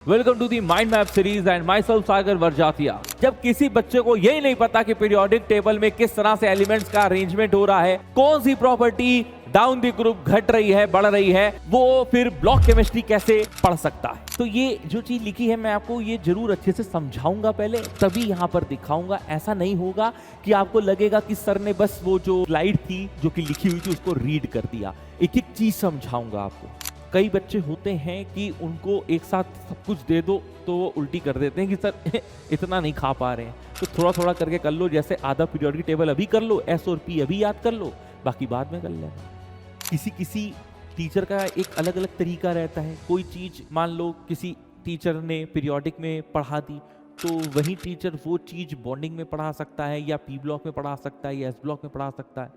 Welcome to the mind map series and myself Sagar Varjatiya. जब किसी बच्चे को यही नहीं पता कि पीरियोडिक टेबल में किस तरह से एलिमेंट्स का अरेंजमेंट हो रहा है, कौन सी प्रॉपर्टी डाउन द ग्रुप घट रही है, बढ़ रही है, वो फिर ब्लॉक केमिस्ट्री कैसे पढ़ सकता है। तो ये जो चीज लिखी है मैं आपको ये जरूर अच्छे से समझाऊंगा पहले, तभी यहाँ पर दिखाऊंगा। ऐसा नहीं होगा कि आपको लगेगा कि सर ने बस वो जो स्लाइड थी जो कि लिखी हुई थी उसको रीड कर दिया। एक एक चीज समझाऊंगा आपको। कई बच्चे होते हैं कि उनको एक साथ सब कुछ दे दो तो वो उल्टी कर देते हैं कि सर इतना नहीं खा पा रहे हैं, तो थोड़ा थोड़ा करके कर लो। जैसे आधा पीरियोडिक टेबल अभी कर लो, एस और पी अभी याद कर लो, बाकी बाद में कर लेना। किसी किसी टीचर का एक अलग अलग तरीका रहता है। कोई चीज मान लो किसी टीचर ने पीरियोडिक में पढ़ा दी तो वही टीचर वो चीज बॉन्डिंग में पढ़ा सकता है, या पी ब्लॉक में पढ़ा सकता है, या एस ब्लॉक में पढ़ा सकता है।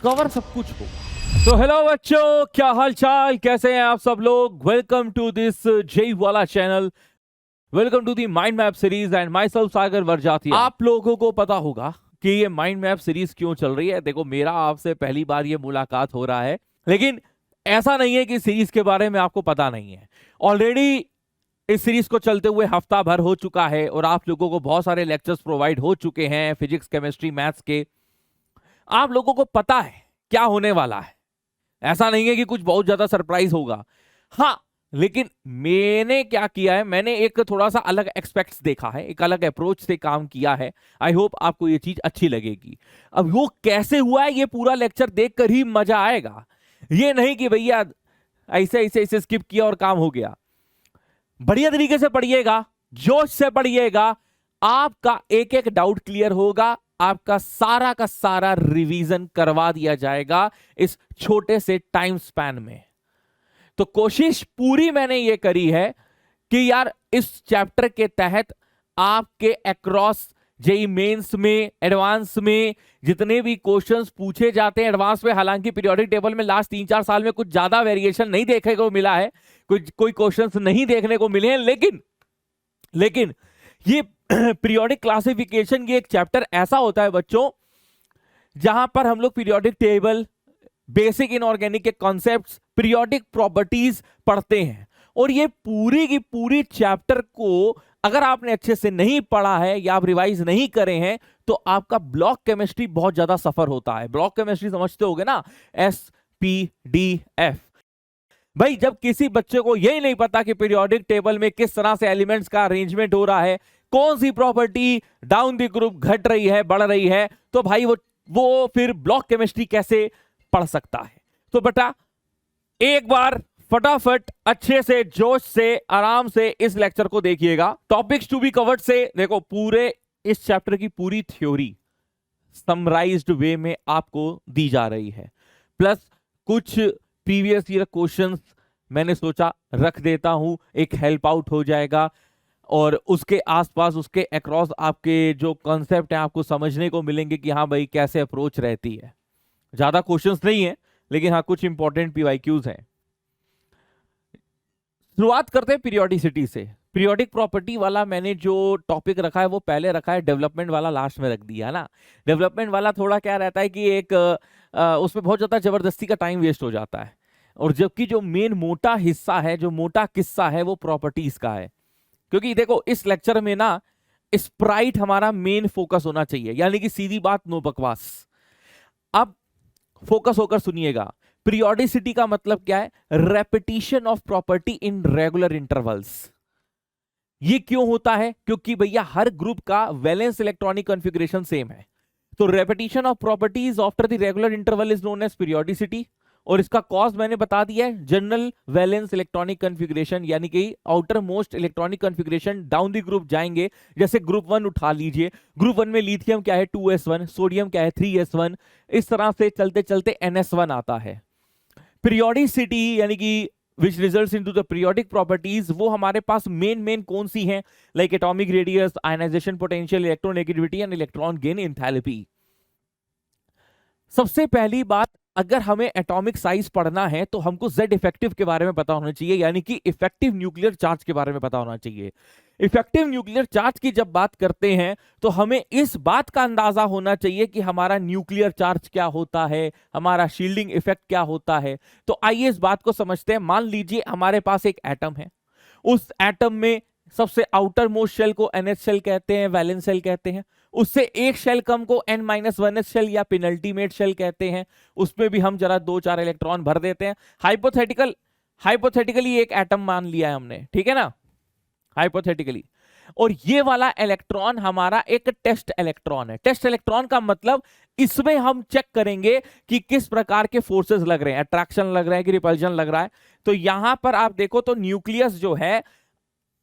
कवर सब कुछ होगा। तो हेलो बच्चों, क्या हाल चाल, कैसे हैं आप सब लोग। वेलकम टू दिस जय वाला channel, welcome to the mind map series and myself Sagar Varjatiya. आप लोगों को पता होगा कि ये माइंड मैप सीरीज क्यों चल रही है। देखो, मेरा आपसे पहली बार ये मुलाकात हो रहा है, लेकिन ऐसा नहीं है कि सीरीज के बारे में आपको पता नहीं है। ऑलरेडी इस सीरीज को चलते हुए हफ्ता भर हो चुका है और आप लोगों को बहुत सारे लेक्चर्स प्रोवाइड हो चुके हैं फिजिक्स, केमिस्ट्री, मैथ्स के। आप लोगों को पता है क्या होने वाला है। ऐसा नहीं है कि कुछ बहुत ज्यादा सरप्राइज होगा। हाँ, लेकिन मैंने क्या किया है, मैंने एक थोड़ा सा अलग एक्सपेक्ट्स देखा है, एक अलग अप्रोच से काम किया है। आई होप आपको ये चीज अच्छी लगेगी। अब वो कैसे हुआ है ये पूरा लेक्चर देखकर ही मजा आएगा। ये नहीं कि भैया ऐसे ऐसे ऐसे स्किप किया और काम हो गया। बढ़िया तरीके से पढ़िएगा, जोश से पढ़िएगा, आपका एक एक डाउट क्लियर होगा, आपका सारा का सारा रिवीजन करवा दिया जाएगा इस छोटे से टाइम स्पैन में। तो कोशिश पूरी मैंने ये करी है कि यार इस चैप्टर के तहत आपके अक्रॉस जेई मेंस में, एडवांस में जितने भी क्वेश्चंस पूछे जाते हैं एडवांस में, हालांकि पीरियोडिक टेबल में लास्ट 3-4 साल में कुछ ज्यादा वेरिएशन नहीं देखने को मिला है, कोई क्वेश्चंस नहीं देखने को मिले हैं, लेकिन ये पीरियोडिक क्लासिफिकेशन ये एक चैप्टर ऐसा होता है बच्चों जहां पर हम लोग पीरियोडिक टेबल, बेसिक इनऑर्गेनिक के कॉन्सेप्ट्स, पीरियोडिक प्रॉपर्टीज पढ़ते हैं। और ये पूरी की पूरी चैप्टर को अगर आपने अच्छे से नहीं पढ़ा है या आप रिवाइज नहीं करे हैं तो आपका ब्लॉक केमिस्ट्री बहुत ज्यादा सफर होता है। ब्लॉक केमिस्ट्री समझते होगे ना, SPDF। भाई, जब किसी बच्चे को यही नहीं पता कि पीरियोडिक टेबल में किस तरह से एलिमेंट्स का अरेंजमेंट हो रहा है, कौन सी प्रॉपर्टी डाउन द ग्रुप घट रही है, बढ़ रही है, तो भाई वो फिर ब्लॉक केमिस्ट्री कैसे पढ़ सकता है। तो बेटा एक बार फटाफट अच्छे से, जोश से, आराम से इस लेक्चर को देखिएगा। टॉपिक्स टू बी कवर्ड से देखो, पूरे इस चैप्टर की पूरी थ्योरी समराइज्ड वे में आपको दी जा रही है, प्लस कुछ प्रीवियस ईयर क्वेश्चंस मैंने सोचा रख देता हूं, एक हेल्प आउट हो जाएगा। और उसके आसपास, उसके अक्रॉस आपके जो कॉन्सेप्ट है आपको समझने को मिलेंगे कि हाँ भाई कैसे अप्रोच रहती है। ज्यादा क्वेश्चंस नहीं है, लेकिन हाँ कुछ इंपॉर्टेंट PYQs हैं। शुरुआत करते हैं पीरियोडिसिटी से। पीरियोडिक प्रॉपर्टी वाला मैंने जो टॉपिक रखा है वो पहले रखा है, डेवलपमेंट वाला लास्ट में रख दिया ना। डेवलपमेंट वाला थोड़ा क्या रहता है कि एक उसमें बहुत ज्यादा जबरदस्ती का टाइम वेस्ट हो जाता है, और जबकि जो मेन मोटा हिस्सा है, जो मोटा किस्सा है, वो प्रॉपर्टीज का है। क्योंकि देखो इस लेक्चर में ना स्प्राइट हमारा मेन फोकस होना चाहिए, यानी कि सीधी बात, नो बकवास। अब फोकस होकर सुनिएगा। पीरियोडिसिटी का मतलब क्या है? Repetition of property in regular intervals. ये क्यों होता है? क्योंकि भैया हर ग्रुप का वैलेंस इलेक्ट्रॉनिक कॉन्फ़िगरेशन सेम है, तो repetition of properties after the regular interval is known as periodicity. और इसका कॉज मैंने बता दिया है, जनरल वैलेंस इलेक्ट्रॉनिक कॉन्फ़िगरेशन, यानी कि outer most electronic configuration down the group जाएंगे। जैसे ग्रुप 1 उठा लीजिए, ग्रुप 1 में लिथियम क्या है 2s1, सोडियम क्या है 3s1, इस तरह से चलते चलते NS1 आता है। पीरियोडिसिटी यानी कि which results into the periodic properties, वो हमारे पास मेन कौन सी हैं? Like atomic radius, ionisation potential, electronegativity and electron gain enthalpy. सबसे पहली बात, अगर हमें एटॉमिक साइज पढ़ना है तो हमको Z इफेक्टिव के बारे में पता होना चाहिए, यानी कि इफेक्टिव न्यूक्लियर चार्ज के बारे में पता होना चाहिए। इफेक्टिव न्यूक्लियर चार्ज की जब बात करते हैं तो हमें इस बात का अंदाजा होना चाहिए कि हमारा न्यूक्लियर चार्ज क्या होता है, हमारा शील्डिंग इफेक्ट क्या होता है। तो आइए इस बात को समझते हैं। मान लीजिए हमारे पास एक एटम है उस एटम में सबसे आउटर मोस्ट शेल को NH शेल कहते हैं, वैलेंस शेल कहते हैं। उससे एक शेल कम को N-1s शेल या पेनल्टीमेट शेल कहते हैं। उसमें भी हम जरा 2-4 इलेक्ट्रॉन भर देते हैं। हाइपोथेटिकली एक एटम मान लिया है हमने, ठीक है ना, हाइपोथेटिकली। और ये वाला इलेक्ट्रॉन हमारा एक टेस्ट इलेक्ट्रॉन है। टेस्ट इलेक्ट्रॉन का मतलब इसमें हम चेक करेंगे कि किस प्रकार के फोर्सेस लग रहे हैं, अट्रैक्शन लग रहा है कि रिपल्जन लग रहा है। तो यहां पर आप देखो तो न्यूक्लियस जो है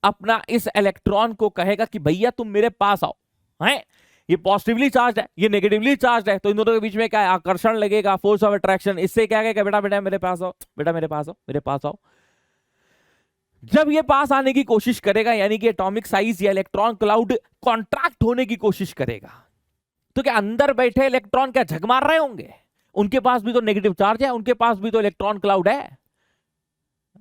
अपना इस इलेक्ट्रॉन को कहेगा कि भैया तुम मेरे पास आओ, हैं, ये पॉजिटिवली चार्ज है, ये नेगेटिवली चार्ज है, तो इन दोनों के बीच में क्या है, आकर्षण लगेगा, फोर्स ऑफ अट्रैक्शन। इससे क्या कहेगा, बेटा बेटा मेरे पास आओ, बेटा मेरे पास आओ, मेरे पास आओ। जब ये पास आने की कोशिश करेगा, यानी कि एटॉमिक साइज या इलेक्ट्रॉन क्लाउड कॉन्ट्रैक्ट होने की कोशिश करेगा, तो क्या अंदर बैठे इलेक्ट्रॉन क्या झक मार रहे होंगे? उनके पास भी तो नेगेटिव चार्ज है, उनके पास भी तो इलेक्ट्रॉन क्लाउड है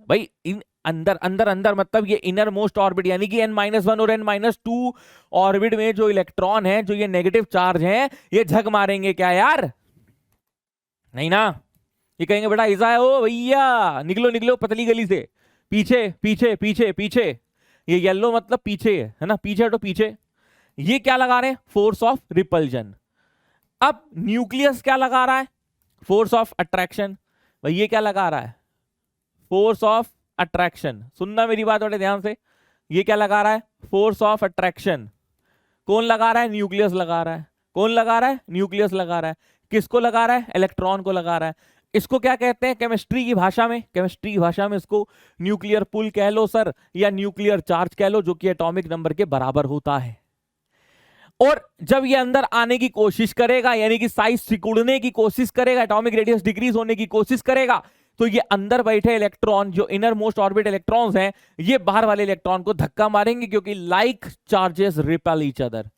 भाई। इन अंदर अंदर अंदर मतलब ये इनर मोस्ट ऑर्बिट, यानी कि N-1 और N-2 ऑर्बिट में जो इलेक्ट्रॉन है, जो ये नेगेटिव चार्ज है, ये झक मारेंगे क्या यार? नहीं ना। ये कहेंगे बेटा ऐसा है, ओ भैया निकलो निकलो पतली गली से, पीछे पीछे पीछे पीछे। ये येलो मतलब पीछे है ना, पीछे तो पीछे। ये क्या लगा रहे हैं, फोर्स ऑफ रिपल्जन। अब न्यूक्लियस क्या लगा रहा है, फोर्स ऑफ अट्रैक्शन। भाई ये क्या लगा रहा है, फोर्स ऑफ अट्रैक्शन। सुनना मेरी बात बड़े ध्यान से, ये क्या लगा रहा है, फोर्स ऑफ अट्रैक्शन। कौन लगा रहा है, न्यूक्लियस लगा रहा है। कौन लगा रहा है, न्यूक्लियस लगा रहा है। किसको लगा रहा है, इलेक्ट्रॉन को लगा रहा है। इसको क्या कहते हैं केमिस्ट्री की भाषा में, केमिस्ट्री की भाषा में इसको न्यूक्लियर पुल कह लो सर, या न्यूक्लियर चार्ज कह लो, जो कि एटॉमिक नंबर के बराबर होता है। और जब ये अंदर आने की कोशिश करेगा, यानी कि साइज सिकुड़ने की कोशिश करेगा, एटॉमिक रेडियस डिक्रीज होने की कोशिश करेगा, तो ये अंदर बैठे इलेक्ट्रॉन, जो इनर मोस्ट ऑर्बिट इलेक्ट्रॉन्स हैं, ये बाहर वाले इलेक्ट्रॉन को धक्का मारेंगे, क्योंकि like charges repel each other.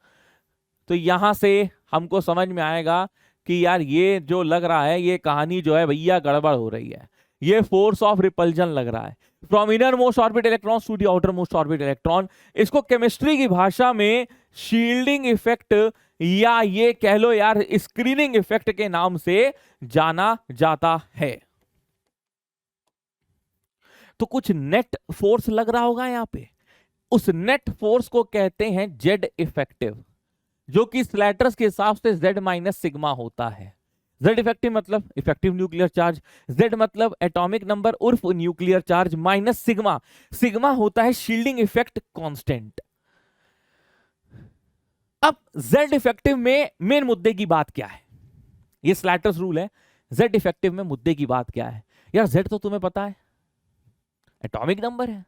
तो यहां से हमको समझ में आएगा कि यार ये जो लग रहा है, ये कहानी जो है भैया गड़बड़ हो रही है। ये फोर्स ऑफ रिपल्जन लग रहा है from inner most orbit electron to the outer most orbit electron. इसको केमिस्ट्री की भाषा में शील्डिंग इफेक्ट, या ये कह लो यार स्क्रीनिंग इफेक्ट के नाम से जाना जाता है। तो कुछ नेट फोर्स लग रहा होगा यहां पे, उस नेट फोर्स को कहते हैं जेड इफेक्टिव, जो कि स्लैटर्स के हिसाब से Z माइनस सिग्मा होता है। Z इफेक्टिव मतलब इफेक्टिव न्यूक्लियर चार्ज, Z मतलब एटॉमिक नंबर उर्फ nuclear charge, minus sigma, sigma होता है शील्डिंग इफेक्ट कांस्टेंट। अब Z इफेक्टिव में मेन मुद्दे की बात क्या है, ये स्लैटर्स रूल है। Z इफेक्टिव में मुद्दे की बात क्या है यार, Z तो तुम्हें पता है एटॉमिक नंबर है,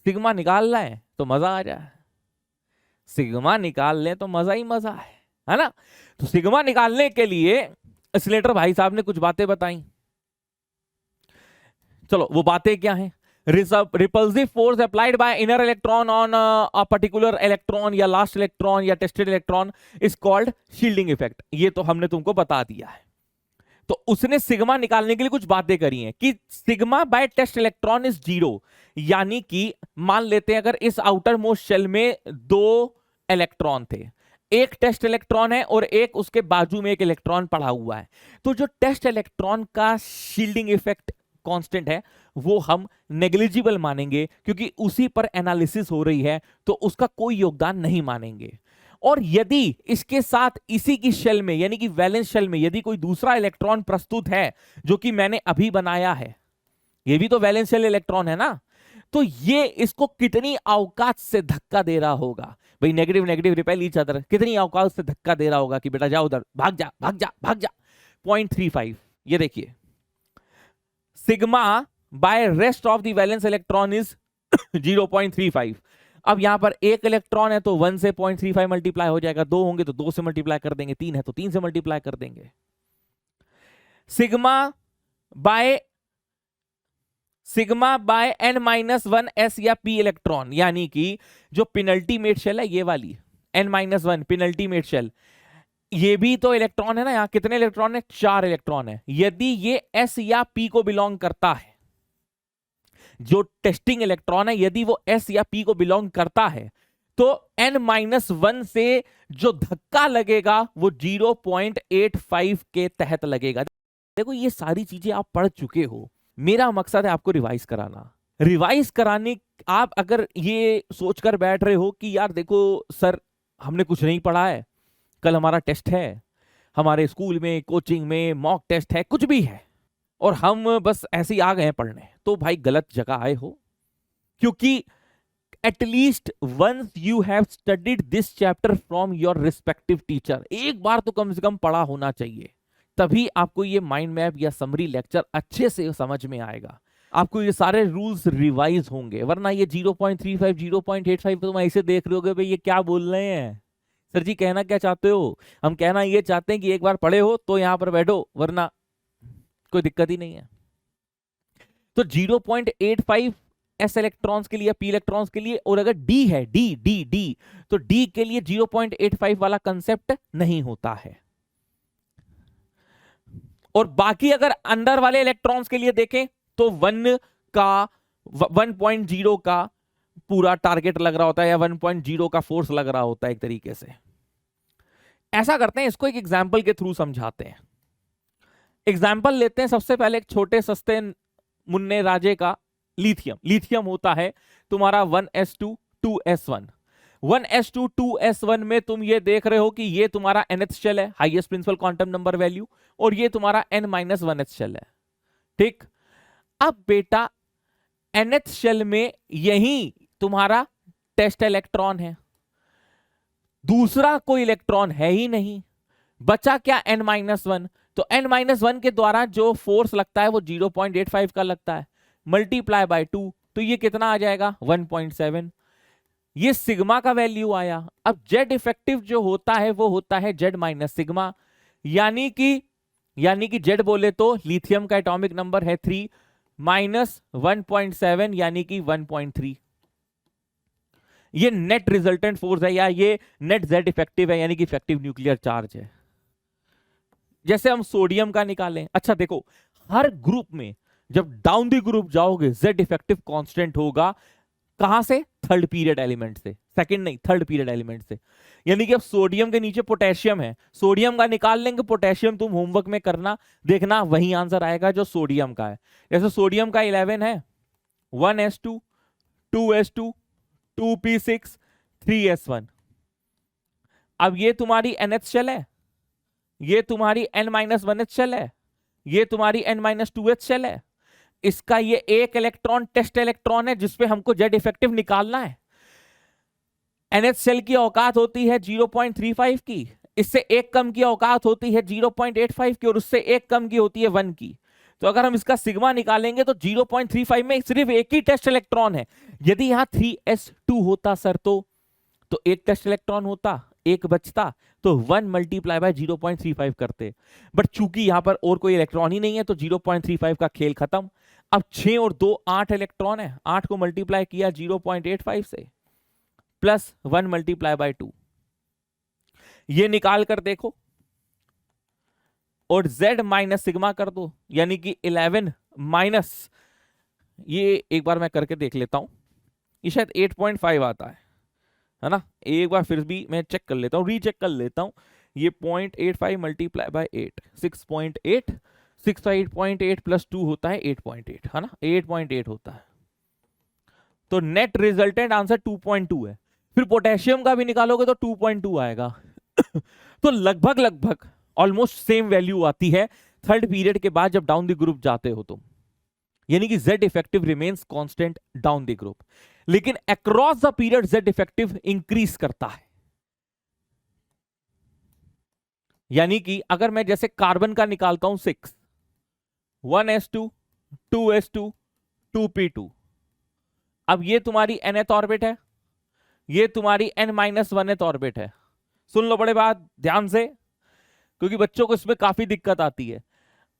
सिग्मा निकालना है तो मजा आ जाए, सिग्मा निकाल लें तो मजा ही मजा है ना। तो सिग्मा निकालने के लिए स्लेटर भाई साहब ने कुछ बातें बताई। चलो वो बातें क्या हैं, repulsive force applied by inner electron on a particular electron या लास्ट इलेक्ट्रॉन या tested electron is called shielding effect. ये तो हमने तुमको बता दिया है। तो उसने सिग्मा निकालने के लिए कुछ बातें करी हैं कि sigma by test electron is 0, यानी कि मान लेते हैं अगर इस आउटर मोस्ट शेल में 2 इलेक्ट्रॉन थे, एक टेस्ट इलेक्ट्रॉन है और एक उसके बाजू में एक इलेक्ट्रॉन पड़ा हुआ है, तो जो टेस्ट इलेक्ट्रॉन का शील्डिंग इफेक्ट कांस्टेंट है वो हम नेग्लिजिबल मानेंगे, क्योंकि उसी पर एनालिसिस हो रही है, तो उसका कोई योगदान नहीं मानेंगे। और यदि इसके साथ इसी की शेल में, यानी कि वैलेंस शेल में, यदि कोई दूसरा इलेक्ट्रॉन प्रस्तुत है जो कि मैंने अभी बनाया है, ये भी तो वैलेंस शेल इलेक्ट्रॉन है ना, तो ये इसको कितनी अवकाश से धक्का दे रहा होगा भाई, negative negative repel each other, कितनी अवकाश से धक्का दे रहा होगा कि बेटा जा उधर, भाग जा भाग जा भाग जा। 0.35, ये देखिए sigma bye rest of the valence electron is 0.35। अब यहां पर एक इलेक्ट्रॉन है तो 1 से 0.35 मल्टीप्लाई हो जाएगा, 2 होंगे तो 2 से मल्टीप्लाई कर देंगे, 3 है तो 3 से मल्टीप्लाई कर देंगे। सिग्मा बाय N-1s या p इलेक्ट्रॉन, यानी कि जो पेनल्टीमेट शेल है ये वाली N-1 पेनल्टीमेट शेल, ये भी तो इलेक्ट्रॉन है ना। यहां कितने इलेक्ट्रॉन है, 4 इलेक्ट्रॉन है। यदि ये S या P को बिलोंग करता है, जो टेस्टिंग इलेक्ट्रॉन है यदि वो S या P को बिलोंग करता है, तो N-1 से जो धक्का लगेगा वो 0.85 के तहत लगेगा। देखो ये सारी चीजें आप पढ़ चुके हो, मेरा मकसद है आपको रिवाइज कराना। रिवाइज कराने, आप अगर ये सोचकर बैठ रहे हो कि यार देखो सर हमने कुछ नहीं पढ़ा है, कल हमारा टेस्ट है, हमारे स्कूल में कोचिंग में मॉक टेस्ट है, कुछ भी है और हम बस ऐसे ही आ गए हैं पढ़ने, तो भाई गलत जगह आए हो। क्योंकि at least once you have studied this chapter from your respective teacher, एक बार तो कम से कम पढ़ा होना चाहिए, तभी आपको ये माइंड मैप या समरी लेक्चर अच्छे से समझ में आएगा, आपको ये सारे रूल्स रिवाइज होंगे। वरना ये 0.35 0.85 तुम ऐसे देख रहे होगे भाई ये क्या बोल रहे हैं, सर जी कहना क्या चाहते हो। हम कहना ये चाहते हैं कि एक बार पढ़े हो तो यहां पर बैठो, वरना कोई दिक्कत ही नहीं है। तो 0.85 एस इलेक्ट्रॉन्स के लिए या पी इलेक्ट्रॉन्स के लिए, और अगर डी है, डी डी डी, तो डी के लिए 0.85 वाला कंसेप्ट नहीं होता है। और बाकी अगर अंदर वाले इलेक्ट्रॉन्स के लिए देखें तो 1.0 का पूरा टारगेट लग रहा होता है या 1.0 का फोर्स लग रहा होता है एक तरीके से। ऐसा करते हैं, इसको एक एग्जाम्पल के थ्रू समझाते हैं। एग्जाम्पल लेते हैं सबसे पहले एक छोटे सस्ते मुन्ने राजे का लिथियम। लिथियम होता है तुम्हारा 1s2 2s1। 1s2 2s1 में तुम ये देख रहे हो कि ये तुम्हारा nth शेल है, highest principal quantum number value, और ये तुम्हारा n-1th शेल है। ठीक, अब बेटा nth शेल में यही तुम्हारा टेस्ट इलेक्ट्रॉन है, दूसरा कोई इलेक्ट्रॉन है ही नहीं, बचा क्या n-1। तो n-1 के द्वारा जो फोर्स लगता है वो 0.85 का लगता है, मल्टीप्लाई बाय 2, तो ये कितना आ जाएगा 1.7। ये सिग्मा का वैल्यू आया। अब जेड इफेक्टिव जो होता है वो होता है जेड माइनस सिग्मा, यानी कि जेड बोले तो लिथियम का एटॉमिक नंबर है 3 माइनस 1.7 यानी कि 1.3। ये नेट रिजल्टेंट फोर्स है या ये नेट जेड इफेक्टिव है, यानी कि इफेक्टिव न्यूक्लियर चार्ज है। जैसे हम सोडियम का निकालें, अच्छा देखो हर ग्रुप में जब डाउन द ग्रुप जाओगे जेड इफेक्टिव कांस्टेंट होगा, कहां से, थर्ड पीरियड एलिमेंट से, सेकंड नहीं थर्ड पीरियड एलिमेंट से। यानी कि अब सोडियम के नीचे पोटेशियम है, सोडियम का निकाल लेंगे, पोटेशियम तुम होमवर्क में करना, देखना वही आंसर आएगा जो सोडियम का है। जैसे सोडियम का 11 है, 1s2 2s2 2p6 3s1। अब ये तुम्हारी nth शेल है, ये तुम्हारी n-1th शेल है, ये तुम्हारी n-2th शेल है। इसका ये एक इलेक्ट्रॉन टेस्ट इलेक्ट्रॉन है जिसपे हमको जेड इफेक्टिव निकालना है। nth शेल की औकात होती है 0.35 की, इससे एक कम की औकात होती है 0.85 की, और उससे एक कम की होती है 1 की। तो अगर हम इसका सिग्मा निकालेंगे तो 0.35 में सिर्फ एक ही टेस्ट इलेक्ट्रॉन है। यदि यहां 3s2 होता सर तो एक टेस्ट इलेक्ट्रॉन होता, एक बचता, तो 1 मल्टीप्लाई बाय 0.35 करते। बट चूंकि यहां पर और कोई इलेक्ट्रॉन ही नहीं है तो 0.35 का खेल खत्म। अब 6 और 2 8 इलेक्ट्रॉन है, 8 को मल्टीप्लाई किया 0.85 से, प्लस 1 मल्टीप्लाई बाय 2, ये निकाल कर देखो और z माइनस सिग्मा कर दो, यानी कि 11 माइनस, ये एक बार मैं करके देख लेता हूं, ये शायद 8.5 आता है ना, एक बार फिर भी मैं चेक कर लेता हूं, रीचेक कर लेता हूं। ये 0.85 मल्टीप्लाई बाय 8 6.8, 6.8 प्लस 2 होता है 8.8, है ना, 8.8 होता है। तो नेट रिजल्टेंट आंसर 2.2 है। फिर पोटेशियम का भी निकालोगे तो 2.2 आएगा। तो लगभग ऑलमोस्ट सेम वैल्यू आती है थर्ड पीरियड के बाद जब डाउन द ग्रुप जाते हो तुम, यानी कि z effective remains constant down the group, लेकिन across the period z effective increase करता है। यानी कि अगर मैं जैसे कार्बन का निकालता हूं 6, 1s2 2s2 2p2, अब ये तुम्हारी nth ऑर्बिट है, ये तुम्हारी n-1th ऑर्बिट है। सुन लो बड़े बात ध्यान से, क्योंकि बच्चों को इसमें काफी दिक्कत आती है।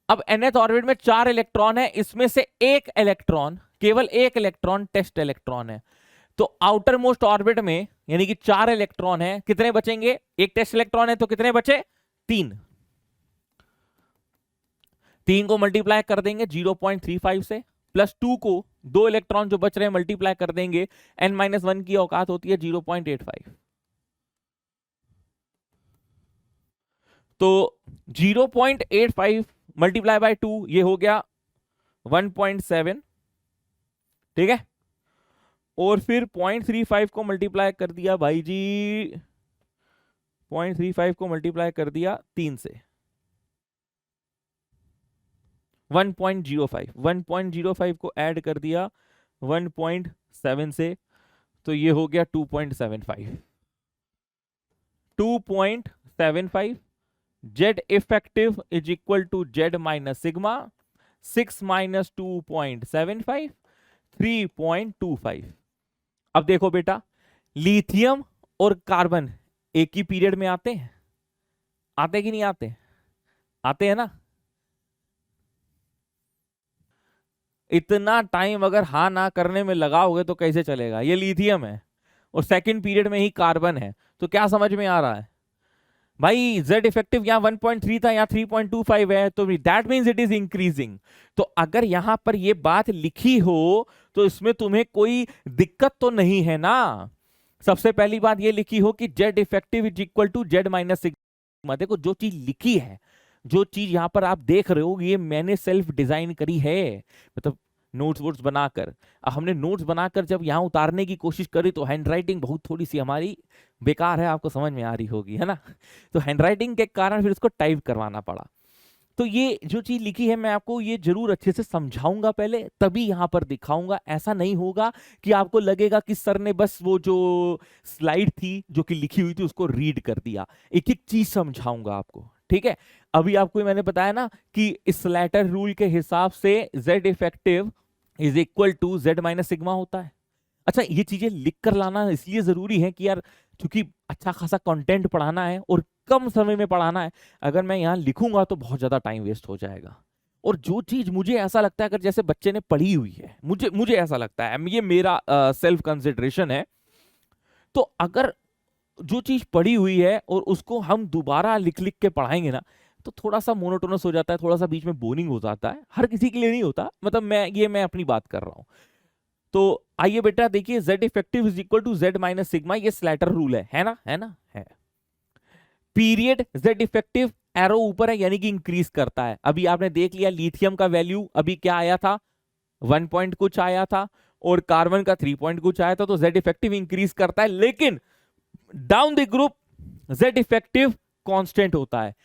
अब nth ऑर्बिट में 4 इलेक्ट्रॉन है, इसमें से एक इलेक्ट्रॉन, केवल एक इलेक्ट्रॉन टेस्ट इलेक्ट्रॉन है। तो आउटर मोस्ट ऑर्बिट में यानी कि 4 इलेक्ट्रॉन है, कितने बचेंगे, एक टेस्ट इलेक्ट्रॉन है तो कितने बचे, 3। 3 को मल्टीप्लाई कर देंगे 0.35 से, प्लस 2 को 2 इलेक्ट्रॉन जो बच रहे हैं मल्टीप्लाई कर देंगे, n-1 की औकात होती है 0.85। तो 0.85 मल्टीप्लाई बाय 2 ये हो गया 1.7, ठीक है, और फिर 0.35 को मल्टीप्लाई कर दिया भाई जी, 0.35 को मल्टीप्लाई कर दिया 3 से, 1.05, 1.05 को ऐड कर दिया 1.7 से, तो ये हो गया 2.75, 2.75 Z effective is equal to Z minus sigma, 6 minus 2.75, 3.25। अब देखो बेटा, लिथियम और कार्बन एक ही पीरियड में आते हैं, आते कि नहीं आते, आते हैं ना। इतना टाइम अगर हाँ ना करने में लगाओगे तो कैसे चलेगा। ये लिथियम है और सेकंड पीरियड में ही कार्बन है, तो क्या समझ में आ रहा है भाई, Z इफेक्टिव यहाँ 1.3 था, यहाँ 3.25 है, तो that means it is increasing. तो अगर यहां पर ये बात लिखी हो तो इसमें तुम्हें कोई दिक्कत तो नहीं है ना। सबसे पहली बात ये लिखी हो कि Z effective is equal to Z minus sigma. देखो जो चीज लिखी है, जो चीज यहां पर आप देख रहे हो, ये मैंने सेल्फ डिजाइन करी है, मतलब नोट्स वोट्स बनाकर। हमने नोट्स बनाकर जब यहाँ उतारने की कोशिश करी तो हैंडराइटिंग बहुत थोड़ी सी हमारी बेकार है, आपको समझ में आ रही होगी, है ना। तो हैंडराइटिंग के कारण फिर इसको टाइप करवाना पड़ा। तो ये जो चीज लिखी है मैं आपको ये जरूर अच्छे से समझाऊंगा पहले, तभी यहां पर दिखाऊंगा। ऐसा नहीं होगा कि आपको लगेगा कि सर ने बस वो जो स्लाइड थी जो कि लिखी हुई थी उसको रीड कर दिया। एक एक चीज समझाऊंगा आपको, ठीक है। अभी आपको मैंने बताया ना कि इस स्लैटर रूल के हिसाब से Z effective is equal to Z minus sigma होता है। अच्छा, ये चीजें लिख कर लाना इसलिए जरूरी है कि यार क्योंकि अच्छा खासा कंटेंट पढ़ाना है और कम समय में पढ़ाना है। अगर मैं यहाँ लिखूंगा तो बहुत ज्यादा टाइम वेस्ट हो जाएगा। और जो चीज मुझे ऐसा लगता है अगर जैसे बच्चे ने पढ़ी हुई है, मुझे ऐसा लगता है, ये मेरा सेल्फ कंसिडरेशन है, तो अगर जो चीज पढ़ी हुई है और उसको हम दोबारा लिख लिख के पढ़ाएंगे ना तो थोड़ा सा मोनोटोनस हो जाता है, थोड़ा सा बीच में बोरिंग हो जाता है। हर किसी के लिए नहीं होता, मतलब मैं अपनी बात कर रहा हूं। तो आइए बेटा देखिए, Z effective is equal to Z minus sigma, ये स्लैटर रूल है ना, है। पीरियड Z इफेक्टिव एरो ऊपर है यानी कि इंक्रीज करता है। अभी आपने देख लिया लिथियम का वैल्यू अभी क्या आया था, 1 पॉइंट कुछ आया था, और कार्बन का 3 पॉइंट कुछ आया था। तो Z इफेक्टिव इंक्रीज करता है, लेकिन down the group Z effective constant होता है।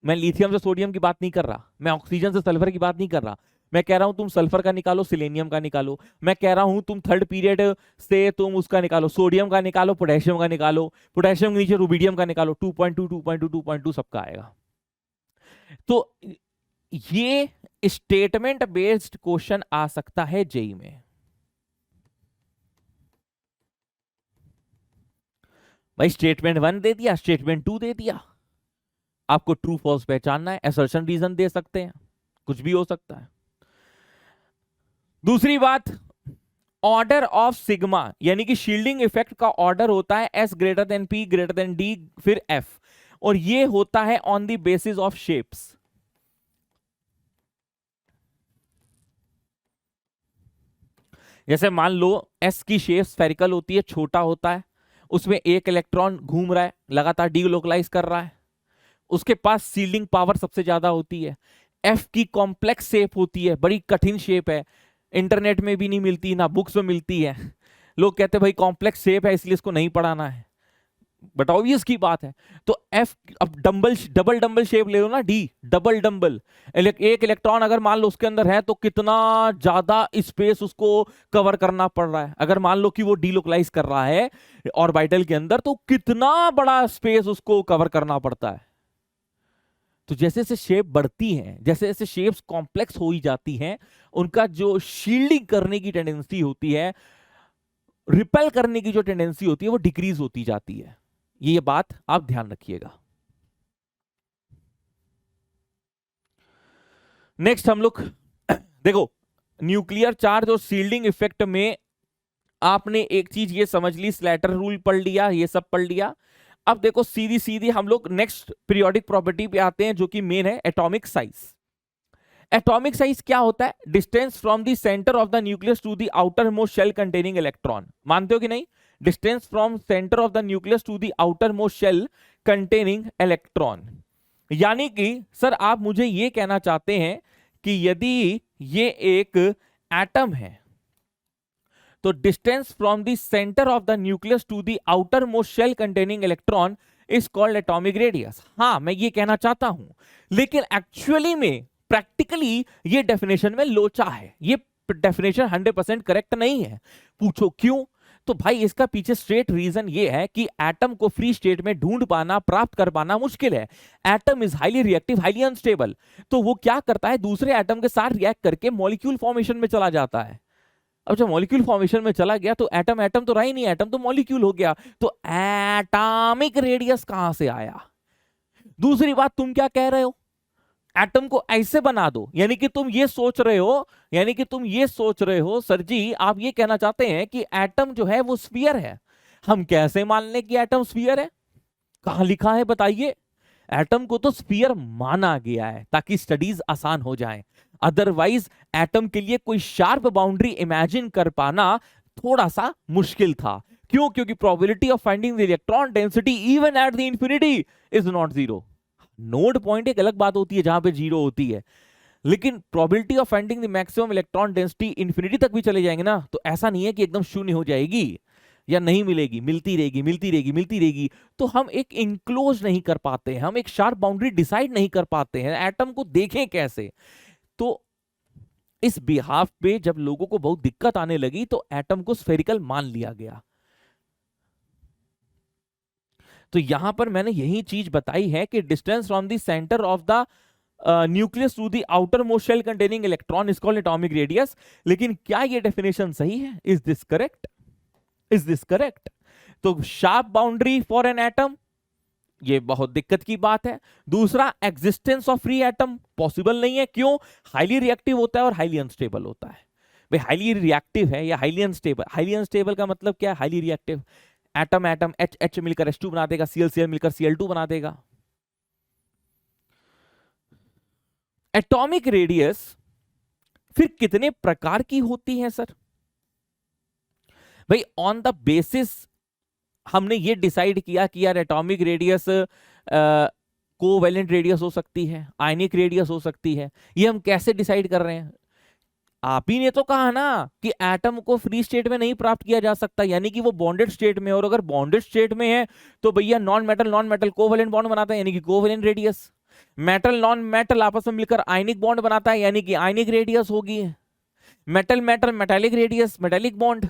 मैं लिथियम से सोडियम की बात नहीं कर रहा, मैं ऑक्सीजन से सल्फर की बात नहीं कर रहा। मैं कह रहा हूं तुम सल्फर का निकालो, सिलेनियम का निकालो। मैं कह रहा हूं तुम थर्ड पीरियड से तुम उसका निकालो, सोडियम का निकालो, पोटेशियम का निकालो, पोटेशियम के नीचे रुबिडियम का निकालो, 2.2 2.2 2.2 सबका आएगा। तो ये स्टेटमेंट बेस्ड क्वेश्चन आ सकता है जेई में। भाई स्टेटमेंट 1 दे दिया, स्टेटमेंट 2 दे दिया, आपको ट्रू फॉल्स पहचानना है, असर्शन रीजन दे सकते हैं, कुछ भी हो सकता है। दूसरी बात, ऑर्डर ऑफ सिग्मा यानी कि शील्डिंग इफेक्ट का ऑर्डर होता है S greater than P greater than D फिर F, और ये होता है on the basis of shapes. जैसे मान लो S की शेप स्फेरिकल होती है, छोटा होता है, उसमें एक इलेक्ट्रॉन घूम रहा है, लगातार डीलोकलाइज कर रहा है, उसके पास सील्डिंग पावर सबसे ज्यादा होती है। F की कॉम्प्लेक्स शेप होती है, बड़ी कठिन शेप है, इंटरनेट में भी नहीं मिलती, ना बुक्स में मिलती है। लोग कहते हैं भाई कॉम्प्लेक्स शेप है इसलिए इसको नहीं पढ़ाना है, बट ऑब्वियस की बात है। तो F, अब डबल डंबल शेप ले लो ना, D डबल डंबल, एक इलेक्ट्रॉन अगर मान लो उसके अंदर है तो कितना ज्यादा स्पेस उसको कवर करना पड़ रहा है। अगर मान लो कि वो डीलोकलाइज कर रहा है ऑर्बिटल के अंदर तो कितना बड़ा स्पेस उसको कवर करना पड़ता है। तो जैसे जैसे शेप बढ़ती हैं, जैसे जैसे शेप्स कॉम्प्लेक्स हो ही जाती हैं, उनका जो शील्डिंग करने की टेंडेंसी होती है, रिपेल करने की जो टेंडेंसी होती है, वो डिक्रीज होती जाती है। ये बात आप ध्यान रखिएगा। नेक्स्ट हम लोग देखो, न्यूक्लियर चार्ज और शील्डिंग इफेक्ट में आपने एक चीज ये समझ ली, स्लैटर रूल पढ़ लिया, ये सब पढ़ लिया। अब देखो सीधी सीधी हम लोग नेक्स्ट पीरियोडिक प्रॉपर्टी पे आते हैं जो कि मेन है एटॉमिक साइज। एटॉमिक साइज क्या होता है? Distance from the centre of the nucleus to the outer most shell containing electron. मानते हो कि नहीं? Distance from centre of the nucleus to the outer most shell containing electron. यानी कि sir आप मुझे ये कहना चाहते हैं कि यदि ये एक एटम है, तो distance from the centre of the nucleus to the outer most shell containing electron is called atomic radius. हाँ, मैं ये कहना चाहता हूं, लेकिन एक्चुअली में प्रैक्टिकली ये डेफिनेशन में लोचा है, ये डेफिनेशन 100% करेक्ट नहीं है। पूछो क्यों? तो भाई इसका पीछे स्ट्रेट रीजन ये है कि एटम को फ्री स्टेट में ढूंढ पाना, प्राप्त कर पाना मुश्किल है। Atom is highly reactive, highly unstable. तो वो क्या करता है, दूसरे एटम के साथ रिएक्ट करके मॉलिक्यूल फॉर्मेशन में चला जाता है। अब जब मॉलिक्यूल फॉर्मेशन में चला गया तो एटम एटम तो रहा ही नहीं, एटम तो मॉलिक्यूल हो गया। तो एटॉमिक रेडियस कहां से आया? दूसरी बात, तुम क्या कह रहे हो, एटम को ऐसे बना दो, यानी कि तुम ये सोच रहे हो सर जी, आप ये कहना चाहते हैं कि एटम जो है वो स्फीयर है। हम कैसे मान लें कि एटम स्फीयर है? कहां लिखा है बताइए? एटम को तो स्फीयर माना गया है ताकि स्टडीज आसान हो जाए, अदरवाइज एटम के लिए कोई शार्प बाउंड्री इमेजिन कर पाना थोड़ा सा मुश्किल था। क्यों? क्योंकि probability of finding the electron density even at the infinity is not zero. Node point एक अलग बात होती है जहां पे जीरो होती है, लेकिन probability of finding the maximum electron density infinity तक भी चले जाएंगे ना, तो ऐसा नहीं है कि एकदम शून्य हो जाएगी या नहीं मिलेगी, मिलती रहेगी। तो हम एक इंक्लोज नहीं कर पाते हैं, हम एक शार्प बाउंड्री डिसाइड नहीं कर पाते हैं, एटम को देखें कैसे? तो इस बिहाफ पे जब लोगों को बहुत दिक्कत आने लगी तो एटम को स्फेरिकल मान लिया गया। तो यहां पर मैंने यही चीज बताई है कि distance from the centre of the nucleus to the outer most shell containing electron is called atomic radius. लेकिन क्या ये डेफिनेशन सही है? Is this correct? तो sharp boundary for an atom, ये बहुत दिक्कत की बात है। दूसरा, existence of free atom possible नहीं है। क्यों? हाईली रिएक्टिव होता है और हाईली अनस्टेबल होता है। भाई हाईली रिएक्टिव है या हाईली अनस्टेबल? हाईली अनस्टेबल का मतलब क्या है? हाईली रिएक्टिव, एटम H मिलकर H2 बना देगा, Cl मिलकर Cl2 बना देगा। एटॉमिक रेडियस फिर कितने प्रकार की होती है सर? भाई ऑन द बेसिस हमने ये डिसाइड किया कि यार एटॉमिक रेडियस कोवैलेंट रेडियस हो सकती है, आयनिक रेडियस हो सकती है। ये हम कैसे डिसाइड कर रहे हैं? आप ही ने तो कहा ना कि एटम को फ्री स्टेट में नहीं प्राप्त किया जा सकता, यानी कि वो बॉन्डेड स्टेट में, और अगर बॉन्डेड स्टेट में है तो भैया नॉन मेटल कोवैलेंट बॉन्ड बनाता है, यानी कि covalent radius. Metal non metal आपस में मिलकर आयनिक बॉन्ड बनाता है, यानी कि आयनिक रेडियस होगी। Metal metallic radius, metallic bond.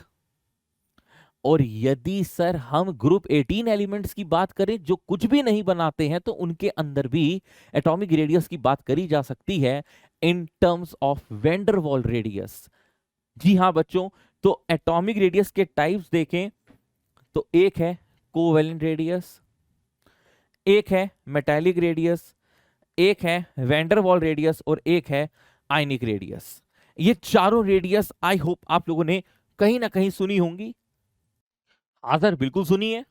और यदि सर हम ग्रुप 18 एलिमेंट्स की बात करें जो कुछ भी नहीं बनाते हैं, तो उनके अंदर भी एटॉमिक रेडियस की बात करी जा सकती है इन टर्म्स ऑफ वैन वाल रेडियस। जी हां बच्चों, तो एटॉमिक रेडियस के टाइप्स देखें तो एक है कोवैलेंट रेडियस, एक है मेटालिक रेडियस, एक है वैन वाल रेडियस और एक है आयनिक रेडियस। ये चारों रेडियस आई होप आप लोगों ने कहीं ना कहीं सुनी होंगी। हाँ सर, बिल्कुल सुनी है,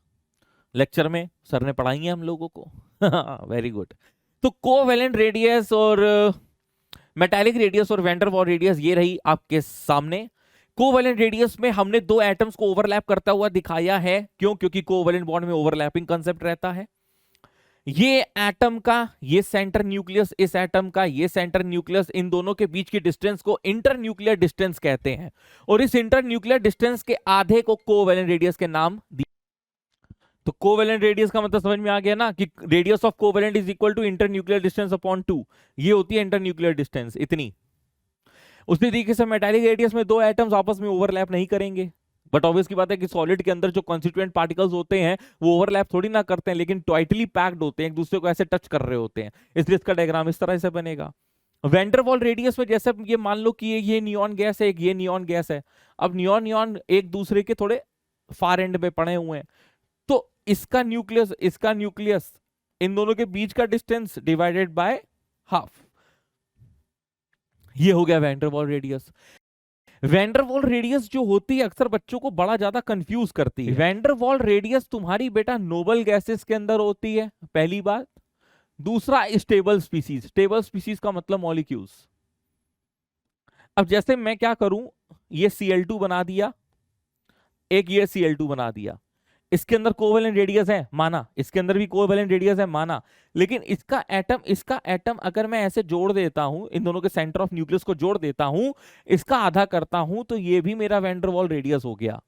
लेक्चर में सर ने पढ़ाई है हम लोगों को। Very good. तो कोवैलेंट रेडियस और मेटालिक रेडियस और वैन वाल रेडियस ये रही आपके सामने। कोवैलेंट रेडियस में हमने दो एटम्स को ओवरलैप करता हुआ दिखाया है। क्यों? क्योंकि कोवैलेंट बॉन्ड में ओवरलैपिंग कंसेप्ट रहता है। ये एटम का ये सेंटर न्यूक्लियस, इस एटम का ये सेंटर न्यूक्लियस, इन दोनों के बीच की डिस्टेंस को इंटर न्यूक्लियर डिस्टेंस कहते हैं, और इस इंटर न्यूक्लियर डिस्टेंस के आधे को कोवैलेंट रेडियस के नाम दिया। तो कोवैलेंट रेडियस का मतलब समझ में आ गया ना कि radius of covalent is equal to inter nuclear distance upon 2। ये होती है इंटर न्यूक्लियर डिस्टेंस, इतनी। उसी तरीके से मेटालिक रेडियस में दो एटम्स आपस में ओवरलैप नहीं करेंगे, बट ऑब्वियस की बात है कि सॉलिड के अंदर जो कॉन्स्टिट्यूएंट पार्टिकल्स होते हैं वो ओवरलैप थोड़ी ना करते हैं, लेकिन टाइटली पैक्ड होते हैं, एक दूसरे को ऐसे टच कर रहे होते हैं, इसलिए इसका डायग्राम इस तरह से बनेगा। वैन डर वाल रेडियस में जैसे ये मान लो कि ये नियॉन गैस है, एक ये नियॉन गैस है। अब नियॉन एक दूसरे के थोड़े फार एंड में पड़े हुए हैं, तो इसका न्यूक्लियस इन दोनों के बीच का डिस्टेंस डिवाइडेड बाय हाफ, ये हो गया वैन डर वाल रेडियस। वैन डर वाल रेडियस जो होती है अक्सर बच्चों को बड़ा ज्यादा कंफ्यूज करती है। वैन डर वाल रेडियस तुम्हारी बेटा नोबल गैसेस के अंदर होती है, पहली बात। दूसरा स्टेबल स्पीसीज, स्टेबल स्पीसीज का मतलब मॉलिक्यूल्स। अब जैसे मैं क्या करूं, ये Cl2 बना दिया, एक ये Cl2 बना दिया, इसके अंदर कोवेलेंट रेडियस है, माना, इसके अंदर भी कोवेलेंट रेडियस है, माना, लेकिन इसका एटम अगर मैं ऐसे जोड़ देता हूं, इन दोनों के सेंटर ऑफ न्यूक्लियस को जोड़ देता हूं, इसका आधा करता हूं, तो ये भी मेरा वैन डेर वाल रेडियस हो गया।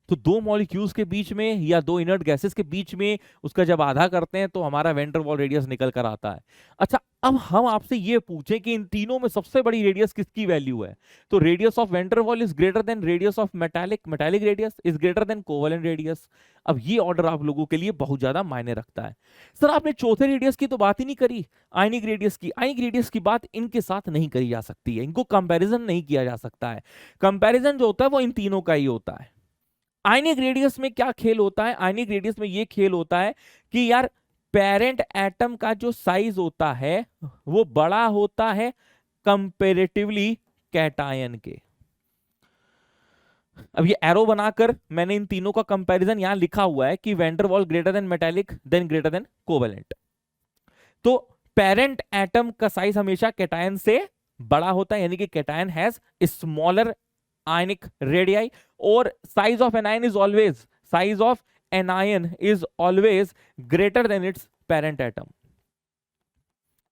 तो दो मॉलिक्यूल्स के बीच में या दो इनर्ट गैसेस के बीच में उसका जब आधा करते हैं तो हमारा वैन डेर वाल रेडियस निकल कर आता है। अच्छा, अब हम आपसे ये पूछें कि इन तीनों में सबसे बड़ी रेडियस किसकी वैल्यू है, तो radius of van der Waal is greater than radius of metallic radius is greater than covalent radius. अब ये ऑर्डर आप लोगों के लिए बहुत ज्यादा मायने रखता है। सर आपने चौथे रेडियस की तो बात ही नहीं करी, आयनिक रेडियस की। आयनिक रेडियस की बात इनके साथ नहीं करी जा सकती है, इनको कंपैरिजन नहीं किया जा सकता है। कंपैरिजन जो होता है वो इन तीनों का ही होता है। आयनिक रेडियस में क्या खेल होता है, आयनिक रेडियस में ये खेल होता है कि यार पेरेंट एटम का जो साइज होता है वो बड़ा होता है कंपैरेटिवली कैटायन के। अब ये एरो बनाकर मैंने इन तीनों का कंपैरिजन यहां लिखा हुआ है कि van der Waal greater than metallic than greater than covalent. तो पेरेंट एटम का साइज हमेशा कैटायन से बड़ा होता है, यानी कि cation has smaller ionic radii, और size of anion is always greater than its parent atom.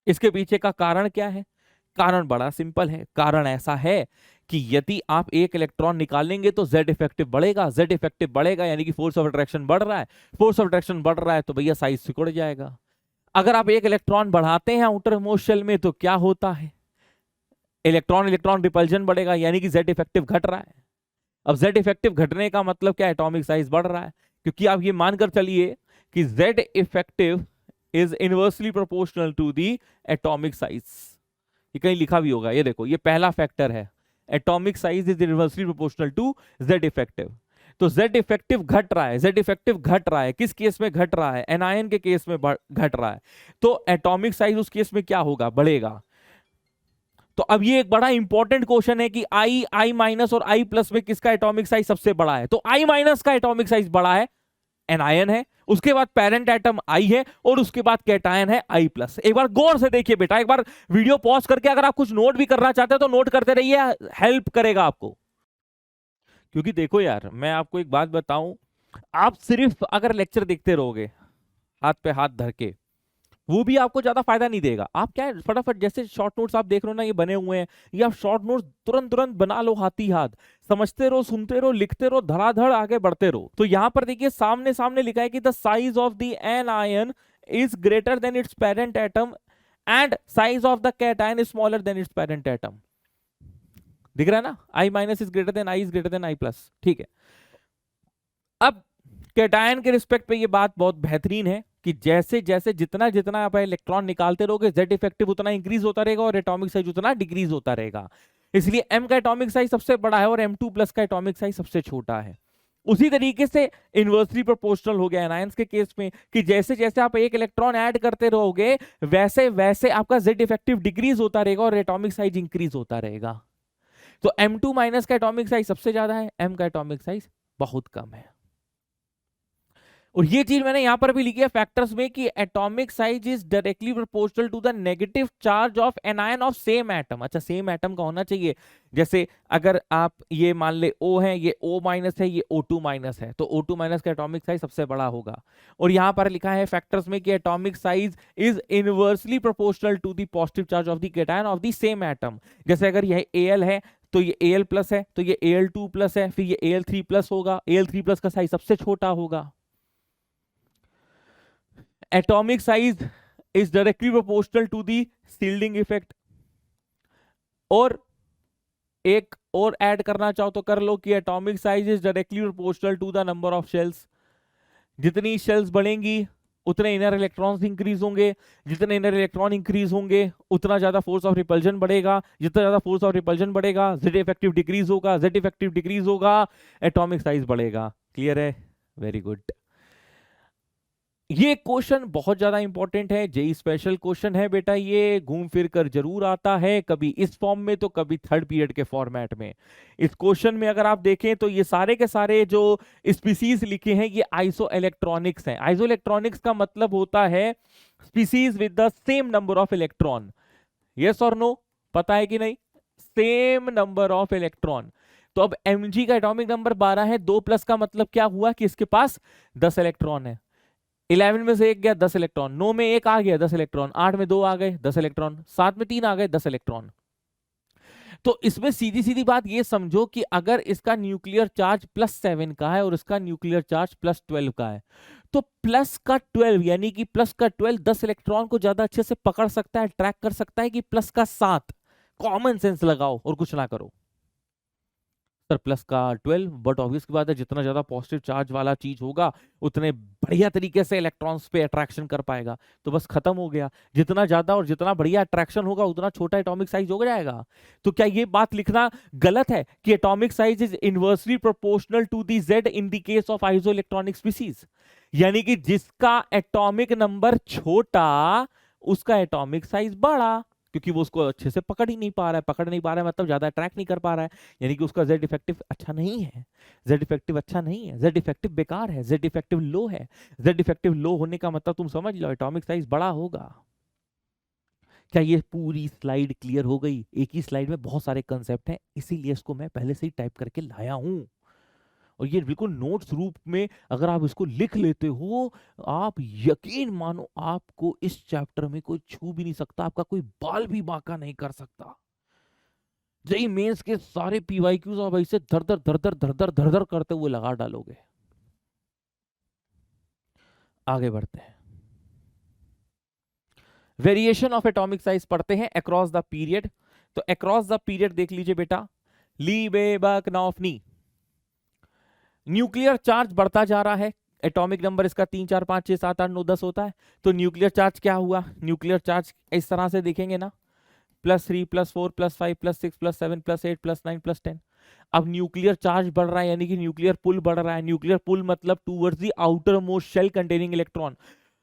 इसके पीछे का कारण क्या है? कारण बड़ा सिंपल है। कारण ऐसा है कि यदि आप एक इलेक्ट्रॉन निकालेंगे तो Z इफेक्टिव बढ़ेगा, Z इफेक्टिव बढ़ेगा यानी कि फोर्स ऑफ अट्रैक्शन बढ़ रहा है, फोर्स ऑफ अट्रैक्शन बढ़ रहा है तो भैया साइज सिकुड़ जाएगा। अगर आप एक इलेक्ट्रॉन बढ़ाते हैं आउटर मोस्ट शेल में तो क्या होता है? इलेक्ट्रॉन रिपल्जन बढ़ेगा, यानी कि Z इफेक्टिव घट रहा है। अब Z इफेक्टिव घटने का मतलब क्या? एटॉमिक साइज बढ़ रहा है, क्योंकि आप ये मानकर चलिए कि Z effective is inversely proportional to the atomic size. ये कहीं लिखा भी होगा, ये देखो, ये पहला फैक्टर है, atomic size is inversely proportional to Z effective. तो Z इफेक्टिव घट रहा है, Z इफेक्टिव घट रहा है, किस केस में घट रहा है? एनायन के केस में घट रहा है, तो एटॉमिक साइज उस केस में क्या होगा? बढ़ेगा। तो अब ये एक बड़ा इंपॉर्टेंट क्वेश्चन है कि I माइनस और I प्लस में किसका एटॉमिक साइज सबसे बड़ा है? तो I माइनस का एटॉमिक साइज बड़ा है, एनायन है, उसके बाद पेरेंट एटम I है, और उसके बाद कैटायन है I प्लस। एक बार गौर से देखिए बेटा, एक बार वीडियो पॉज करके अगर आप कुछ नोट भी करना चाहते हैं तो नोट करते रहिए, हेल्प करेगा आपको। क्योंकि देखो यार, मैं आपको एक बात बताऊं, आप सिर्फ अगर लेक्चर देखते रहोगे हाथ पे हाथ धर के, वो भी आपको ज्यादा फायदा नहीं देगा। आप क्या है, फटाफट जैसे शॉर्ट नोट्स आप देख रहे हो ना, ये बने हुए हैं, ये आप शॉर्ट नोट्स तुरंत तुरंत बना लो, हाथ ही हाथ समझते रहो, सुनते रहो, लिखते रहो, धड़ाधड़ आगे बढ़ते रहो। तो यहां पर देखिए सामने सामने लिखा है कि the size of the anion is greater than its parent atom and size of the cation is smaller than its parent atom. दिख रहा है ना? I minus is greater then I is greater then I plus. ठीक है, अब cation के respect पे ये बात बहुत बेहतरीन है कि जैसे जैसे जितना जितना आप इलेक्ट्रॉन निकालते रहोगे Z इफेक्टिव उतना इंक्रीज होता रहेगा और एटॉमिक साइज उतना डिक्रीज होता रहेगा। इसलिए M का एटॉमिक साइज सबसे बड़ा है और M2 प्लस का एटॉमिक साइज सबसे छोटा है। उसी तरीके से इनवर्सली प्रोपोर्शनल हो गया एनायंस के केस में कि जैसे जैसे आप एक इलेक्ट्रॉन ऐड करते रहोगे वैसे वैसे आपका Z इफेक्टिव डिक्रीज होता रहेगा और एटॉमिक साइज इंक्रीज होता रहेगा। तो M2 माइनस का एटॉमिक साइज सबसे ज्यादा है, M का एटॉमिक साइज बहुत कम है। और ये चीज मैंने यहां पर भी लिखी है फैक्टर्स में कि atomic size is directly proportional to the negative charge of anion of same atom. अच्छा, सेम एटम का होना चाहिए। जैसे अगर आप ये मान ले O है, ये O माइनस है, ये O2 माइनस है, तो O2 माइनस का एटॉमिक साइज सबसे बड़ा होगा। और यहां पर लिखा है फैक्टर्स में कि atomic size is inversely proportional to the positive charge of the cation of the same atom. जैसे अगर यह Al है तो ये Al प्लस है, तो ये Al2 प्लस है, फिर ये Al3 प्लस होगा, Al3 प्लस का साइज सबसे छोटा होगा। Atomic size is directly proportional to the shielding effect. और एक और ऐड करना चाहो तो कर लो कि atomic size is directly proportional to the number of shells. जितनी शेल्स बढ़ेंगी उतने इनर इलेक्ट्रॉन्स इंक्रीज होंगे, जितने इनर इलेक्ट्रॉन इंक्रीज होंगे उतना ज्यादा फोर्स ऑफ रिपल्जन बढ़ेगा, जितना ज्यादा फोर्स ऑफ रिपल्जन बढ़ेगा Z इफेक्टिव डिक्रीज होगा, Z इफेक्टिव डिक्रीज होगा, एटॉमिक साइज बढ़ेगा। क्लियर है? Very good. ये क्वेश्चन बहुत ज्यादा इंपॉर्टेंट है, जेई स्पेशल क्वेश्चन है बेटा, ये घूम फिर कर जरूर आता है, कभी इस फॉर्म में तो कभी थर्ड पीरियड के फॉर्मेट में। इस क्वेश्चन में अगर आप देखें तो ये सारे के सारे जो स्पीसीज लिखे हैं ये आइसो इलेक्ट्रॉनिक्स हैं। आइसो इलेक्ट्रॉनिक्स का मतलब होता है species with the same number of electron. Yes और नो? पता है कि नहीं? Same number of electron. तो अब Mg का एटॉमिक नंबर 12 है, 2 प्लस का मतलब क्या हुआ कि इसके पास 10 इलेक्ट्रॉन है। 11 में से 1 गया 10 इलेक्ट्रॉन, 9 में 1 आ गया 10 इलेक्ट्रॉन, 8 में 2 आ गए 10 इलेक्ट्रॉन, 7 में 3 आ गए 10 इलेक्ट्रॉन। तो इसमें सीधी सीधी बात ये समझो कि अगर इसका न्यूक्लियर चार्ज +7 का है और इसका न्यूक्लियर चार्ज +12 का है, तो प्लस का 12 यानी कि प्लस का 12 10 इलेक्ट्रॉन को ज्यादा अच्छे से पकड़ सकता है, ट्रैक कर सकता है कि प्लस का 7। कॉमन सेंस लगाओ और कुछ ना करो सर, प्लस का 12, बट ऑब्वियस की बात है जितना ज्यादा पॉजिटिव चार्ज वाला चीज होगा उतने बढ़िया तरीके से इलेक्ट्रॉन्स पे अट्रैक्शन कर पाएगा। तो बस खत्म हो गया, जितना ज्यादा और जितना बढ़िया अट्रैक्शन होगा उतना छोटा एटॉमिक साइज हो जाएगा। तो क्या ये बात लिखना गलत है कि atomic size is inversely proportional to the Z in the case of isoelectronic species, यानी कि जिसका एटॉमिक नंबर छोटा उसका एटॉमिक साइज बड़ा, क्योंकि वो उसको अच्छे से पकड़ ही नहीं पा रहा है। पकड़ नहीं पा रहा है मतलब ज्यादा अट्रैक्ट नहीं कर पा रहा है, यानी कि उसका जेड इफेक्टिव अच्छा नहीं है। जेड इफेक्टिव अच्छा नहीं है, जेड इफेक्टिव बेकार है, जेड इफेक्टिव लो है। जेड इफेक्टिव लो होने का मतलब तुम समझ लो एटॉमिक साइज बड़ा होगा। क्या ये पूरी स्लाइड क्लियर हो गई? एक ही स्लाइड में बहुत सारे कंसेप्ट हैं, इसीलिए इसको मैं पहले से ही टाइप करके लाया हूं और ये बिल्कुल नोट्स रूप में अगर आप इसको लिख लेते हो, आप यकीन मानो आपको इस चैप्टर में कोई छू भी नहीं सकता, आपका कोई बाल भी बांका नहीं कर सकता। जेईई मेंस के सारे पीवाईक्यूज आप ऐसे धर धर धर धर धर धर धर धर करते हुए लगा डालोगे। आगे बढ़ते हैं, वेरिएशन ऑफ एटॉमिक साइज पढ़ते हैं अक्रॉस द पीरियड। तो अक्रॉस द पीरियड देख लीजिए बेटा, ली-बे-बक-नॉफ-नी, न्यूक्लियर चार्ज बढ़ता जा रहा है, एटॉमिक नंबर इसका 3 4 5 6 7 8 9 10 होता है। तो न्यूक्लियर चार्ज क्या हुआ? न्यूक्लियर चार्ज इस तरह से देखेंगे ना, +3 +4 +5 +6 +7 +8 +9 +10। अब न्यूक्लियर चार्ज बढ़ रहा है यानी कि न्यूक्लियर पुल बढ़ रहा है। न्यूक्लियर पुल मतलब towards the outer most shell containing electron.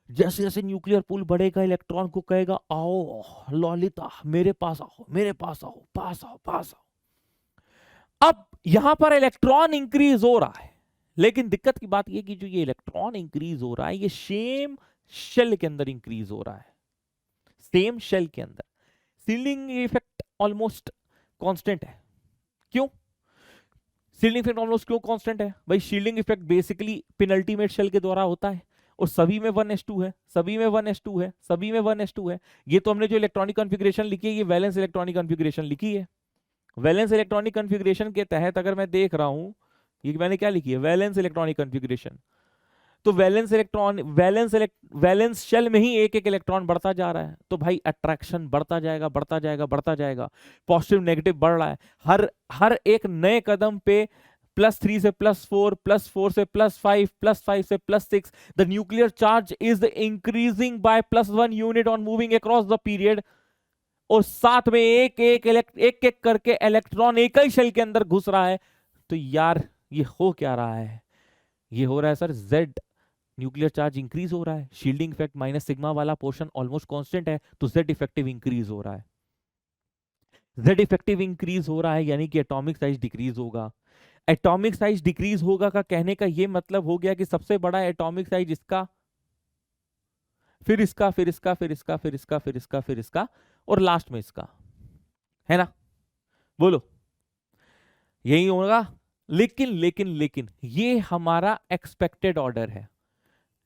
जैसे जैसे न्यूक्लियर पुल बढ़ेगा इलेक्ट्रॉन को कहेगा आओ ललिता मेरे पास आओ, मेरे पास आओ, पास आओ, पास आओ। अब यहां पर इलेक्ट्रॉन इंक्रीज हो रहा है, लेकिन दिक्कत की बात यह कि जो ये इलेक्ट्रॉन इंक्रीज हो रहा है ये सेम शेल के अंदर इंक्रीज हो रहा है, सेम शेल के अंदर। शील्डिंग इफेक्ट ऑलमोस्ट कांस्टेंट है। क्यों शील्डिंग इफेक्ट ऑलमोस्ट क्यों कांस्टेंट है भाई? Shielding effect basically penultimate shell के द्वारा होता है और सभी में 1s2 है, सभी में 1s2 है, सभी में 1s2 है। ये तो हमने जो इलेक्ट्रॉनिक कॉन्फ़िगरेशन लिखी है ये वैलेंस इलेक्ट्रॉनिक कॉन्फ़िगरेशन लिखी है। वैलेंस इलेक्ट्रॉनिक कॉन्फ़िगरेशन के तहत अगर मैं देख रहा हूं, ये मैंने क्या लिखी है? Valence electronic configuration. तो वैलेंस शेल में ही एक एक इलेक्ट्रॉन बढ़ता जा रहा है, तो भाई अट्रैक्शन बढ़ता जाएगा बढ़ता जाएगा बढ़ता जाएगा। पॉजिटिव नेगेटिव बढ़ रहा है, हर एक नए कदम पे +3 से +4, +4 से +5, +5 से +6, the nuclear charge is increasing by +1 unit on moving across the period. और साथ में एक एक करके इलेक्ट्रॉन एक ही शेल के अंदर घुस रहा है। तो यार ये हो क्या रहा है? ये हो रहा है sir Z nuclear charge increase हो रहा है, शील्डिंग इफेक्ट माइनस सिग्मा वाला पोर्शन ऑलमोस्ट कांस्टेंट है, तो जेड इफेक्टिव इंक्रीज हो रहा है। जेड इफेक्टिव इंक्रीज हो रहा है यानी कि एटॉमिक साइज डिक्रीज होगा। एटॉमिक साइज डिक्रीज होगा का कहने का ये मतलब हो गया कि सबसे बड़ा एटॉमिक साइज इसका, फिर इसका, फिर इसका, फिर इसका, फिर इसका, फिर इसका, फिर इसका और लास्ट में इसका, है ना? बोलो यही होगा। लेकिन लेकिन लेकिन ये हमारा एक्सपेक्टेड ऑर्डर है।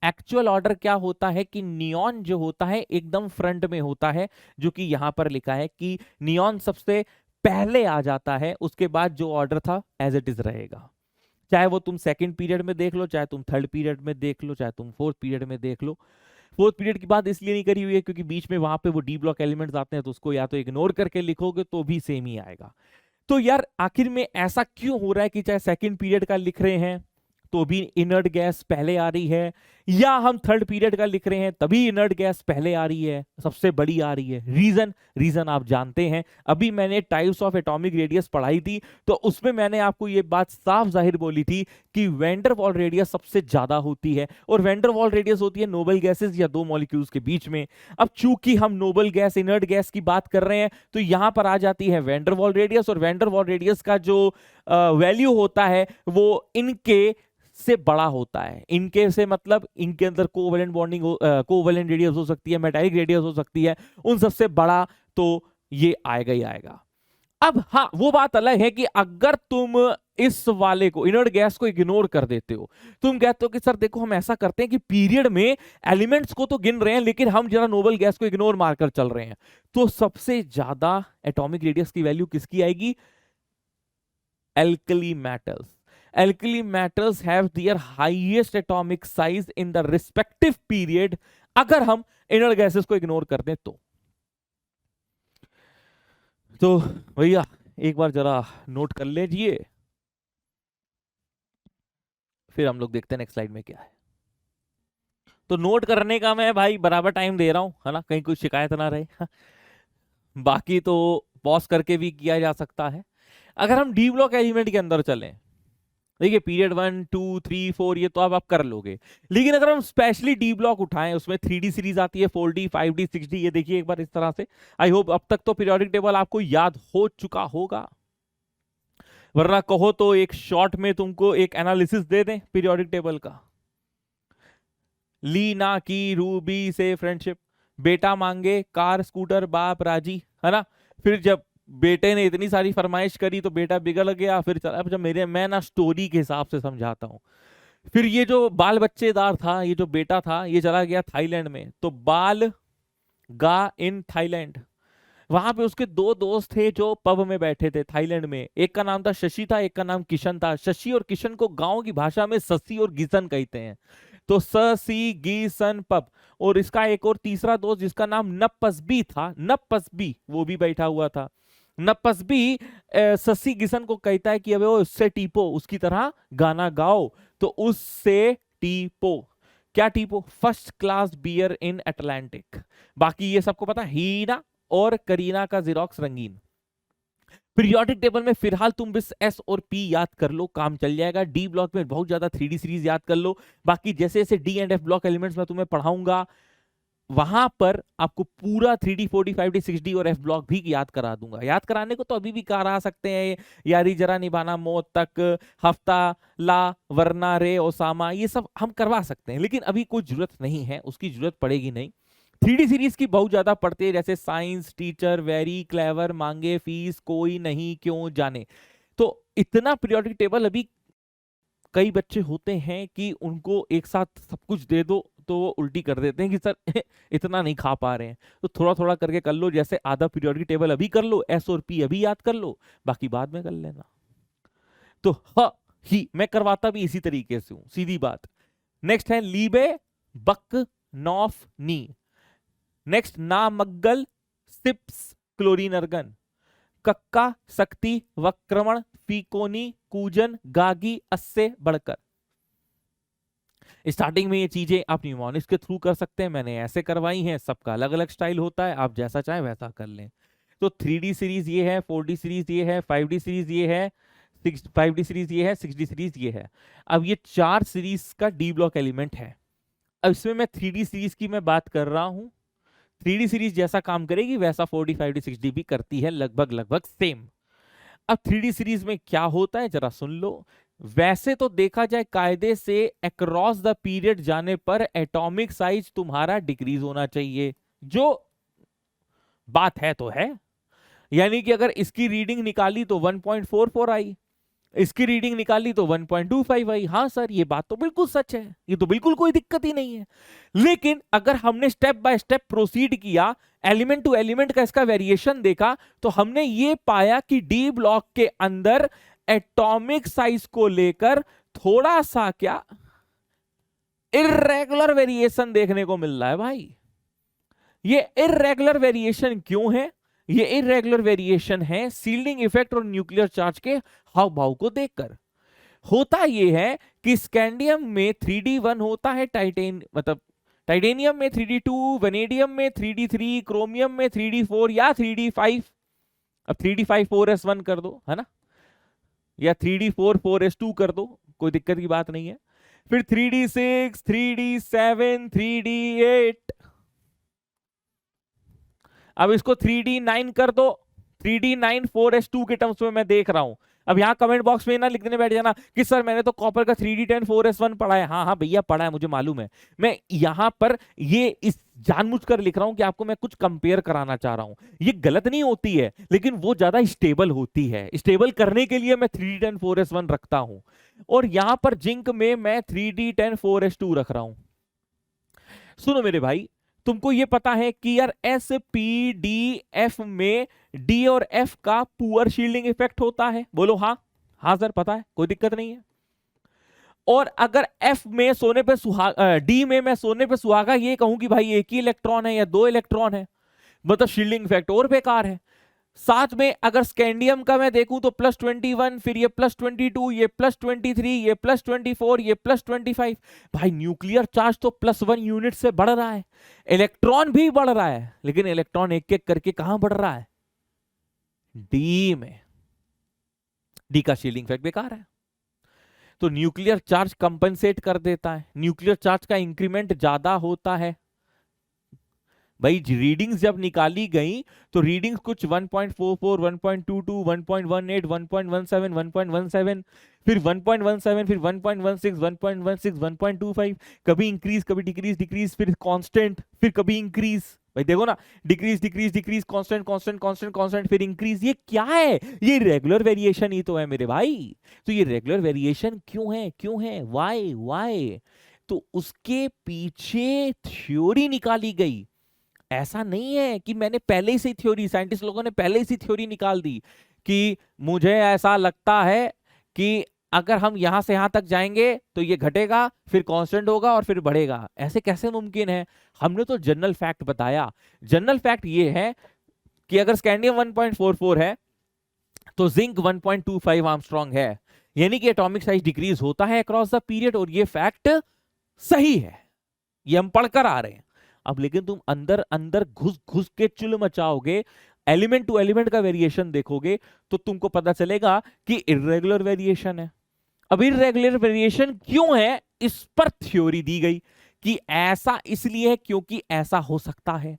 एक्चुअल ऑर्डर क्या होता है कि नियॉन जो होता है एकदम फ्रंट में होता है, जो कि यहां पर लिखा है कि नियॉन सबसे पहले आ जाता है, उसके बाद जो ऑर्डर था एज इट इज रहेगा। चाहे वो तुम सेकंड पीरियड में देख लो, चाहे तुम थर्ड पीरियड में देख लो, चाहे तुम फोर्थ पीरियड में देख लो। फोर्थ पीरियड की बात इसलिए नहीं करी हुई है क्योंकि बीच में वहां पे वो डी ब्लॉक एलिमेंट्स आते हैं, तो उसको या तो इग्नोर करके लिखोगे तो भी सेम ही आएगा। तो यार आखिर में ऐसा क्यों हो रहा है कि चाहे सेकंड पीरियड का लिख रहे हैं तो भी इनर्ट गैस पहले आ रही है, या हम थर्ड पीरियड का लिख रहे हैं तभी इनर्ट गैस पहले आ रही है, सबसे बड़ी आ रही है? रीजन आप जानते हैं। अभी मैंने टाइप्स ऑफ एटॉमिक रेडियस पढ़ाई थी, तो उसमें मैंने आपको यह बात साफ जाहिर बोली थी कि वैन डर वाल रेडियस सबसे ज्यादा होती है, और वैन डर वाल रेडियस होती है नोबल गैसेस या दो मॉलिक्यूल्स के बीच में। अब चूंकि हम नोबल गैस इनर्ट गैस की बात कर रहे हैं, तो यहां पर आ जाती है वैन डर वाल रेडियस, और वैन डर वाल रेडियस का जो वैल्यू होता है वो इनके से बड़ा होता है। इनके से मतलब इनके अंदर कोवैलेंट बॉन्डिंग कोवैलेंट रेडियस हो सकती है, मेटालिक रेडियस हो सकती है, उन सबसे बड़ा तो ये आएगा ही आएगा। अब हाँ, वो बात अलग है कि अगर तुम इस वाले को, इनर्ट गैस को इग्नोर कर देते हो, तुम कहते हो कि सर देखो हम ऐसा करते हैं कि पीरियड में एलिमेंट्स को तो गिन रहे हैं लेकिन हम जरा नोबल गैस को इग्नोर मारकर चल रहे हैं, तो सबसे ज्यादा एटॉमिक रेडियस की वैल्यू किसकी आएगी? alkali metals. Alkali metals have their highest atomic size in the respective period अगर हम इनर गैसेस को इग्नोर कर दें तो भैया एक बार जरा नोट कर लीजिए, फिर हम लोग देखते हैं नेक्स्ट स्लाइड में क्या है। तो नोट करने का मैं भाई बराबर टाइम दे रहा हूं, है ना, कहीं कोई शिकायत ना रहे। बाकी तो पॉज करके भी किया जा सकता है। अगर हम डी ब्लॉक एलिमेंट के अंदर चलें, देखिए पीरियड 1 2 3 4 ये तो अब आप कर लोगे, लेकिन अगर हम स्पेशली डी ब्लॉक उठाएं, उसमें 3D सीरीज आती है, 4D 5D 6D, ये देखिए एक बार इस तरह से। आई होप अब तक तो पीरियोडिक टेबल आपको याद हो चुका होगा, वरना कहो तो एक शॉर्ट में तुमको एक एनालिसिस दे दें पीरियोडिक टेबल का। लीना की रूबी से फ्रेंडशिप, बेटा मांगे कार स्कूटर बाप राजी, है ना। फिर जब बेटे ने इतनी सारी फरमाइश करी तो बेटा बिगड़ गया, फिर चला। अब जब मैं ना स्टोरी के हिसाब से समझाता हूं। फिर ये जो बाल बच्चेदार था, ये जो बेटा था, ये चला गया थाईलैंड में, तो बाल गा इन थाईलैंड, वहां पे उसके दो दोस्त थे जो पब में बैठे थे थाईलैंड में। एक का नाम था शशि था, एक का नाम किशन था। शशि और किशन को गांव की भाषा में ससी और गिसन कहते हैं, तो ससी गिसन पब। और इसका एक और तीसरा दोस्त जिसका नाम नपसबी था, नपसबी, वो भी बैठा हुआ था। नपसबी ससी गिसन को कहता है कि अबे वो उससे टीपो, उसकी तरह गाना गाओ। तो उससे टीपो, क्या टीपो? फर्स्ट क्लास बियर इन अटलांटिक। बाकी ये सबको पता, हीना और करीना का जीरोक्स रंगीन। पीरियोडिक टेबल में फिलहाल तुम बस एस और पी याद कर लो, काम चल जाएगा। डी ब्लॉक में बहुत ज्यादा 3D सीरीज याद कर लो। बाकी जैसे जैसे D and F block elements में तुम्हें पढ़ाऊंगा, वहां पर आपको पूरा 3D 4D 5D 6D और एफ ब्लॉक भी याद करा दूंगा। याद कराने को तो अभी भी करा सकते हैं, यारी जरा निभाना मौत तक, हफ्ता ला वरना रे ओसामा, ये सब हम करवा सकते हैं, लेकिन अभी कोई जरूरत नहीं है, उसकी जरूरत पड़ेगी नहीं। 3D सीरीज की बहुत ज्यादा पढ़ते हैं, जैसे साइंस टीचर वेरी क्लेवर मांगे फीस कोई नहीं क्यों जाने। तो इतना पीरियोडिक टेबल अभी कई बच्चे होते हैं कि उनको एक साथ सब कुछ दे दो तो वो उल्टी कर देते हैं कि सर इतना नहीं खा पा रहे हैं, तो थोड़ा थोड़ा करके कर लो। जैसे आधा पीरियोडिक टेबल अभी कर लो, एस और पी अभी याद कर लो, बाकी बाद में कर लेना। तो ह ही मैं करवाता भी इसी तरीके से हूं, सीधी बात। नेक्स्ट है लीबे बक नॉफ नी। नेक्स्ट नामग्गल सिप्स क्लोरीन अर्गन, कक्का शक्ति वक्रमण फीकोनी कूजन गागी अस्से बढ़कर। स्टार्टिंग में ये चीजें आप न्यूमोनिक्स के थ्रू कर सकते हैं, मैंने ऐसे करवाई हैं, सबका अलग अलग स्टाइल होता है, आप जैसा चाहें वैसा कर लें। तो 3D सीरीज ये है, 4D सीरीज ये है, 5D सीरीज ये है, 5D सीरीज ये है, 6D सीरीज ये है। अब ये 4 सीरीज का डी ब्लॉक एलिमेंट है। अब इसमें मैं 3D सीरीज की मैं बात कर रहा हूं। 3D सीरीज जैसा काम करेगी वैसा 4D 5D 6D भी करती है, लगभग लगभग सेम। अब 3D सीरीज में क्या होता है जरा सुन लो। वैसे तो देखा जाए कायदे से अक्रॉस द पीरियड जाने पर एटॉमिक साइज तुम्हारा डिक्रीज होना चाहिए, जो बात है तो है। यानी कि अगर इसकी रीडिंग निकाली तो 1.44 आई, इसकी रीडिंग निकाली तो 1.25 आई। हाँ सर ये बात तो बिल्कुल सच है, ये तो बिल्कुल कोई दिक्कत ही नहीं है। लेकिन अगर हमने स्टेप बाय स्टेप प्रोसीड किया, एलिमेंट टू एलिमेंट का इसका वेरिएशन देखा, तो हमने ये पाया कि डी ब्लॉक के अंदर एटॉमिक साइज को लेकर थोड़ा सा क्या इर्रेगुलर वेरिएशन देखने को मिल रहा है भाई। ये इर्रेगुलर वेरिएशन क्यों है? ये इरेगुलर वेरिएशन है सील्डिंग इफेक्ट और न्यूक्लियर चार्ज के हाव भाव को देखकर। होता यह है कि स्कैंडियम में 3D1 होता है, टाइटेनियम में 3D2, वनेडियम में 3D3, क्रोमियम में 3D4 या 3D5। अब 3D5 4s1 कर दो, है ना, या 3D4 4s2 कर दो, कोई दिक्कत की बात नहीं है। फिर 3D6, 3D7, 3D8, अब इसको 3D9 कर दो। 3D9 4s2 के टर्म्स में मैं देख रहा हूं। अब यहाँ कमेंट बॉक्स में ना लिख देने बैठ जाना कि सर मैंने तो कॉपर का 3d10 4s1 पढ़ा है। हाँ हाँ भैया पढ़ा है, मुझे मालूम है। मैं यहाँ पर ये इस जानबूझकर लिख रहा हूं कि आपको मैं कुछ कंपेयर कराना चाह रहा हूं। ये गलत नहीं होती है, लेकिन वो ज्यादा स्टेबल होती है। स्टेबल करने के लिए मैं 3d10 4s1 रखता हूं, और यहां पर जिंक में मैं 3d10 4s2 रख रहा हूं। सुनो मेरे भाई, तुमको ये पता है कि यार एस पी डी एफ में डी और एफ का पुअर शील्डिंग इफेक्ट होता है? बोलो हाँ। हाँ सर पता है, कोई दिक्कत नहीं है। और अगर एफ में सोने पे सुहागा, डी में मैं सोने पे सुहागा ये कहूं कि भाई एक ही इलेक्ट्रॉन है या 2 इलेक्ट्रॉन है, मतलब शील्डिंग इफेक्ट और बेकार है। साथ में अगर स्कैंडियम का मैं देखूं तो +21, फिर ये +22, ये +23, ये +24, ये +25। भाई न्यूक्लियर चार्ज तो +1 यूनिट से बढ़ रहा है, इलेक्ट्रॉन भी बढ़ रहा है, लेकिन इलेक्ट्रॉन एक एक करके कहां बढ़ रहा है? डी में। डी का शील्डिंग इफेक्ट बेकार है। तो न्यूक्लियर चार्ज कंपनसेट कर देता है, न्यूक्लियर चार्ज का इंक्रीमेंट ज्यादा होता है। भाई रीडिंग्स जब निकाली गई तो रीडिंग्स कुछ 1.44, 1.22, 1.18, 1.17, 1.17, फिर 1.17, फिर 1.16, 1.16, 1.25, कभी इंक्रीज कभी डिक्रीज, डिक्रीज फिर कांस्टेंट, फिर कभी इंक्रीज। भाई देखो ना, decrease decrease decrease, constant constant constant constant, फिर इंक्रीज। ये क्या है? ये रेगुलर वेरिएशन ही तो है मेरे भाई। तो ये रेगुलर वेरिएशन क्यों है? क्यों है? Why why? तो उसके पीछे थ्योरी निकाली गई। ऐसा नहीं है कि मैंने पहले से थ्योरी, साइंटिस्ट लोगों ने पहले से थ्योरी निकाल दी कि मुझे ऐसा लगता है कि अगर हम यहां से यहां तक जाएंगे तो ये घटेगा, फिर कांस्टेंट होगा और फिर बढ़ेगा। ऐसे कैसे मुमकिन है? हमने तो जनरल फैक्ट बताया। जनरल फैक्ट ये है कि अगर स्कैंडियम 1.44 है तो जिंक 1.25 आर्मस्ट्रांग है, यानी कि एटॉमिक साइज डिक्रीज होता है अक्रॉस द पीरियड, और ये फैक्ट सही है, ये हम पढ़कर आ रहे हैं। अब लेकिन तुम अंदर अंदर घुस घुस के चुल मचाओगे, एलिमेंट टू एलिमेंट का वेरिएशन देखोगे, तो तुमको पता चलेगा कि इर्रेगुलर वेरिएशन है। अब इर्रेगुलर वेरिएशन क्यों है, इस पर थ्योरी दी गई कि ऐसा इसलिए है क्योंकि ऐसा हो सकता है,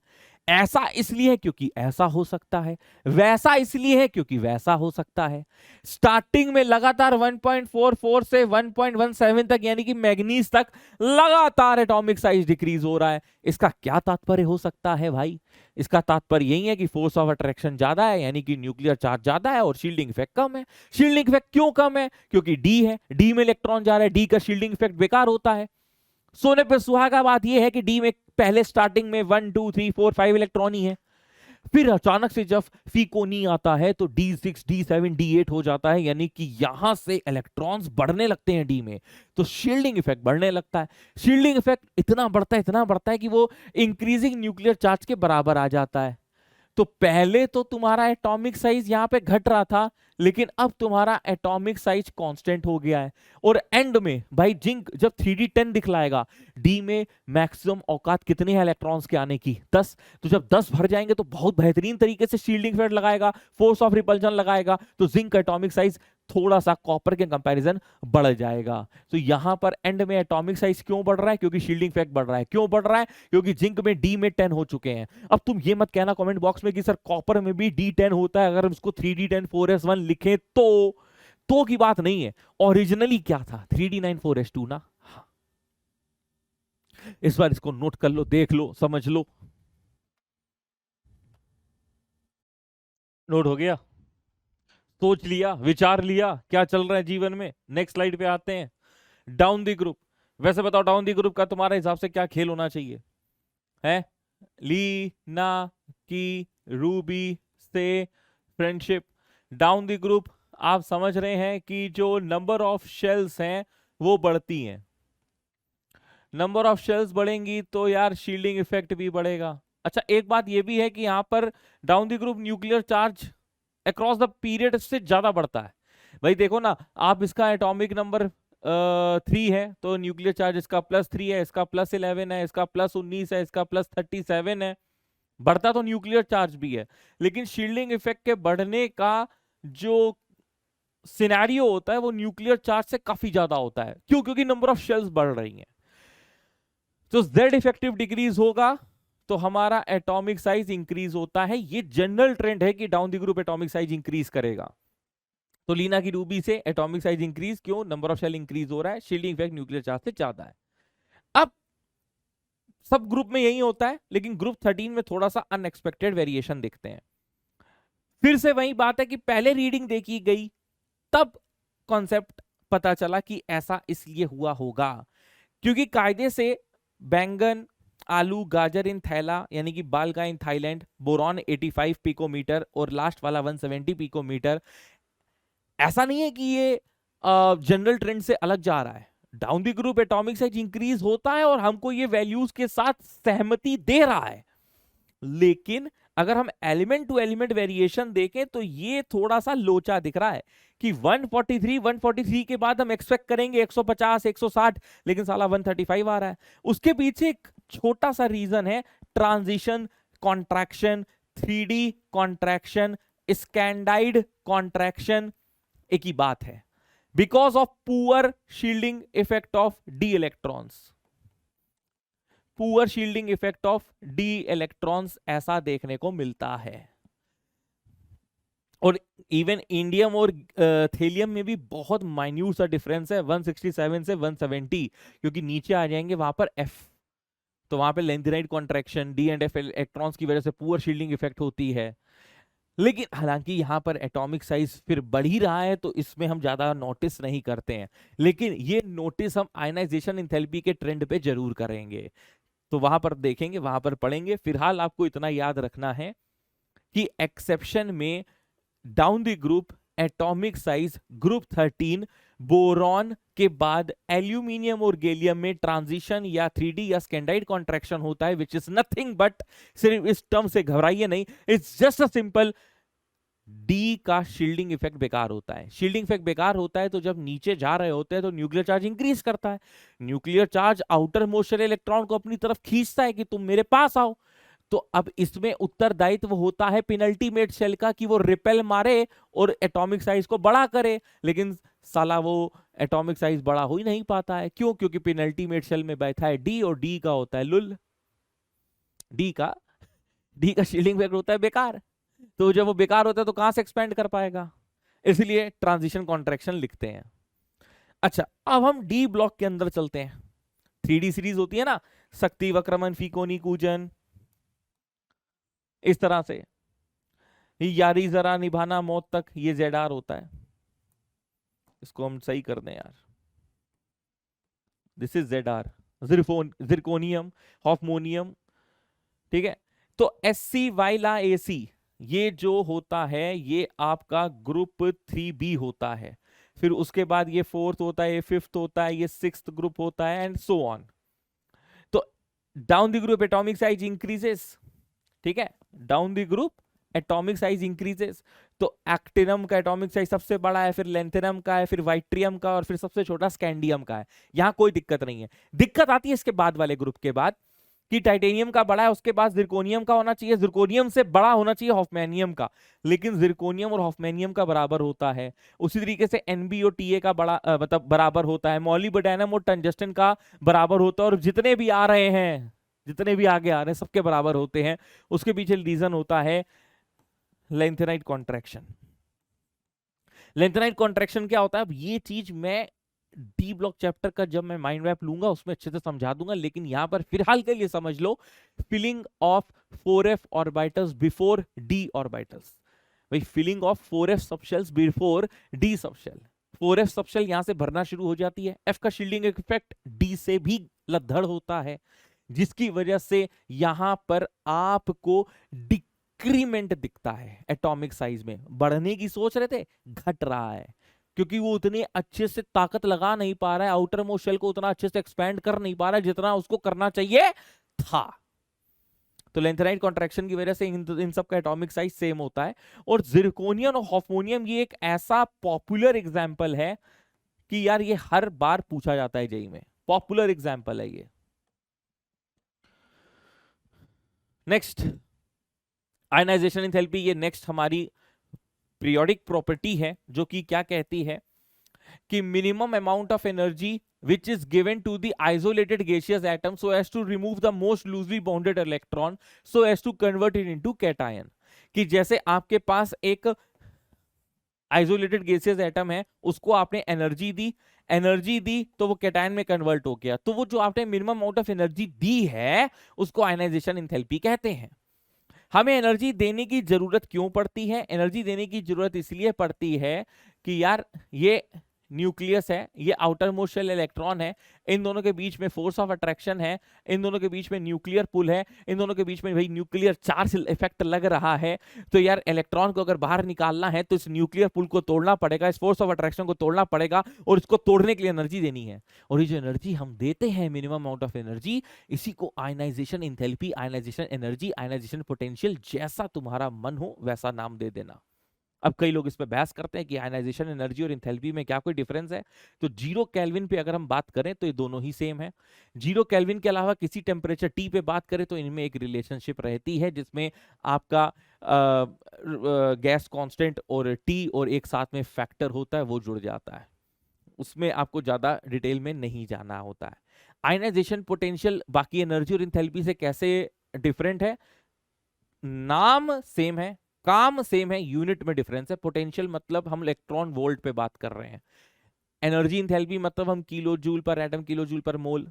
ऐसा इसलिए है क्योंकि ऐसा हो सकता है, वैसा इसलिए है क्योंकि वैसा हो सकता है। स्टार्टिंग में लगातार 1.44 से 1.17 तक, यानी कि मैग्नीज तक लगातार एटॉमिक साइज डिक्रीज हो रहा है। इसका क्या तात्पर्य हो सकता है भाई? इसका तात्पर्य यही है कि फोर्स ऑफ अट्रैक्शन ज्यादा है, यानी कि न्यूक्लियर चार्ज ज्यादा है, और शील्डिंग इफेक्ट कम है। शील्डिंग इफेक्ट क्यों कम है? क्योंकि डी है, डी में इलेक्ट्रॉन जा रहा है, डी का शील्डिंग इफेक्ट बेकार होता है। सोने पे सुहागा बात यह है कि डी में पहले स्टार्टिंग में 1 2 3 4 5 इलेक्ट्रॉन ही है, फिर अचानक से जब फीकोनी आता है तो D6 D7 D8 हो जाता है, यानी कि यहां से इलेक्ट्रॉन्स बढ़ने लगते हैं डी में, तो शील्डिंग इफेक्ट बढ़ने लगता है। शील्डिंग इफेक्ट इतना बढ़ता है कि वो इंक्रीजिंग न्यूक्लियर चार्ज के बराबर आ जाता है। तो पहले तो तुम्हारा एटॉमिक साइज यहां पे घट रहा था, लेकिन अब तुम्हारा एटॉमिक साइज कांस्टेंट हो गया है। और एंड में भाई जिंक जब 3d10 दिखलाएगा, डी में मैक्सिमम औकात कितनी है इलेक्ट्रॉन्स के आने की? 10। तो जब 10 भर जाएंगे तो बहुत बेहतरीन तरीके से शील्डिंग इफेक्ट लगाएगा, फोर्स ऑफ रिपल्जन लगाएगा, तो जिंक का एटॉमिक साइज थोड़ा सा कॉपर के कंपैरिजन बढ़ जाएगा। तो यहां पर एंड में एटॉमिक साइज क्यों बढ़ रहा है? क्योंकि शील्डिंग इफेक्ट बढ़ रहा है। क्यों बढ़ रहा है? क्योंकि जिंक में डी में 10 हो चुके हैं। अब तुम ये मत कहना कमेंट बॉक्स में कि सर कॉपर में भी D10 होता है, अगर हम इसको 3d10 4s1 लिखें तो की बात नहीं है। ओरिजिनली क्या था? 3d9 4s2 ना। हाँ, इस बार इसको नोट कर लो, देख लो, समझ लो। नोट हो गया? सोच लिया, विचार लिया क्या चल रहा है जीवन में? नेक्स्ट स्लाइड पे आते हैं। Down the group. वैसे बताओ डाउन द ग्रुप का तुम्हारे हिसाब से क्या खेल होना चाहिए? है ली ना की रूबी से फ्रेंडशिप। डाउन द ग्रुप आप समझ रहे हैं कि जो नंबर ऑफ शेल्स हैं वो बढ़ती हैं। नंबर ऑफ शेल्स बढ़ेंगी तो यार शील्डिंग इफेक्ट भी बढ़ेगा। अच्छा एक बात ये भी है कि यहां पर down the group nuclear charge across the period से ज्यादा बढ़ता है। भाई देखो ना, आप इसका एटॉमिक नंबर 3 है तो न्यूक्लियर चार्ज इसका +3 है, इसका +11 है, इसका +19 है, इसका +37 है। बढ़ता तो न्यूक्लियर चार्ज भी है, लेकिन शील्डिंग इफेक्ट के बढ़ने का जो सिनेरियो होता है वो न्यूक्लियर चार्ज से काफी ज्यादा होता है। क्यों? क्योंकि नंबर ऑफ शेल्स बढ़ रही हैं। तो Z इफेक्टिव डिक्रीज होगा तो हमारा एटॉमिक साइज इंक्रीज होता है। ये जनरल ट्रेंड है कि down the group atomic size increase करेगा। तो लीना की रूबी से एटॉमिक साइज इंक्रीज क्यों? नंबर ऑफ शेल इंक्रीज हो रहा है, शील्डिंग इफेक्ट न्यूक्लियर चार्ज से ज्यादा है। अब सब ग्रुप में यही होता है, लेकिन ग्रुप 13 में थोड़ा सा अनएक्सपेक्टेड वेरिएशन दिखते हैं। फिर से वही बात है कि पहले रीडिंग देखी गई तब कॉन्सेप्ट पता चला कि ऐसा इसलिए हुआ होगा क्योंकि कायदे से बैंगन, आलू, गाजर इन थैला यानी कि बालका इन थाईलैंड, बोरॉन 85 पिकोमीटर और लास्ट वाला 170 पिकोमीटर, ऐसा नहीं है कि ये जनरल ट्रेंड से अलग जा रहा है। Down the group atomic size increase होता है और हमको ये वैल्यूज के साथ सहमति दे रहा है, लेकिन अगर हम एलिमेंट टू एलिमेंट वेरिएशन देखें तो ये थोड़ा सा लोचा दिख रहा है कि 143 के बाद हम एक्सपेक्ट करेंगे 150, 160, लेकिन साला 135 आ रहा है। उसके पीछे एक छोटा सा रीजन है, transition contraction, 3D contraction, scandide contraction, एक ही बात है, because of poor shielding effect of D electrons, poor shielding effect of D electrons ऐसा देखने को मिलता है। और इवन इंडियम और थेलियम में भी बहुत माइन्यूट सा डिफरेंस है, 167 से 170, क्योंकि नीचे आ जाएंगे वहां पर F, तो वहां पे lanthanide contraction, D and F electrons की वजह से पुअर शील्डिंग इफेक्ट होती है। लेकिन हालांकि यहां पर एटॉमिक साइज फिर बढ़ ही रहा है तो इसमें हम ज्यादा नोटिस नहीं करते हैं, लेकिन ये नोटिस हम आयनाइजेशन एंथैल्पी के ट्रेंड पे जरूर करेंगे, तो वहां पर देखेंगे, वहां पर पढ़ेंगे। फिलहाल आपको इतना याद रखना है कि एक्सेप्शन में down the group atomic size group 13 boron के बाद एल्यूमिनियम और गैलियम में ट्रांजिशन या 3D या स्कैंडाइड कॉन्ट्रैक्शन होता है, विच इज नथिंग बट, सिर्फ इस टर्म से घबराइए नहीं, it's just a simple D का शील्डिंग इफेक्ट बेकार होता है। शील्डिंग इफेक्ट बेकार होता है तो जब नीचे जा रहे होते हैं तो न्यूक्लियर चार्ज इंक्रीज करता है, nuclear charge outer most shell electron को अपनी तरफ खींचता है कि तुम मेरे पास आओ, तो अब इसमें उत्तरदायित्व होता है पेनल्टीमेट शेल का कि वो रिपेल मारे और एटॉमिक साइज को बड़ा करे, लेकिन साला वो एटॉमिक साइज बड़ा हो ही नहीं पाता है। क्यों? क्योंकि पेनल्टीमेट शेल में बैठा है डी और डी का होता है लुल, डी का शील्डिंग इफेक्ट होता है बेकार, तो जब वो बेकार होता है तो कहां से एक्सपेंड कर पाएगा, इसलिए ट्रांजिशन कॉन्ट्रैक्शन लिखते हैं। अच्छा, अब हम डी ब्लॉक के अंदर चलते हैं। 3D सीरीज होती है ना, शक्ति, वक्रमन, फीकोनी, कूजन, इस तरह से, यारी जरा निभाना मौत तक, ये ZR होता है। इसको हम सही कर दें यार, दिस इज ZR, जिरकोनियम, हॉफमोनियम, ठीक है। तो SC वाइला AC ये जो होता है ये आपका ग्रुप 3B होता है, फिर उसके बाद ये 4th होता है, ये 5th होता है, ये 6th ग्रुप होता है, एंड सो ऑन। तो down the group atomic size increases, ठीक है, down the group atomic size increases, तो एक्टिनम का एटॉमिक साइज सबसे बड़ा है, फिर लेंथेनम का है, फिर वाइट्रियम का, और फिर सबसे छोटा स्कैंडियम का है। यहां कोई दिक्कत नहीं है। दिक्कत आती है इसके बाद वाले ग्रुप के बाद कि टाइटेनियम का बड़ा है, उसके बाद जिरकोनियम का होना चाहिए, जिरकोनियम से बड़ा होना चाहिए हॉफमैनियम का, लेकिन जिरकोनियम और हॉफमैनियम का बराबर होता है। उसी तरीके से NB और TA का बड़ा मतलब बराबर होता है, मॉलिब्डेनम और टंगस्टन का बराबर होता है, और जितने भी आ रहे हैं, जितने भी आगे आ रहे हैं, सबके बराबर होते हैं। उसके पीछे रीजन होता है लेंथेनाइड कॉन्ट्रैक्शन। लेंथेनाइड कॉन्ट्रैक्शन क्या होता है, अब ये चीज मैं डी ब्लॉक चैप्टर का जब मैं माइंड मैप लूंगा उसमें अच्छे से समझा दूंगा, लेकिन यहां पर फिलहाल के लिए समझ लो, filling of 4f orbitals before d orbitals. भाई filling of 4f subshells before d subshell, 4f subshell यहां से भरना शुरू हो जाती है, f का शील्डिंग इफेक्ट d से भी लद्दड़ होता है, जिसकी वजह से यहां पर आपको डिक्रीमेंट दिखता है एटॉमिक साइज में। बढ़ने की सोच रहे थे, घट रहा है, क्योंकि वो उतने अच्छे से ताकत लगा नहीं पा रहा है, आउटर मोस्ट शेल को उतना अच्छे से एक्सपैंड कर नहीं पा रहा है जितना उसको करना चाहिए था। तो लेंथेनाइड कॉन्ट्रैक्शन की वजह से इन सब का एटॉमिक साइज सेम होता है। और जिरकोनियम और हॉफमोनियम ये एक ऐसा पॉपुलर एग्जाम्पल है कि यार ये हर बार पूछा जाता है जेईई में, पॉपुलर एग्जाम्पल है ये। नेक्स्ट आयनाइजेशन एंथैल्पी, ये नेक्स्ट हमारी पीरियोडिक प्रॉपर्टी है, जो कि क्या कहती है कि minimum amount of energy which is given to the isolated gaseous atom so as to remove the most loosely bounded electron so as to convert it into cation। कि जैसे आपके पास एक आइसोलेटेड गैसियस एटम है, उसको आपने energy दी तो वो cation में कन्वर्ट हो गया, तो वो जो आपने मिनिमम अमाउंट ऑफ एनर्जी दी है उसको आयनाइजेशन एंथैल्पी कहते हैं। हमें एनर्जी देने की जरूरत क्यों पड़ती है? एनर्जी देने की जरूरत इसलिए पड़ती है कि यार ये न्यूक्लियस है, ये आउटर मोस्ट शेल इलेक्ट्रॉन है, इन दोनों के बीच में फोर्स ऑफ अट्रैक्शन है, इन दोनों के बीच में न्यूक्लियर पुल है, इन दोनों के बीच में भाई न्यूक्लियर चार्ज इफेक्ट लग रहा है। तो यार इलेक्ट्रॉन को अगर बाहर निकालना है तो इस न्यूक्लियर पुल को तोड़ना पड़ेगा, इस फोर्स ऑफ अट्रैक्शन को तोड़ना पड़ेगा, और इसको तोड़ने के लिए एनर्जी देनी है। और ये जो एनर्जी हम देते हैं, मिनिमम अमाउंट ऑफ एनर्जी, इसी को ionisation enthalpy, ionisation energy, ionisation potential, जैसा तुम्हारा मन हो वैसा नाम दे देना। अब कई लोग इस पे बहस करते हैं कि आयनाइजेशन एनर्जी और इंथैल्पी में क्या कोई डिफरेंस है। तो 0 केल्विन पे अगर हम बात करें तो ये दोनों ही सेम है। 0 केल्विन के अलावा किसी टेम्परेचर टी पे बात करें तो इनमें एक रिलेशनशिप रहती है, जिसमें आपका गैस कांस्टेंट और टी और एक साथ में फैक्टर होता है, वो जुड़ जाता है। उसमें आपको ज्यादा डिटेल में नहीं जाना होता है। आयनाइजेशन पोटेंशियल बाकी एनर्जी और इंथैल्पी से कैसे डिफरेंट है? नाम सेम है, काम सेम है, यूनिट में डिफरेंस है। पोटेंशियल मतलब हम इलेक्ट्रॉन वोल्ट पे बात कर रहे हैं, एनर्जी इंथैल्पी मतलब हम kilo joule per atom, kilo joule per mole,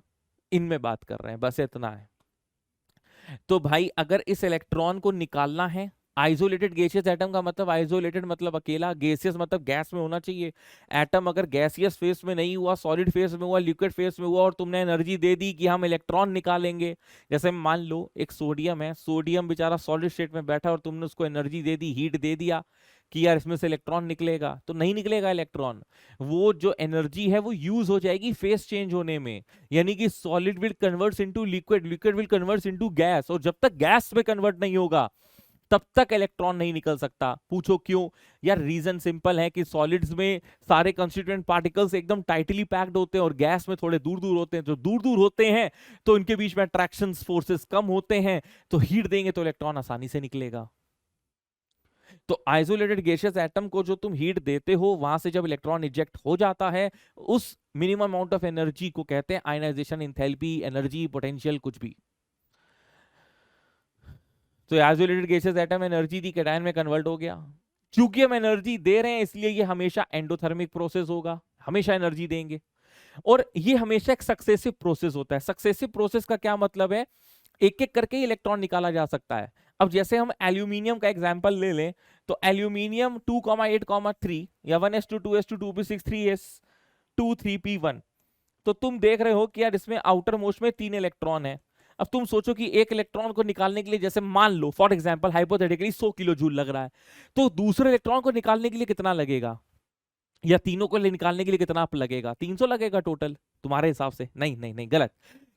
इनमें बात कर रहे हैं, बस इतना है। तो भाई अगर इस इलेक्ट्रॉन को निकालना है, आइसोलेटेड गैसियस एटम का मतलब आइसोलेटेड मतलब अकेला, गैसियस मतलब गैस में होना चाहिए। एटम अगर गैसियस फेस में नहीं हुआ, सॉलिड फेस में हुआ, लिक्विड फेस में हुआ, और तुमने एनर्जी दे दी कि हम इलेक्ट्रॉन निकालेंगे, जैसे मान लो एक सोडियम है, सोडियम बेचारा सॉलिड स्टेट में बैठा और तुमने उसको एनर्जी दे दी, हीट दे दिया कि यार इसमें से इलेक्ट्रॉन निकलेगा, तो नहीं निकलेगा इलेक्ट्रॉन। वो जो एनर्जी है वो यूज हो जाएगी फेस चेंज होने में, यानी कि solid will converts into liquid, liquid will converts into gas, और जब तक गैस में कन्वर्ट नहीं होगा तब तक इलेक्ट्रॉन नहीं निकल सकता। पूछो क्यों? यार रीजन सिंपल है कि सॉलिड्स में सारे कंस्टिट्यूएंट पार्टिकल्स एकदम टाइटली पैक्ड होते हैं और गैस में थोड़े दूर दूर होते हैं। जो दूर दूर होते हैं तो इनके बीच में अट्रैक्शन फोर्सेस कम होते हैं, तो हीट देंगे तो इलेक्ट्रॉन आसानी से निकलेगा। तो आइसोलेटेड गैसियस एटम को जो तुम हीट देते हो, वहां से जब इलेक्ट्रॉन इजेक्ट हो जाता है, उस मिनिमम अमाउंट ऑफ एनर्जी को कहते हैं आयनाइजेशन इंथैल्पी, एनर्जी, पोटेंशियल, कुछ भी। तो आइसोलेटेड गैसियस एटम एनर्जी दी, कैटायन में कन्वर्ट हो गया। क्योंकि हम एनर्जी दे रहे हैं इसलिए ये हमेशा एंडोथर्मिक प्रोसेस होगा, हमेशा एनर्जी देंगे, और ये हमेशा एक सक्सेसिव प्रोसेस होता है। सक्सेसिव प्रोसेस का क्या मतलब है? एक एक करके ही इलेक्ट्रॉन निकाला जा सकता है। अब जैसे हम एल्यूमिनियम का एग्जांपल ले लें, तो एल्यूमिनियम 2,8,3 या 1s2 2s2 2p6 3s2 3p1, तो तुम देख रहे हो कि यार इसमें आउटर मोस्ट में 3 इलेक्ट्रॉन है। अब तुम सोचो कि एक इलेक्ट्रॉन को निकालने के लिए, जैसे मान लो for example hypothetically 100 kilo joule लग रहा है, तो दूसरे इलेक्ट्रॉन को निकालने के लिए कितना लगेगा, या तीनों को निकालने के लिए कितना लगेगा? 300 लगेगा टोटल तुम्हारे हिसाब से? नहीं नहीं नहीं, गलत।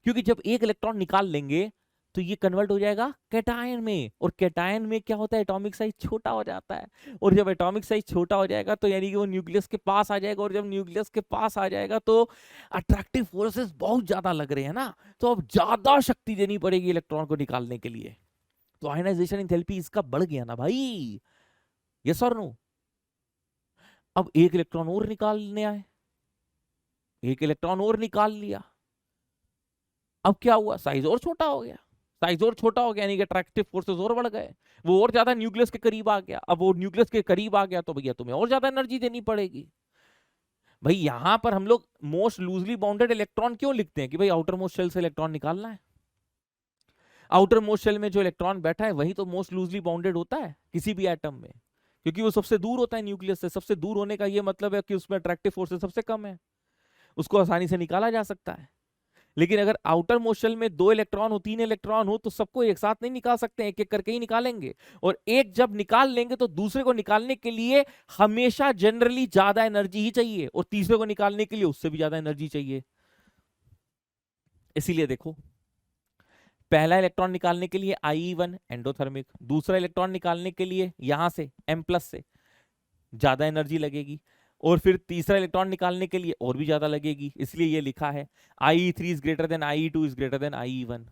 क्योंकि जब एक इलेक्ट्रॉन निकाल लेंगे तो ये कन्वर्ट हो जाएगा कैटायन में, और कैटायन में क्या होता है? एटॉमिक साइज छोटा हो जाता है, और जब एटॉमिक साइज छोटा हो जाएगा तो यानी कि वो न्यूक्लियस के पास आ जाएगा, और जब न्यूक्लियस के पास आ जाएगा तो अट्रैक्टिव फोर्सेस बहुत ज्यादा लग रहे हैं ना, तो अब ज्यादा शक्ति देनी पड़ेगी इलेक्ट्रॉन को निकालने के लिए। तो आयनाइजेशन एंथैल्पी इसका बढ़ गया ना भाई, यस और नो? अब एक इलेक्ट्रॉन और निकालने आए, एक इलेक्ट्रॉन और निकाल लिया, अब क्या हुआ? साइज और छोटा हो गया, साइज और छोटा हो गया यानी कि अट्रैक्टिव फोर्सेस और बढ़ गए, वो और ज्यादा न्यूक्लियस के करीब आ गया। अब वो न्यूक्लियस के करीब आ गया तो भैया तुम्हें और ज्यादा एनर्जी देनी पड़ेगी। भाई यहां पर हम लोग मोस्ट लूजली बाउंडेड इलेक्ट्रॉन क्यों लिखते हैं? कि भाई आउटर मोस्ट शेल से इलेक्ट्रॉन निकालना है। आउटर मोस्ट शेल में जो इलेक्ट्रॉन बैठा है वही तो मोस्ट लूजली बाउंडेड होता है किसी भी एटम में, क्योंकि वो सबसे दूर होता है न्यूक्लियस से। सबसे दूर होने का ये मतलब है कि उसमें अट्रैक्टिव फोर्सेस सबसे कम है, उसको आसानी से निकाला जा सकता है। लेकिन अगर आउटर मोस्ट शेल में 2 इलेक्ट्रॉन हो, 3 इलेक्ट्रॉन हो, तो सबको एक साथ नहीं निकाल सकते, एक एक करके ही निकालेंगे। और एक जब निकाल लेंगे तो दूसरे को निकालने के लिए हमेशा जनरली ज्यादा एनर्जी ही चाहिए, और तीसरे को निकालने के लिए उससे भी ज्यादा एनर्जी चाहिए। इसीलिए देखो, पहला इलेक्ट्रॉन निकालने के लिए IE1 एंडोथर्मिक, दूसरा इलेक्ट्रॉन निकालने के लिए यहां से M+ से ज्यादा एनर्जी लगेगी, और फिर तीसरा इलेक्ट्रॉन निकालने के लिए और भी ज्यादा लगेगी। इसलिए ये लिखा है IE3 is greater then IE2 is greater then IE1।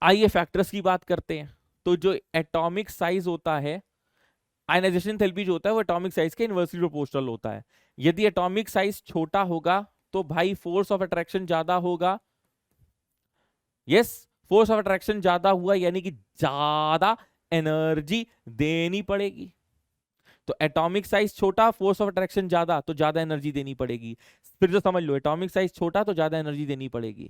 आइए फैक्टर्स की बात करते हैं। तो जो एटॉमिक साइज होता है, आयनाइजेशन एंथैल्पी जो होता है वो एटॉमिक साइज के इनवर्सली प्रोपोर्शनल होता है। यदि एटॉमिक साइज छोटा होगा तो भाई फोर्स ऑफ अट्रैक्शन ज्यादा होगा। यस, फोर्स ऑफ अट्रैक्शन ज्यादा हुआ यानी कि ज्यादा एनर्जी देनी पड़ेगी। तो एटॉमिक साइज छोटा, फोर्स ऑफ अट्रैक्शन ज्यादा, तो ज्यादा एनर्जी देनी पड़ेगी। फिर जो समझ लो, एटॉमिक साइज छोटा तो ज्यादा एनर्जी देनी पड़ेगी।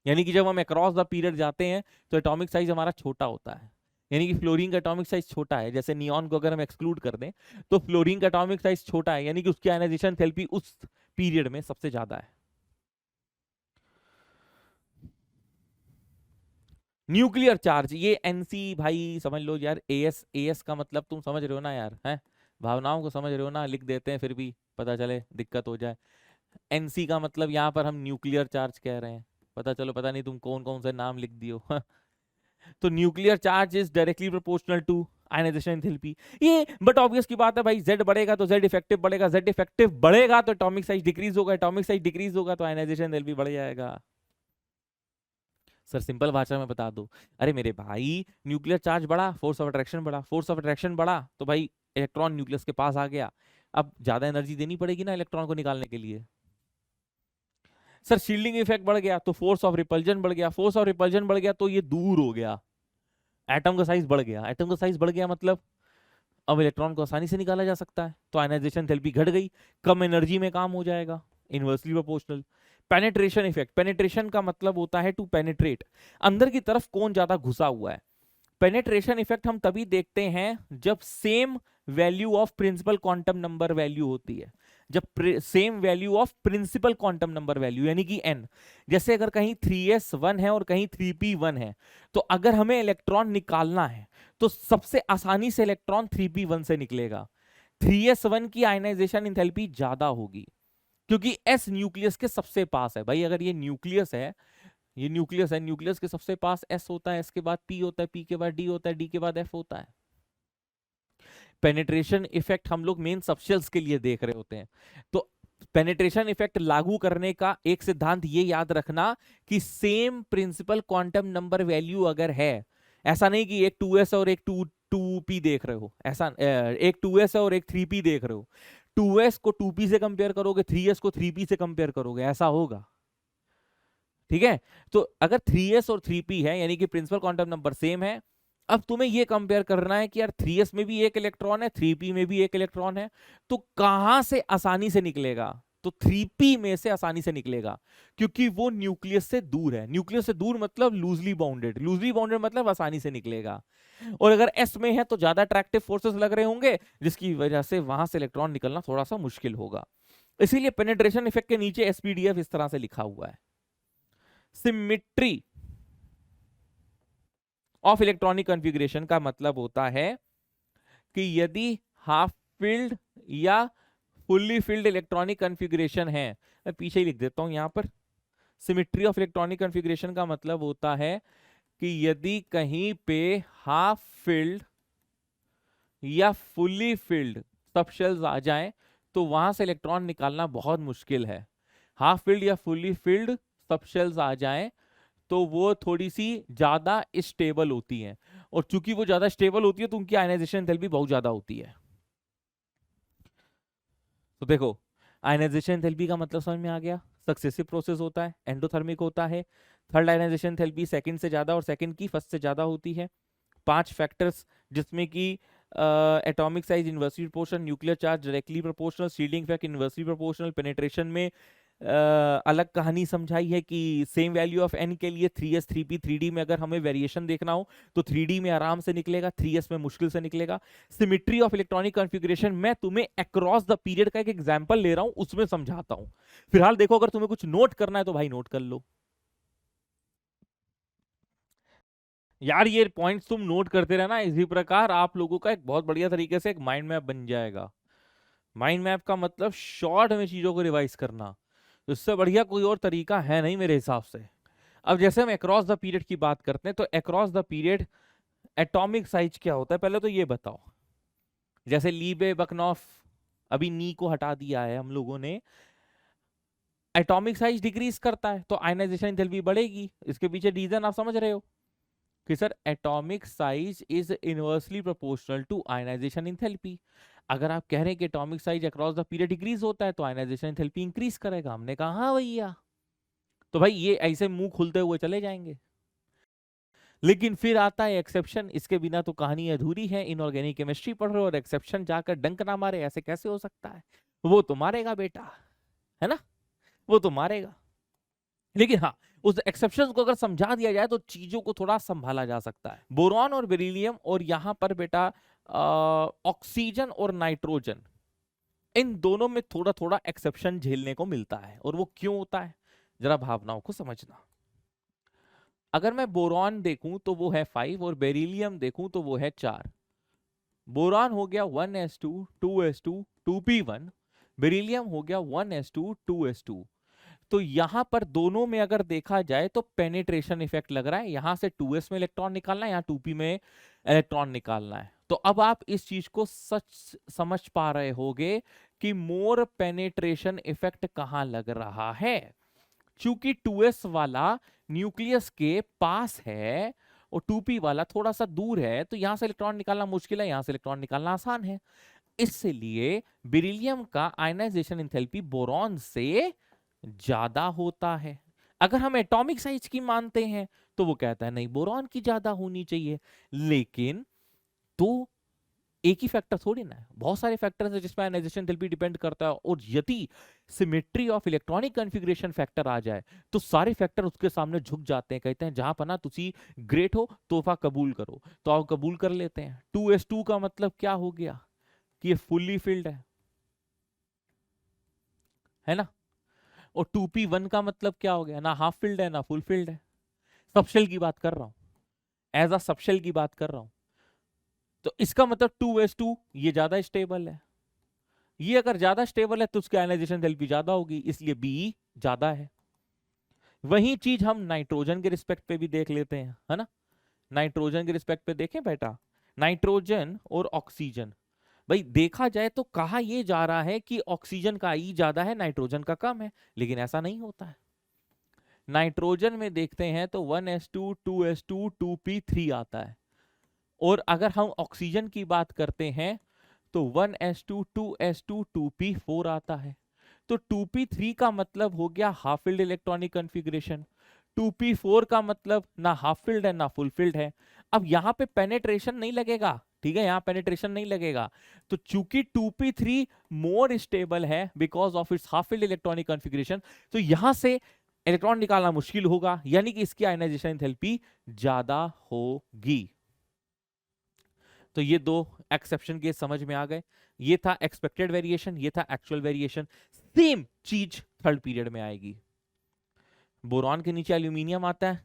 यानी कि जब हम अक्रॉस द पीरियड जाते हैं तो एटॉमिक साइज हमारा छोटा होता है। यानी कि फ्लोरीन का एटॉमिक साइज छोटा है, जैसे नियॉन को अगर हम एक्सक्लूड कर दें तो फ्लोरीन का एटॉमिक साइज छोटा है, यानी कि उसकी आयनाइजेशन एंथैल्पी उस पीरियड में सबसे ज्यादा है। न्यूक्लियर चार्ज, ये एनसी भाई समझ लो यार, एएस, एएस का मतलब तुम समझ रहे हो ना यार, हैं भावनाओं को समझ रहे हो ना, लिख देते हैं फिर भी पता चले दिक्कत हो जाए। एनसी का मतलब यहाँ पर हम न्यूक्लियर चार्ज कह रहे हैं, पता चलो पता नहीं तुम कौन कौन से नाम लिख दियो। तो nuclear charge is directly proportional to ionisation enthalpy. ये बट ऑब्वियस की बात है भाई, Z बढ़ेगा तो Z इफेक्टिव बढ़ेगा, Z इफेक्टिव बढ़ेगा तो एटॉमिक साइज डिक्रीज होगा, एटॉमिक साइज डिक्रीज होगा तो आयनाइजेशन एंथैल्पी बढ़ जाएगा। सर सिंपल भाषा में बता दो, अरे मेरे भाई न्यूक्लियर चार्ज बढ़ा, फोर्स ऑफ अट्रैक्शन बढ़ा, फोर्स ऑफ अट्रैक्शन बढ़ा तो भाई इलेक्ट्रॉन न्यूक्लियस के पास आ गया, अब ज्यादा एनर्जी देनी पड़ेगी ना इलेक्ट्रॉन को निकालने के लिए। सर शील्डिंग इफेक्ट बढ़ गया तो फोर्स ऑफ रिपल्जन बढ़ गया, फोर्स ऑफ रिपल्जन बढ़ गया तो ये दूर हो गया, एटम का साइज बढ़ गया, एटम का साइज बढ़ गया मतलब अब इलेक्ट्रॉन को आसानी से निकाला जा सकता है, तो आयनाइजेशन एंथैल्पी घट गई, कम एनर्जी में काम हो जाएगा, inversely proportional. Penetration effect, penetration का मतलब होता है टू पेनिट्रेट, अंदर की तरफ कौन ज्यादा घुसा हुआ है। पेनिट्रेशन इफेक्ट हम तभी देखते हैं जब same value of principal quantum number value होती है, जब same value of principal quantum number value यानी कि n, जैसे अगर कहीं 3s1 है और कहीं 3p1 है, तो अगर हमें इलेक्ट्रॉन निकालना है तो सबसे आसानी से इलेक्ट्रॉन 3p1 से निकलेगा। 3s1 की आयनाइजेशन एंथैल्पी ज्यादा होगी क्योंकि s न्यूक्लियस के सबसे पास है। भाई अगर ये न्यूक्लियस है, ये न्यूक्लियस है, न्यूक्लियस के सबसे पास s होता है, s के बाद p होता है, p के बाद d होता है, d के बाद f होता है। पेनिट्रेशन इफेक्ट हम लोग मेन सबशेल्स के लिए देख रहे होते हैं, तो पेनिट्रेशन इफेक्ट लागू करने का एक सिद्धांत ये याद रखना कि same principal quantum number value अगर है, ऐसा नहीं कि एक 2s और एक 2p देख रहे हो, ऐसा एक 2s है और एक 3p देख रहे हो, 2s को 2p से कंपेयर करोगे, 3s को 3p से कंपेयर करोगे, ऐसा होगा। ठीक है, तो अगर 3s और 3p है यानी कि प्रिंसिपल क्वांटम नंबर सेम है, अब तुम्हें ये कंपेयर करना है कि यार 3s में भी एक इलेक्ट्रॉन है, 3p में भी एक इलेक्ट्रॉन है, तो कहां से आसानी से निकलेगा, तो 3p में से आसानी से निकलेगा क्योंकि वो न्यूक्लियस से दूर है। न्यूक्लियस से दूर मतलब लूजली बाउंडेड, लूजली बाउंडेड मतलब आसानी से निकलेगा। और अगर s में है तो ज्यादा अट्रैक्टिव फोर्सेस लग रहे होंगे जिसकी वजह से वहां से इलेक्ट्रॉन निकलना थोड़ा सा मुश्किल होगा। इसीलिए पेनिट्रेशन इफेक्ट के नीचे SPDF इस तरह से लिखा हुआ है। सिमिट्री ऑफ इलेक्ट्रॉनिक कॉन्फ़िगरेशन का मतलब होता है कि यदि हाफ फिल्ड या फुल्ली फिल्ड इलेक्ट्रॉनिक कॉन्फ़िगरेशन है, मैं पीछे ही लिख देता हूं यहां पर, सिमिट्री ऑफ इलेक्ट्रॉनिक कॉन्फ़िगरेशन का मतलब होता है कि यदि कहीं पे हाफ फिल्ड या फुल्ली फिल्ड सबशेल्स आ जाएं तो वहां से इलेक्ट्रॉन निकालना बहुत मुश्किल है। हाफ फिल्ड या फुल्ली फिल्ड सबशेल्स आ जाएं तो वो थोड़ी सी ज्यादा स्टेबल होती हैं, और चूंकि वो ज्यादा स्टेबल होती है तो उनकी आयनाइजेशन एंथैल्पी बहुत ज्यादा होती है। तो देखो आयनाइजेशन एंथैल्पी का मतलब समझ में आ गया, सक्सेसिव प्रोसेस होता है, एंडोथर्मिक होता है, थर्ड आयनाइजेशन एंथैल्पी सेकंड से ज्यादा और सेकंड की फर्स्ट से ज्यादा होती है। 5 फैक्टर्स जिसमें कि atomic size inversely proportional, nuclear charge directly proportional, shielding effect inversely proportional, penetration में अलग कहानी समझाई है कि सेम वैल्यू ऑफ n के लिए 3s 3p 3d में अगर हमें वेरिएशन देखना हो तो 3d में आराम से निकलेगा, 3s में मुश्किल से निकलेगा। सिमिट्री ऑफ इलेक्ट्रॉनिक कॉन्फ़िगरेशन मैं तुम्हें अक्रॉस द पीरियड का एक एग्जांपल ले रहा हूं, उसमें समझाता हूं। फिलहाल देखो अगर तुम्हें कुछ नोट करना है तो भाई नोट कर लो यार, ये पॉइंट्स तुम नोट करते रहना, इसी प्रकार आप लोगों का एक बहुत बढ़िया तरीके से एक माइंड मैप बन जाएगा। माइंड मैप का मतलब शॉर्ट में चीजों को रिवाइज करना, तो इससे बढ़िया कोई और तरीका है नहीं मेरे हिसाब से। अब जैसे हम अक्रॉस द पीरियड की बात करते हैं तो across the period atomic size क्या होता है पहले तो ये बताओ। जैसे लीबे बकनॉफ, अभी नी को हटा दिया है हम लोगों ने, एटॉमिक साइज डिक्रीज करता है तो आयनाइजेशन एंथैल्पी बढ़ेगी। इसके पीछे रीजन आप समझ रहे हो कि sir atomic size is inversely proportional to ionisation enthalpy. अगर आप कह रहे हैं कि atomic size across the period decrease होता है तो आयनाइजेशन एंथैल्पी इंक्रीज करेगा, हमने कहा हाँ भैया। तो भाई ये ऐसे मुंह खुलते हुए चले जाएंगे, लेकिन फिर आता है एक्सेप्शन, इसके बिना तो कहानी अधूरी है। इनऑर्गेनिक केमिस्ट्री पढ़ रहे हो और एक्सेप्शन जाकर डंक ना मारे, ऐसे कैसे हो सकता है? वो तो मारेगा बेटा, है ना, वो तो मारेगा। लेकिन हाँ, उस एक्सेप्शन को अगर समझा दिया जाए तो चीजों को थोड़ा संभाला जा सकता है। बोरॉन और बेरिलियम, और यहां पर बेटा ऑक्सीजन और नाइट्रोजन, इन दोनों में थोड़ा थोड़ा एक्सेप्शन झेलने को मिलता है। और वो क्यों होता है, जरा भावनाओं को समझना। अगर मैं बोरॉन देखूं तो वो है 5 और बेरिलियम देखूं तो वो है 4। बोरॉन हो गया 1s2 2s2 2p1, बेरिलियम हो गया 1s2 2s2। तो यहां पर दोनों में अगर देखा जाए तो पेनिट्रेशन इफेक्ट लग रहा है। यहां से 2s में इलेक्ट्रॉन निकालना है, यहां 2p में इलेक्ट्रॉन निकालना है। तो अब आप इस चीज को सच समझ पा रहे होगे कि मोर पेनिट्रेशन इफेक्ट कहां लग रहा है। चूंकि 2s वाला न्यूक्लियस के पास है और 2p वाला थोड़ा सा दूर है, तो यहां से इलेक्ट्रॉन निकालना मुश्किल है, यहां से इलेक्ट्रॉन निकालना आसान है। इसलिए बेरिलियम का आयनाइजेशन एंथैल्पी बोरॉन से ज्यादा होता है। अगर हम एटॉमिक साइज की मानते हैं तो वो कहता है नहीं, बोरॉन की ज्यादा होनी चाहिए। लेकिन तो एक ही फैक्टर थोड़ी ना है, बहुत सारे फैक्टर्स हैं जिसमें आयनाइजेशन एंथैल्पी डिपेंड करता है। और यदि symmetry of electronic configuration factor आ जाए तो सारे फैक्टर उसके सामने झुक जाते हैं। कहते हैं जहां पना तुसी ग्रेट हो, तोहफा कबूल करो। तो आप कबूल कर लेते हैं। 2s2 का मतलब क्या हो गया कि ये फुल्ली फिल्ड है ना। और 2p1 का मतलब क्या हो गया, ना हाफ फिल्ड है ना फुल फिल्ड है। सबशेल की बात कर रहा हूं, एज अ सबशेल की बात कर रहा हूं। तो इसका मतलब 2s2 ये ज्यादा स्टेबल है। ये अगर ज्यादा स्टेबल है तो उसकी आयनाइजेशन एंथैल्पी ज्यादा होगी, इसलिए बी ज्यादा है। वही चीज हम नाइट्रोजन के रिस्पेक्ट पे भी देख लेते हैं, है ना। नाइट्रोजन के रिस्पेक्ट पे देखें बेटा, नाइट्रोजन और ऑक्सीजन। भाई देखा जाए तो कहा यह जा रहा है कि ऑक्सीजन का ई ज्यादा है, नाइट्रोजन का कम है, लेकिन ऐसा नहीं होता है। नाइट्रोजन में देखते हैं तो 1s2 2s2 2p3 आता है। और अगर हम ऑक्सीजन की बात करते हैं तो 1s2 2s2 2p4 आता है। तो 2p3 का मतलब हो गया half field electronic configuration, 2p4 का मतलब ना हाफ फील्ड है ना फुल फील्ड है। अब यहां पे पेनेट्रेशन नहीं लगेगा, ठीक है, यहां पेनेट्रेशन नहीं लगेगा। तो चूंकि 2p3 मोर स्टेबल है because of its half field electronic configuration, तो यहां से इलेक्ट्रॉन निकालना मुश्किल होगा, यानी कि इसकी आयनाइजेशन एंथैल्पी ज्यादा होगी। तो ये दो एक्सेप्शन के समझ में आ गए। ये था एक्सपेक्टेड वेरिएशन, ये था एक्चुअल वेरिएशन। सेम चीज थर्ड पीरियड में आएगी। बोरॉन के नीचे एल्यूमिनियम आता है।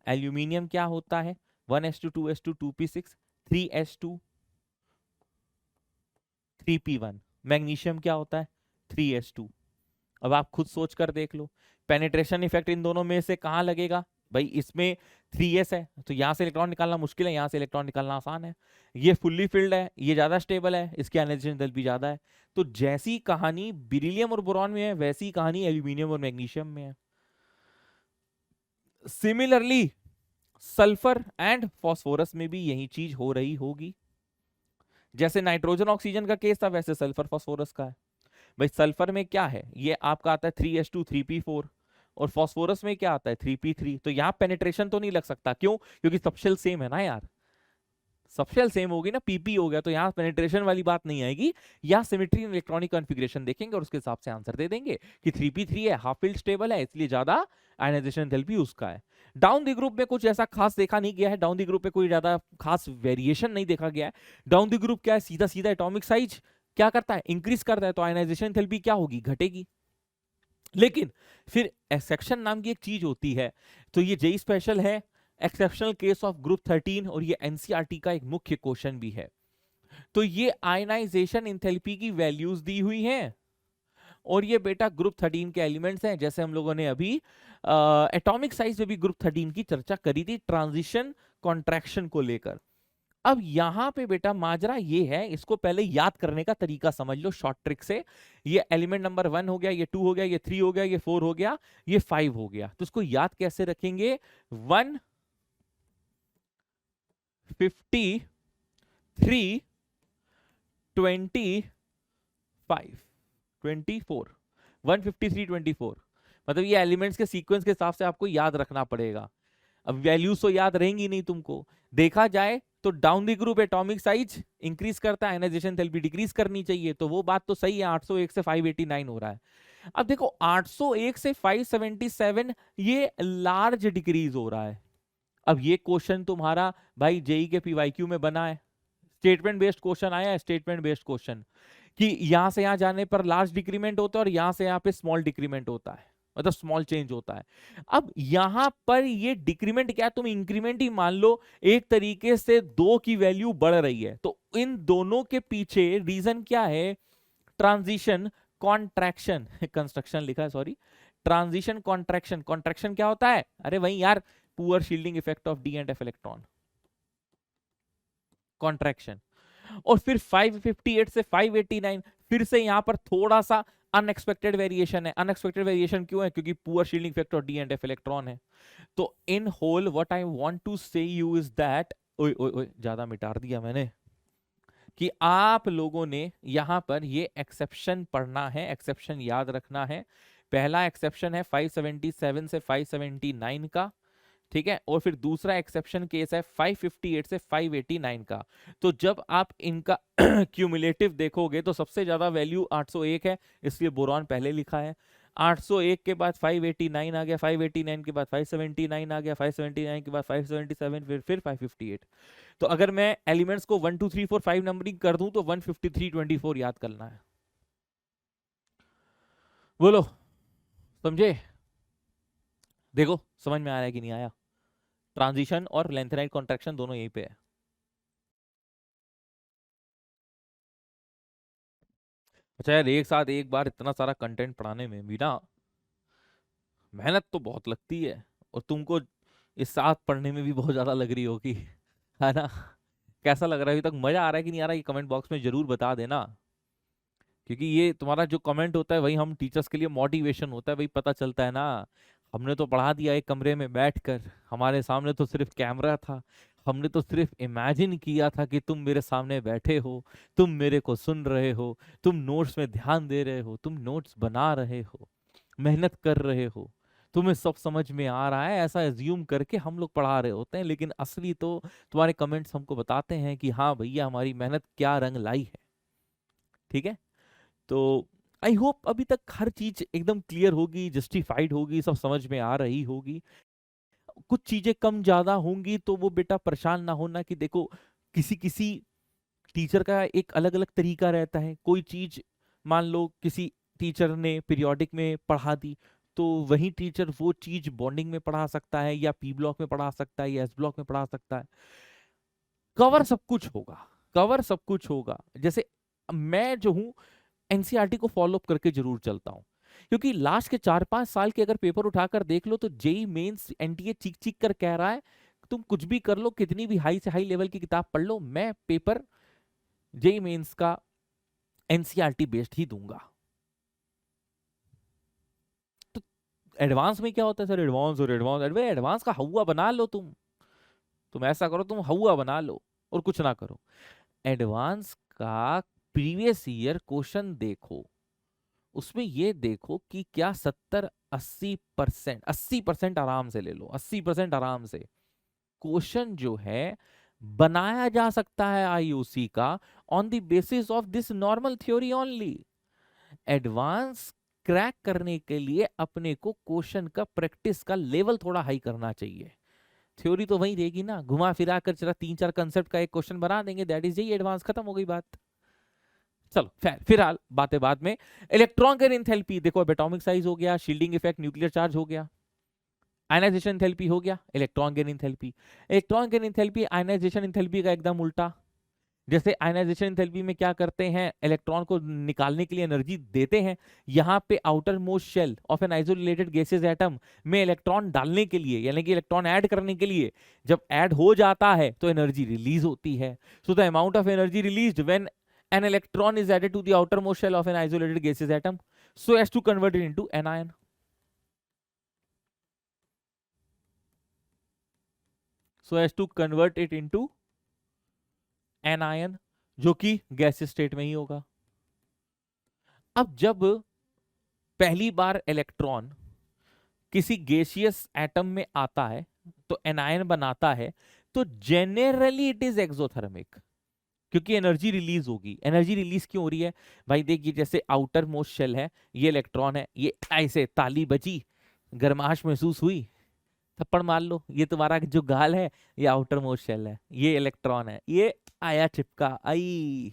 एल्यूमिनियम क्या होता है, 1s2 2s2 2p6 3s2 3p1। Magnesium क्या होता है, 3s2। अब आप खुद सोच कर देख लो, पेनिट्रेशन इफेक्ट इन दोनों में से कहां लगेगा। भाई इसमें 3s है तो यहां से इलेक्ट्रॉन निकालना मुश्किल है, यहां से इलेक्ट्रॉन निकालना आसान है। ये फुल्ली फिल्ड है, ये ज्यादा स्टेबल है, इसकी आयनाइजेशन एंथैल्पी ज्यादा है। तो जैसी कहानी बेरिलियम और बोरॉन में है वैसी कहानी एल्यूमिनियम और मैग्नीशियम में है। सिमिलरली सल्फर एंड फॉस्फोरस में भी यही चीज हो रही होगी। जैसे नाइट्रोजन ऑक्सीजन का केस था वैसे सल्फर फॉस्फोरस का है। भाई सल्फर में क्या है, ये आपका आता है 3s2 3p4, और फॉस्फोरस में क्या आता है 3p3। तो यहां पेनिट्रेशन तो नहीं लग सकता, क्यों, क्योंकि सबशेल सेम है ना यार। सबशेल सेम होगी ना, पीपी हो गया, तो यहां पेनिट्रेशन वाली बात नहीं आएगी। यहां सिमेट्री एंड इलेक्ट्रॉनिक कॉन्फ़िगरेशन देखेंगे और उसके हिसाब से आंसर दे देंगे कि 3p3 है, हाफ फील्ड स्टेबल है, इसलिए ज्यादा आयनाइजेशन एंथैल्पी उसका है। डाउन द ग्रुप में कुछ ऐसा खास देखा नहीं गया है, डाउन द ग्रुप में कोई ज्यादा खास वेरिएशन नहीं देखा गया है। डाउन द ग्रुप क्या है, सीधा सीधा एटॉमिक साइज क्या करता है, इंक्रीज करता है, तो आयनाइजेशन एंथैल्पी क्या होगी, घटेगी। लेकिन फिर एक्सेप्शन नाम की एक चीज होती है, तो ये जेई स्पेशल है, एक्सेप्शनल केस ऑफ ग्रुप 13, और ये एनसीईआरटी का एक मुख्य क्वेश्चन भी है। तो ये आयनाइजेशन एंथैल्पी की वैल्यूज दी हुई हैं, और ये बेटा ग्रुप 13 के एलिमेंट्स हैं। जैसे हम लोगों ने अभी एटॉमिक साइज में भी ग्रुप 13 की चर्चा करी थी, ट्रांजिशन कॉन्ट्रैक्शन को लेकर। अब यहां पे बेटा माजरा ये है, इसको पहले याद करने का तरीका समझ लो शॉर्ट ट्रिक से। ये एलिमेंट नंबर 1 हो गया, ये 2 हो गया, ये 3 हो गया, ये 4 हो गया, ये 5 हो गया। तो इसको याद कैसे रखेंगे, 1 50 3 25 24 153 24, मतलब ये एलिमेंट्स के सीक्वेंस के हिसाब से आपको याद रखना पड़ेगा। अब वैल्यूज तो याद रहेंगी नहीं तुमको। देखा जाए तो down the group atomic size increase करता है, आयनाइजेशन एंथैल्पी डिक्रीज करनी चाहिए, तो वो बात तो सही है। 801 से 589 हो रहा है। अब देखो 801 से 577 ये लार्ज डिक्रीज हो रहा है। अब ये क्वेश्चन तुम्हारा भाई जेई के पीवाईक्यू में बना है, स्टेटमेंट बेस्ड क्वेश्चन आया है, स्टेटमेंट बेस्ड क्वेश्चन कि यहां से यहां जाने पर लार्ज डिक्रीमेंट होता है और यहां से यहां पे स्मॉल डिक्रीमेंट होता है, मतलब स्मॉल चेंज होता है। अब यहां पर ये डिक्रीमेंट क्या, तुम इंक्रीमेंट ही मान लो, एक तरीके से 2 की वैल्यू बढ़ रही है, तो इन दोनों के पीछे रीजन क्या है? ट्रांजिशन कॉन्ट्रैक्शन, कंस्ट्रक्शन लिखा है सॉरी, ट्रांजिशन कॉन्ट्रैक्शन। कॉन्ट्रैक्शन क्या होता है? अरे वही यार, poor shielding effect of D and F electron, contraction. और फिर 558 से 589 फिर से यहां पर थोड़ा सा अनएक्सपेक्टेड वेरिएशन है। अनएक्सपेक्टेड वेरिएशन क्यों है? क्योंकि poor shielding effect of D and F electron है। तो in whole what I want to say you is that, ओए ओए ओए ज्यादा मिटा दिया मैंने, कि आप लोगों ने यहां पर ये एक्सेप्शन पढ़ना है, एक्सेप्शन याद रखना है। पहला एक्सेप्शन है 577 से 579 का, ठीक है, और फिर दूसरा एक्सेप्शन केस है 558 से 589 का। तो जब आप इनका क्यूमुलेटिव देखोगे तो सबसे ज्यादा वैल्यू 801 है, इसलिए बोरॉन पहले लिखा है। 801 के बाद 589 आ गया, 589 के बाद 579 आ गया, 579 के बाद 577, फिर 558। तो अगर मैं एलिमेंट्स को 1 2 3 4 5 नंबरिंग कर दूं तो 153 24 याद करना है। बोलो समझे? देखो समझ में आ रहा है कि नहीं आया? ट्रांजिशन और लेंथेनाइट कॉन्ट्रैक्शन दोनों यहीं पे है। अच्छा यार, एक साथ एक बार इतना सारा कंटेंट पढ़ाने में भी ना मेहनत तो बहुत लगती है, और तुमको इस साथ पढ़ने में भी बहुत ज्यादा लग रही होगी, है ना? कैसा लग रहा है अभी तक? मजा आ रहा है कि नहीं आ रहा है? ये कमेंट बॉक्स में जरूर बता देना, क्योंकि ये तुम्हारा जो कमेंट होता है वही हम टीचर्स के लिए मोटिवेशन होता है, वही पता चलता है ना। हमने तो पढ़ा दिया एक कमरे में बैठकर, हमारे सामने तो सिर्फ कैमरा था, हमने तो सिर्फ इमेजिन किया था कि तुम मेरे सामने बैठे हो, तुम मेरे को सुन रहे हो, तुम नोट्स में ध्यान दे रहे हो, तुम नोट्स बना रहे हो, मेहनत कर रहे हो, तुम्हें सब समझ में आ रहा है, ऐसा एज्यूम करके हम लोग पढ़ा रहे होते हैं। लेकिन असली तो तुम्हारे कमेंट्स हमको बताते हैं कि हाँ भैया हमारी मेहनत क्या रंग लाई है। ठीक है, तो आई होप अभी तक हर चीज एकदम क्लियर होगी, जस्टिफाइड होगी, सब समझ में आ रही होगी। कुछ चीजें कम ज्यादा होंगी तो वो बेटा परेशान ना होना, कि देखो किसी किसी टीचर का एक अलग अलग तरीका रहता है। कोई चीज मान लो किसी टीचर ने पीरियोडिक में पढ़ा दी, तो वही टीचर वो चीज बॉन्डिंग में पढ़ा सकता है, या पी ब्लॉक में पढ़ा सकता है, या एस ब्लॉक में पढ़ा सकता है। कवर सब कुछ होगा, कवर सब कुछ होगा। जैसे मैं जो हूं एनसीईआरटी को फॉलो अप करके जरूर चलता हूं, क्योंकि लास्ट के 4-5 साल के अगर पेपर उठाकर देख लो तो जेई मेंस एनटीए चीख चीख कर कह रहा है तुम कुछ भी कर लो, कितनी भी हाई से हाई लेवल की किताब पढ़ लो, मैं पेपर जेई मेंस का एनसीईआरटी बेस्ड ही दूंगा। तो एडवांस में क्या होता है सर? एडवांस और एडवांस, एडवांस का हवा बना लो तुम ऐसा करो, तुम हवा बना लो और कुछ ना करो। एडवांस का प्रीवियस ईयर क्वेश्चन देखो, उसमें ये देखो कि क्या 70-80%, 80% आराम से ले लो, 80% आराम से क्वेश्चन जो है बनाया जा सकता है आईयूसी का on the basis of this normal theory only. Advance crack करने के लिए अपने को क्वेश्चन का प्रैक्टिस का लेवल थोड़ा हाई करना चाहिए। थ्योरी तो वही रहेगी ना, घुमा फिरा कर चला 3-4 कंसेप्ट का एक क्वेश्चन बना देंगे, दैट इज यही एडवांस, खत्म हो गई बात। चलो फिलहाल बातें बाद में। इलेक्ट्रॉन गेन एंथैल्पी देखो, एटॉमिक साइज हो गया, शील्डिंग इफेक्ट, न्यूक्लियर चार्ज हो गया, आयनाइजेशन एंथैल्पी हो गया, electron gain enthalpy. Electron gain enthalpy ionisation enthalpy का एकदम उल्टा। जैसे आयनाइजेशन एंथैल्पी में क्या करते हैं, इलेक्ट्रॉन को निकालने के लिए एनर्जी देते हैं, यहाँ पे outer most shell of an isolated gases atom में इलेक्ट्रॉन डालने के लिए, यानी कि इलेक्ट्रॉन ऐड करने के लिए, जब ऐड हो जाता है तो एनर्जी रिलीज होती है। So the amount of energy released when an electron is added to the outermost shell of an isolated gaseous atom so as to convert it into anion. So as to convert it into anion, जो कि gaseous state में ही होगा। अब जब पहली बार electron किसी gaseous atom में आता है, तो एनायन बनाता है, तो जेनरली इट इज एक्सोथर्मिक, क्योंकि एनर्जी रिलीज होगी। एनर्जी रिलीज क्यों हो रही है भाई? देखिए, जैसे आउटर मोस्ट शेल है, ये इलेक्ट्रॉन है, ये ऐसे ताली बजी, गर्माहट महसूस हुई, थप्पड़ मार लो, ये तुम्हारा जो गाल है ये आउटर मोस्ट शेल है, ये इलेक्ट्रॉन है, ये आया चिपका, आई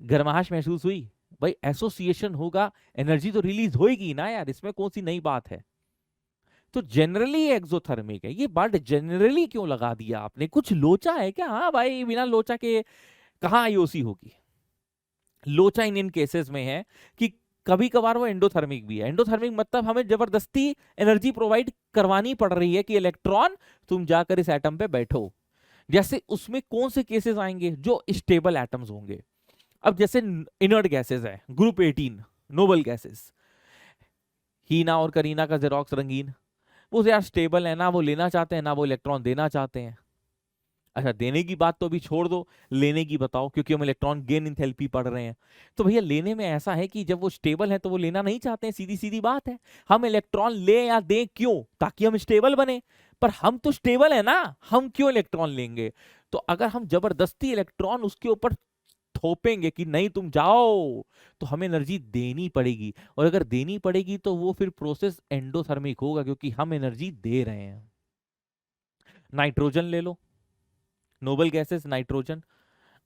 गर्माहट महसूस हुई, भाई एसोसिएशन होगा, एनर्जी तो रिलीज होएगी ना यार, इसमें कौन सी नई बात है? तो जनरली एक्सोथर्मिक है। ये बात जनरली क्यों लगा दिया आपने? कुछ लोचा है क्या? हाँ भाई, बिना लोचा के कहाँ आईओसी होगी? लोचा इन केसेस में है कि कभी कभार वो एंडोथर्मिक भी है। एंडोथर्मिक मतलब हमें जबरदस्ती एनर्जी प्रोवाइड करवानी पड़ रही है कि इलेक्ट्रॉन तुम जाकर इस एटम पे बैठो। जैसे उसमें कौन से केसेस आएंगे? जो स्टेबल एटम्स होंगे। अब जैसे इनर्ट गैसेस है, ग्रुप 18 नोबल गैसेस, हीना और करीना का जेरोक्स रंगीन, वो यार स्टेबल है ना, वो लेना चाहते हैं ना वो इलेक्ट्रॉन देना चाहते हैं। अच्छा, देने की बात तो अभी छोड़ दो, लेने की बताओ, क्योंकि हम इलेक्ट्रॉन गेन इंथैल्पी पढ़ रहे हैं। तो भैया लेने में ऐसा है कि जब वो स्टेबल है तो वो लेना नहीं चाहते हैं, सीधी सीधी बात है। हम इलेक्ट्रॉन ले या दें क्यों? ताकि हम स्टेबल बने। पर हम तो स्टेबल है ना, हम क्यों इलेक्ट्रॉन लेंगे? तो अगर हम जबरदस्ती इलेक्ट्रॉन उसके ऊपर थोपेंगे कि नहीं तुम जाओ, तो हमें एनर्जी देनी पड़ेगी, और अगर देनी पड़ेगी तो वो फिर प्रोसेस एंडोथर्मिक होगा, क्योंकि हम एनर्जी दे रहे हैं। नाइट्रोजन ले लो, नोबल गैसेस नाइट्रोजन।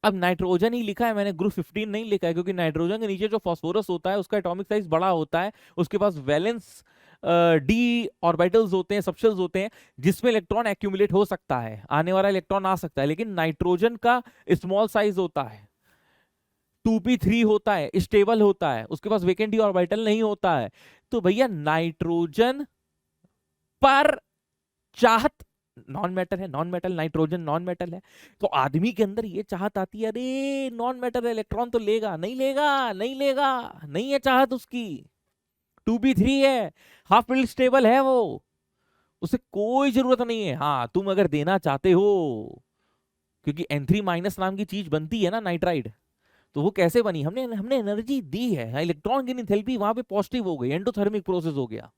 अब नाइट्रोजन ही लिखा है मैंने, ग्रुप 15 नहीं लिखा है, क्योंकि नाइट्रोजन के नीचे जो फास्फोरस होता है उसका एटॉमिक साइज बड़ा होता है, उसके पास वैलेंस डी ऑर्बिटल्स होते हैं, सबशेल्स होते हैं, जिसमें इलेक्ट्रॉन एक्यूमुलेट हो सकता है, आने वाला इलेक्ट्रॉन आ सकता है। लेकिन नाइट्रोजन का स्मॉल साइज होता है, 2p3 होता है, स्टेबल होता है, उसके पास वेकेंट डी ऑर्बिटल नहीं होता है। तो भैया नाइट्रोजन पर चाहत, नॉन मेटल है, non metal nitrogen non metal है, तो आदमी के अंदर ये चाहत आती है, अरे नॉन मेटल इलेक्ट्रॉन तो लेगा, नहीं लेगा, नहीं लेगा, नहीं है चाहत उसकी, 2p3 है, हाफ फिल्ड स्टेबल है वो, उसे कोई जरूरत नहीं है। हाँ तुम अगर देना चाहते हो, क्योंकि N3 माइनस नाम की चीज बनती है ना नाइट्राइड, तो वो कैसे बनी? हमने हमने एनर्जी दी है, इलेक्ट्रॉन की एंथैल्पी वहां पे पॉजिटिव हो गई, एंडोथर्मिक प्रोसेस हो गया।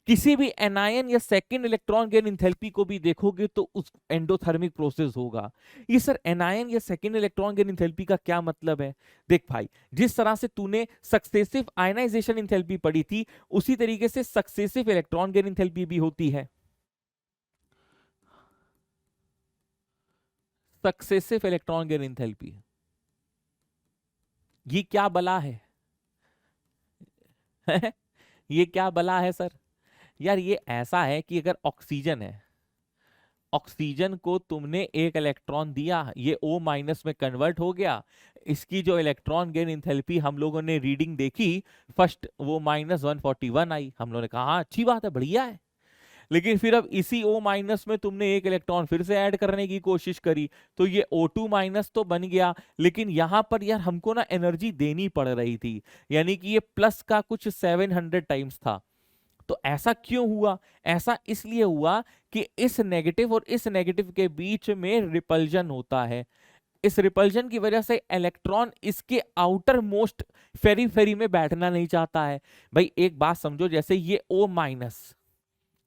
किसी भी एनायन या सेकंड इलेक्ट्रॉन गेन इंथैल्पी को भी देखोगे तो उस एंडोथर्मिक प्रोसेस होगा। ये सर एनायन या सेकंड इलेक्ट्रॉन गेन इंथैल्पी का क्या मतलब है? देख भाई, जिस तरह से तूने सक्सेसिव आयनाइजेशन इंथैल्पी पढ़ी थी, उसी तरीके से सक्सेसिव इलेक्ट्रॉन गेन इंथैल्पी भी होती है। सक्सेसिव इलेक्ट्रॉन गेन इंथैल्पी, ये क्या बला है? ये क्या बला है सर? यार ये ऐसा है कि अगर ऑक्सीजन है, ऑक्सीजन को तुमने एक इलेक्ट्रॉन दिया, ये O माइनस में कन्वर्ट हो गया, इसकी जो इलेक्ट्रॉन गेन इंथैल्पी हम लोगों ने रीडिंग देखी, फर्स्ट वो -141 आई, हम लोगों ने कहा हाँ अच्छी बात है, बढ़िया है। लेकिन फिर अब इसी O माइनस में तुमने एक इलेक्ट्रॉन फिर से ऐड करने की कोशिश करी, तो ये O2 माइनस तो बन गया, लेकिन यहां पर यार हमको ना एनर्जी देनी पड़ रही थी, यानी कि ये प्लस का कुछ 700 टाइम्स था। तो ऐसा क्यों हुआ? ऐसा इसलिए हुआ कि इस नेगेटिव और इस नेगेटिव के बीच में रिपल्जन होता है। इस रिपल्जन की वजह से इलेक्ट्रॉन इसके आउटर मोस्ट फेरी फेरी में बैठना नहीं चाहता है। भाई एक बात समझो, जैसे ये O माइनस,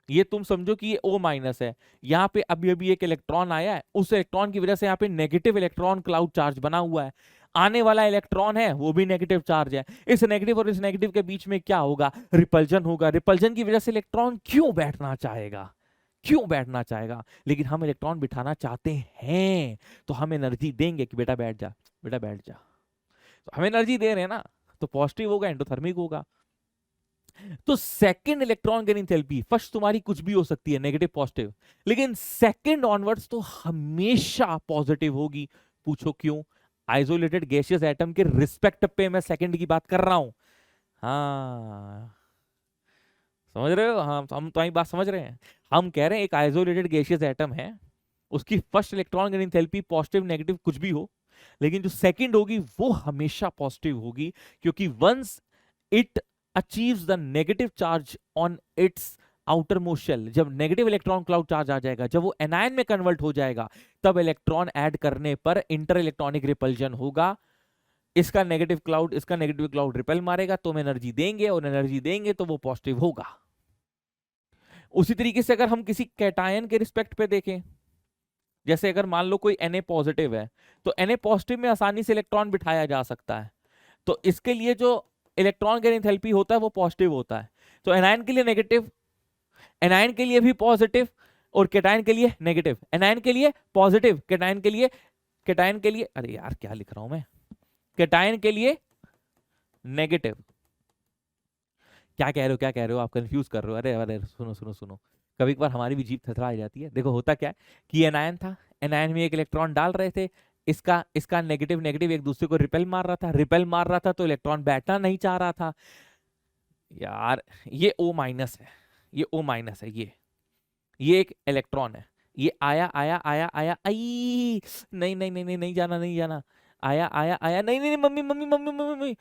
ये तुम समझो कि ये O माइनस है, यहाँ पे अभी अभी एक इलेक्ट्रॉन आया है, उस इलेक्ट्रॉन की वजह से यहाँ पे नेगेटिव इलेक्ट्रॉन क्लाउड चार्ज बना हुआ है, आने वाला इलेक्ट्रॉन है वो भी नेगेटिव चार्ज है, इस नेगेटिव और इस नेगेटिव के बीच में क्या होगा? रिपल्जन होगा। रिपल्जन की वजह से इलेक्ट्रॉन क्यों बैठना चाहेगा? क्यों बैठना चाहेगा? लेकिन हम इलेक्ट्रॉन बिठाना चाहते हैं, तो हम एनर्जी देंगे कि बेटा बैठ जा, बेटा बैठ जा। तो हम एनर्जी दे रहे हैं ना, तो पॉजिटिव होगा, एंडोथर्मिक होगा। तो second electron gain enthalpy, first तुम्हारी कुछ भी हो सकती है, नेगेटिव पॉजिटिव, लेकिन सेकंड ऑनवर्ड्स तो हमेशा पॉजिटिव होगी। पूछो क्यों? आइसोलेटेड गैसियस एटम के रिस्पेक्ट पे मैं सेकंड की बात कर रहा हूं। हाँ समझ रहे हो? हाँ हम तुम्हारी बात समझ रहे हैं। हम कह रहे हैं एक आइसोलेटेड गैसियस एटम है, उसकी first electron gain enthalpy positive negative कुछ भी हो, लेकिन जो सेकंड होगी वो हमेशा पॉजिटिव होगी, क्योंकि once it achieves the negative charge on its outermost shell, जब नेगेटिव इलेक्ट्रॉन क्लाउड चार्ज आ जाएगा, जब वो एनायन में कन्वर्ट हो जाएगा, तब इलेक्ट्रॉन ऐड करने पर इंटर इलेक्ट्रॉनिक रिपल्जन होगा। इसका नेगेटिव क्लाउड रिपेल मारेगा, तो हम एनर्जी देंगे, और एनर्जी देंगे तो वो पॉजिटिव होगा। उसी तरीके से अगर हम किसी कैटायन के रिस्पेक्ट पे देखें, जैसे अगर मान लो कोई Na पॉजिटिव है, तो Na पॉजिटिव में आसानी से इलेक्ट्रॉन बिठाया जा सकता है, तो इसके लिए जो इलेक्ट्रॉन गेन एंथैल्पी होता है वो पॉजिटिव होता है। तो एनायन के लिए नेगेटिव, एनायन के लिए भी पॉजिटिव और कैटायन के लिए नेगेटिव, एनायन के लिए पॉजिटिव, कैटायन के लिए अरे यार क्या लिख रहा हूं मैं, कैटायन के लिए नेगेटिव। क्या कह रहे हो आप, कंफ्यूज कर रहे हो। अरे अरे सुनो सुनो सुनो, कभी कभार हमारी भी जीभ थरथरा जाती है। देखो होता क्या है कि एनायन था, एनायन में एक इलेक्ट्रॉन डाल रहे थे, इसका नेगेटिव नेगेटिव एक दूसरे को रिपेल मार रहा था, तो इलेक्ट्रॉन बैठना नहीं चाह रहा था। यार ये O माइनस है, ये O माइनस है, ये एक इलेक्ट्रॉन है, ये आया आया आया आया, आई नहीं नहीं नहीं नहीं नहीं जाना नहीं जाना, आया आया आया, नहीं नहीं मम्मी मम्मी मम्मी मम्मी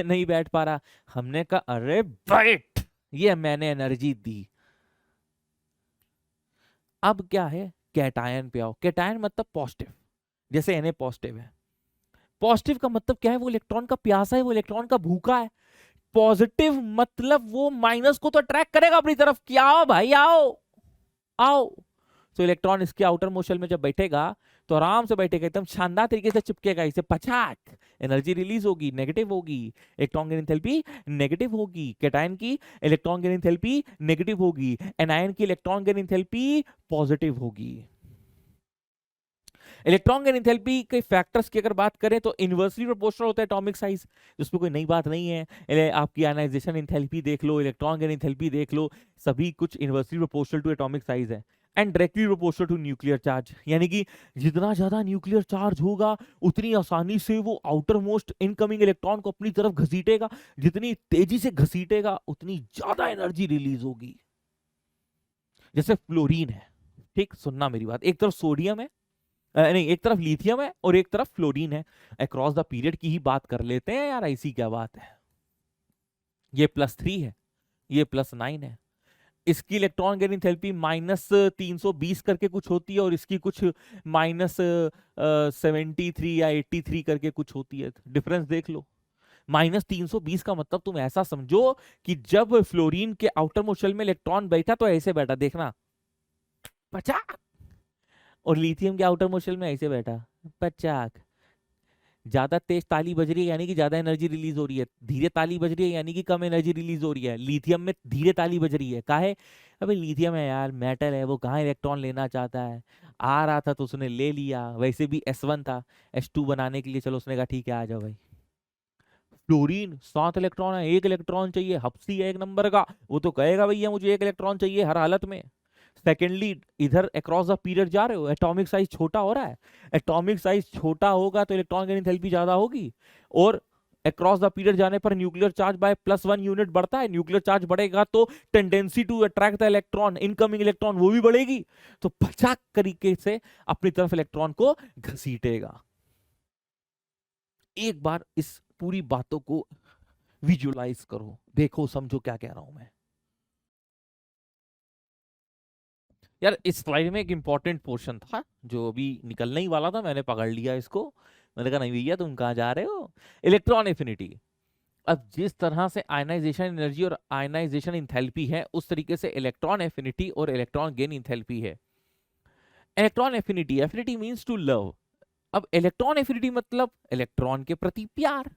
नहीं बैठ पा रहा। हमने कहा अरे बैठ, ये मैंने एनर्जी दी। अब क्या है, कैटायन पे आओ। कैटायन मतलब पॉजिटिव, जैसे Na पॉजिटिव है। पॉजिटिव का मतलब क्या है, वो इलेक्ट्रॉन का प्यासा है, वो इलेक्ट्रॉन का भूखा है। पॉजिटिव मतलब वो माइनस को तो अट्रैक्ट करेगा अपनी तरफ कि आओ भाई आओ आओ। तो इलेक्ट्रॉन इसके आउटर मोशन में जब बैठेगा तो आराम से बैठेगा, एकदम शानदार तरीके से चिपकेगा, इसे पछाक एनर्जी रिलीज होगी, नेगेटिव होगी, इलेक्ट्रॉन गेन एंथैल्पी नेगेटिव होगी। कैटायन की इलेक्ट्रॉन गेन एंथैल्पी नेगेटिव होगी, एनायन की इलेक्ट्रॉन गेन एंथैल्पी पॉजिटिव होगी। इलेक्ट्रॉन गेन एंथैल्पी के फैक्टर्स की अगर बात करें तो इनवर्सली प्रोपोर्शनल होता है एटॉमिक साइज, जिसमें कोई नई बात नहीं है। आपकी आयनाइजेशन एंथैल्पी देख लो, इलेक्ट्रॉन गेन एंथैल्पी देख लो, सभी कुछ inversely proportional to atomic size है। And directly proportional to nuclear charge, यानी कि जितना ज्यादा न्यूक्लियर चार्ज होगा उतनी आसानी से वो आउटर मोस्ट इनकमिंग इलेक्ट्रॉन को अपनी तरफ घसीटेगा, जितनी तेजी से घसीटेगा उतनी ज्यादा एनर्जी रिलीज होगी। जैसे फ्लोरीन है, ठीक सुनना मेरी बात, एक तरफ सोडियम है, नहीं एक तरफ लिथियम है और एक तरफ फ्लोरीन है। अक्रॉस द पीरियड की ही बात कर लेते हैं यार, ऐसी क्या बात है। ये +3 है, ये +9 है। इसकी इलेक्ट्रॉन गेन एंथैल्पी -320 करके कुछ होती है और इसकी कुछ -73 या 83 करके कुछ होती है। डिफरेंस देख लो। -320 का मतलब तुम ऐसा समझो कि जब फ्लोरीन के आउटर मोस्ट में इलेक्ट्रॉन बैठा तो ऐसे बैठा, देखना 50, और लिथियम के आउटर मोस्ट में ऐसे बैठा 50। ज्यादा तेज ताली बज रही है यानी कि ज्यादा एनर्जी रिलीज हो रही है, धीरे ताली बज रही है यानी कि कम एनर्जी रिलीज हो रही है। लिथियम में धीरे ताली बज रही है, काहे, अबे लिथियम है यार, मेटल है, वो कहाँ इलेक्ट्रॉन लेना चाहता है, आ रहा था तो उसने ले लिया, वैसे भी S1 था, S2 बनाने के लिए चलो उसने कहा ठीक है आ जाओ भाई। फ्लोरीन 7 इलेक्ट्रॉन है, 1 इलेक्ट्रॉन चाहिए, हप्सी है एक नंबर का, वो तो कहेगा भैया मुझे 1 इलेक्ट्रॉन चाहिए हर हालत में। सेकेंडली इधर अक्रॉस द पीरियड जा रहे हो, एटॉमिक साइज छोटा हो रहा है, एटॉमिक साइज छोटा होगा तो इलेक्ट्रॉन गेन एंथैल्पी ज्यादा होगी, और अक्रॉस द पीरियड जाने पर न्यूक्लियर चार्ज बाय +1 यूनिट बढ़ता है। न्यूक्लियर चार्ज बढ़ेगा तो tendency to attract the electron, incoming electron वो भी बढ़ेगी, तो 50 तरीके से अपनी तरफ इलेक्ट्रॉन को घसीटेगा। एक बार इस पूरी बातों को विजुअलाइज करो, देखो समझो क्या कह रहा हूं मैं। यार इस स्लाइड में एक इंपॉर्टेंट पोर्शन था जो अभी निकलने ही वाला था, मैंने पकड़ लिया इसको, मैंने कहा नहीं भैया तुम कहाँ जा रहे हो। Electron affinity. अब जिस तरह से आयनाइजेशन एनर्जी और आयनाइजेशन इंथैल्पी है, उस तरीके से इलेक्ट्रॉन एफिनिटी और इलेक्ट्रॉन गेन इंथैल्पी है। Electron affinity, affinity means to love. अब इलेक्ट्रॉन एफिनिटी मतलब इलेक्ट्रॉन के प्रति प्यार।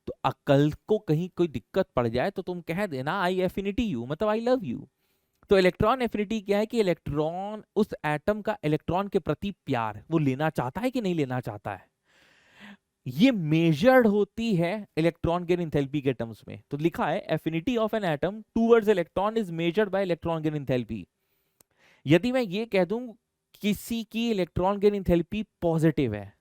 तो अकल को कहीं कोई दिक्कत पड़ जाए तो तुम कह देना आई एफिनिटी यू, मतलब आई लव यू। तो इलेक्ट्रॉन एफिनिटी क्या है कि इलेक्ट्रॉन, उस एटम का इलेक्ट्रॉन के प्रति प्यार, वो लेना चाहता है कि नहीं लेना चाहता है, ये मेजर्ड होती है इलेक्ट्रॉन गेन एंथैल्पी के टर्म्स में। तो लिखा है affinity of an atom towards electron is measured by electron gain enthalpy. यदि मैं ये कह दूं किसी की इलेक्ट्रॉन गेन एंथैल्पी पॉजिटिव है,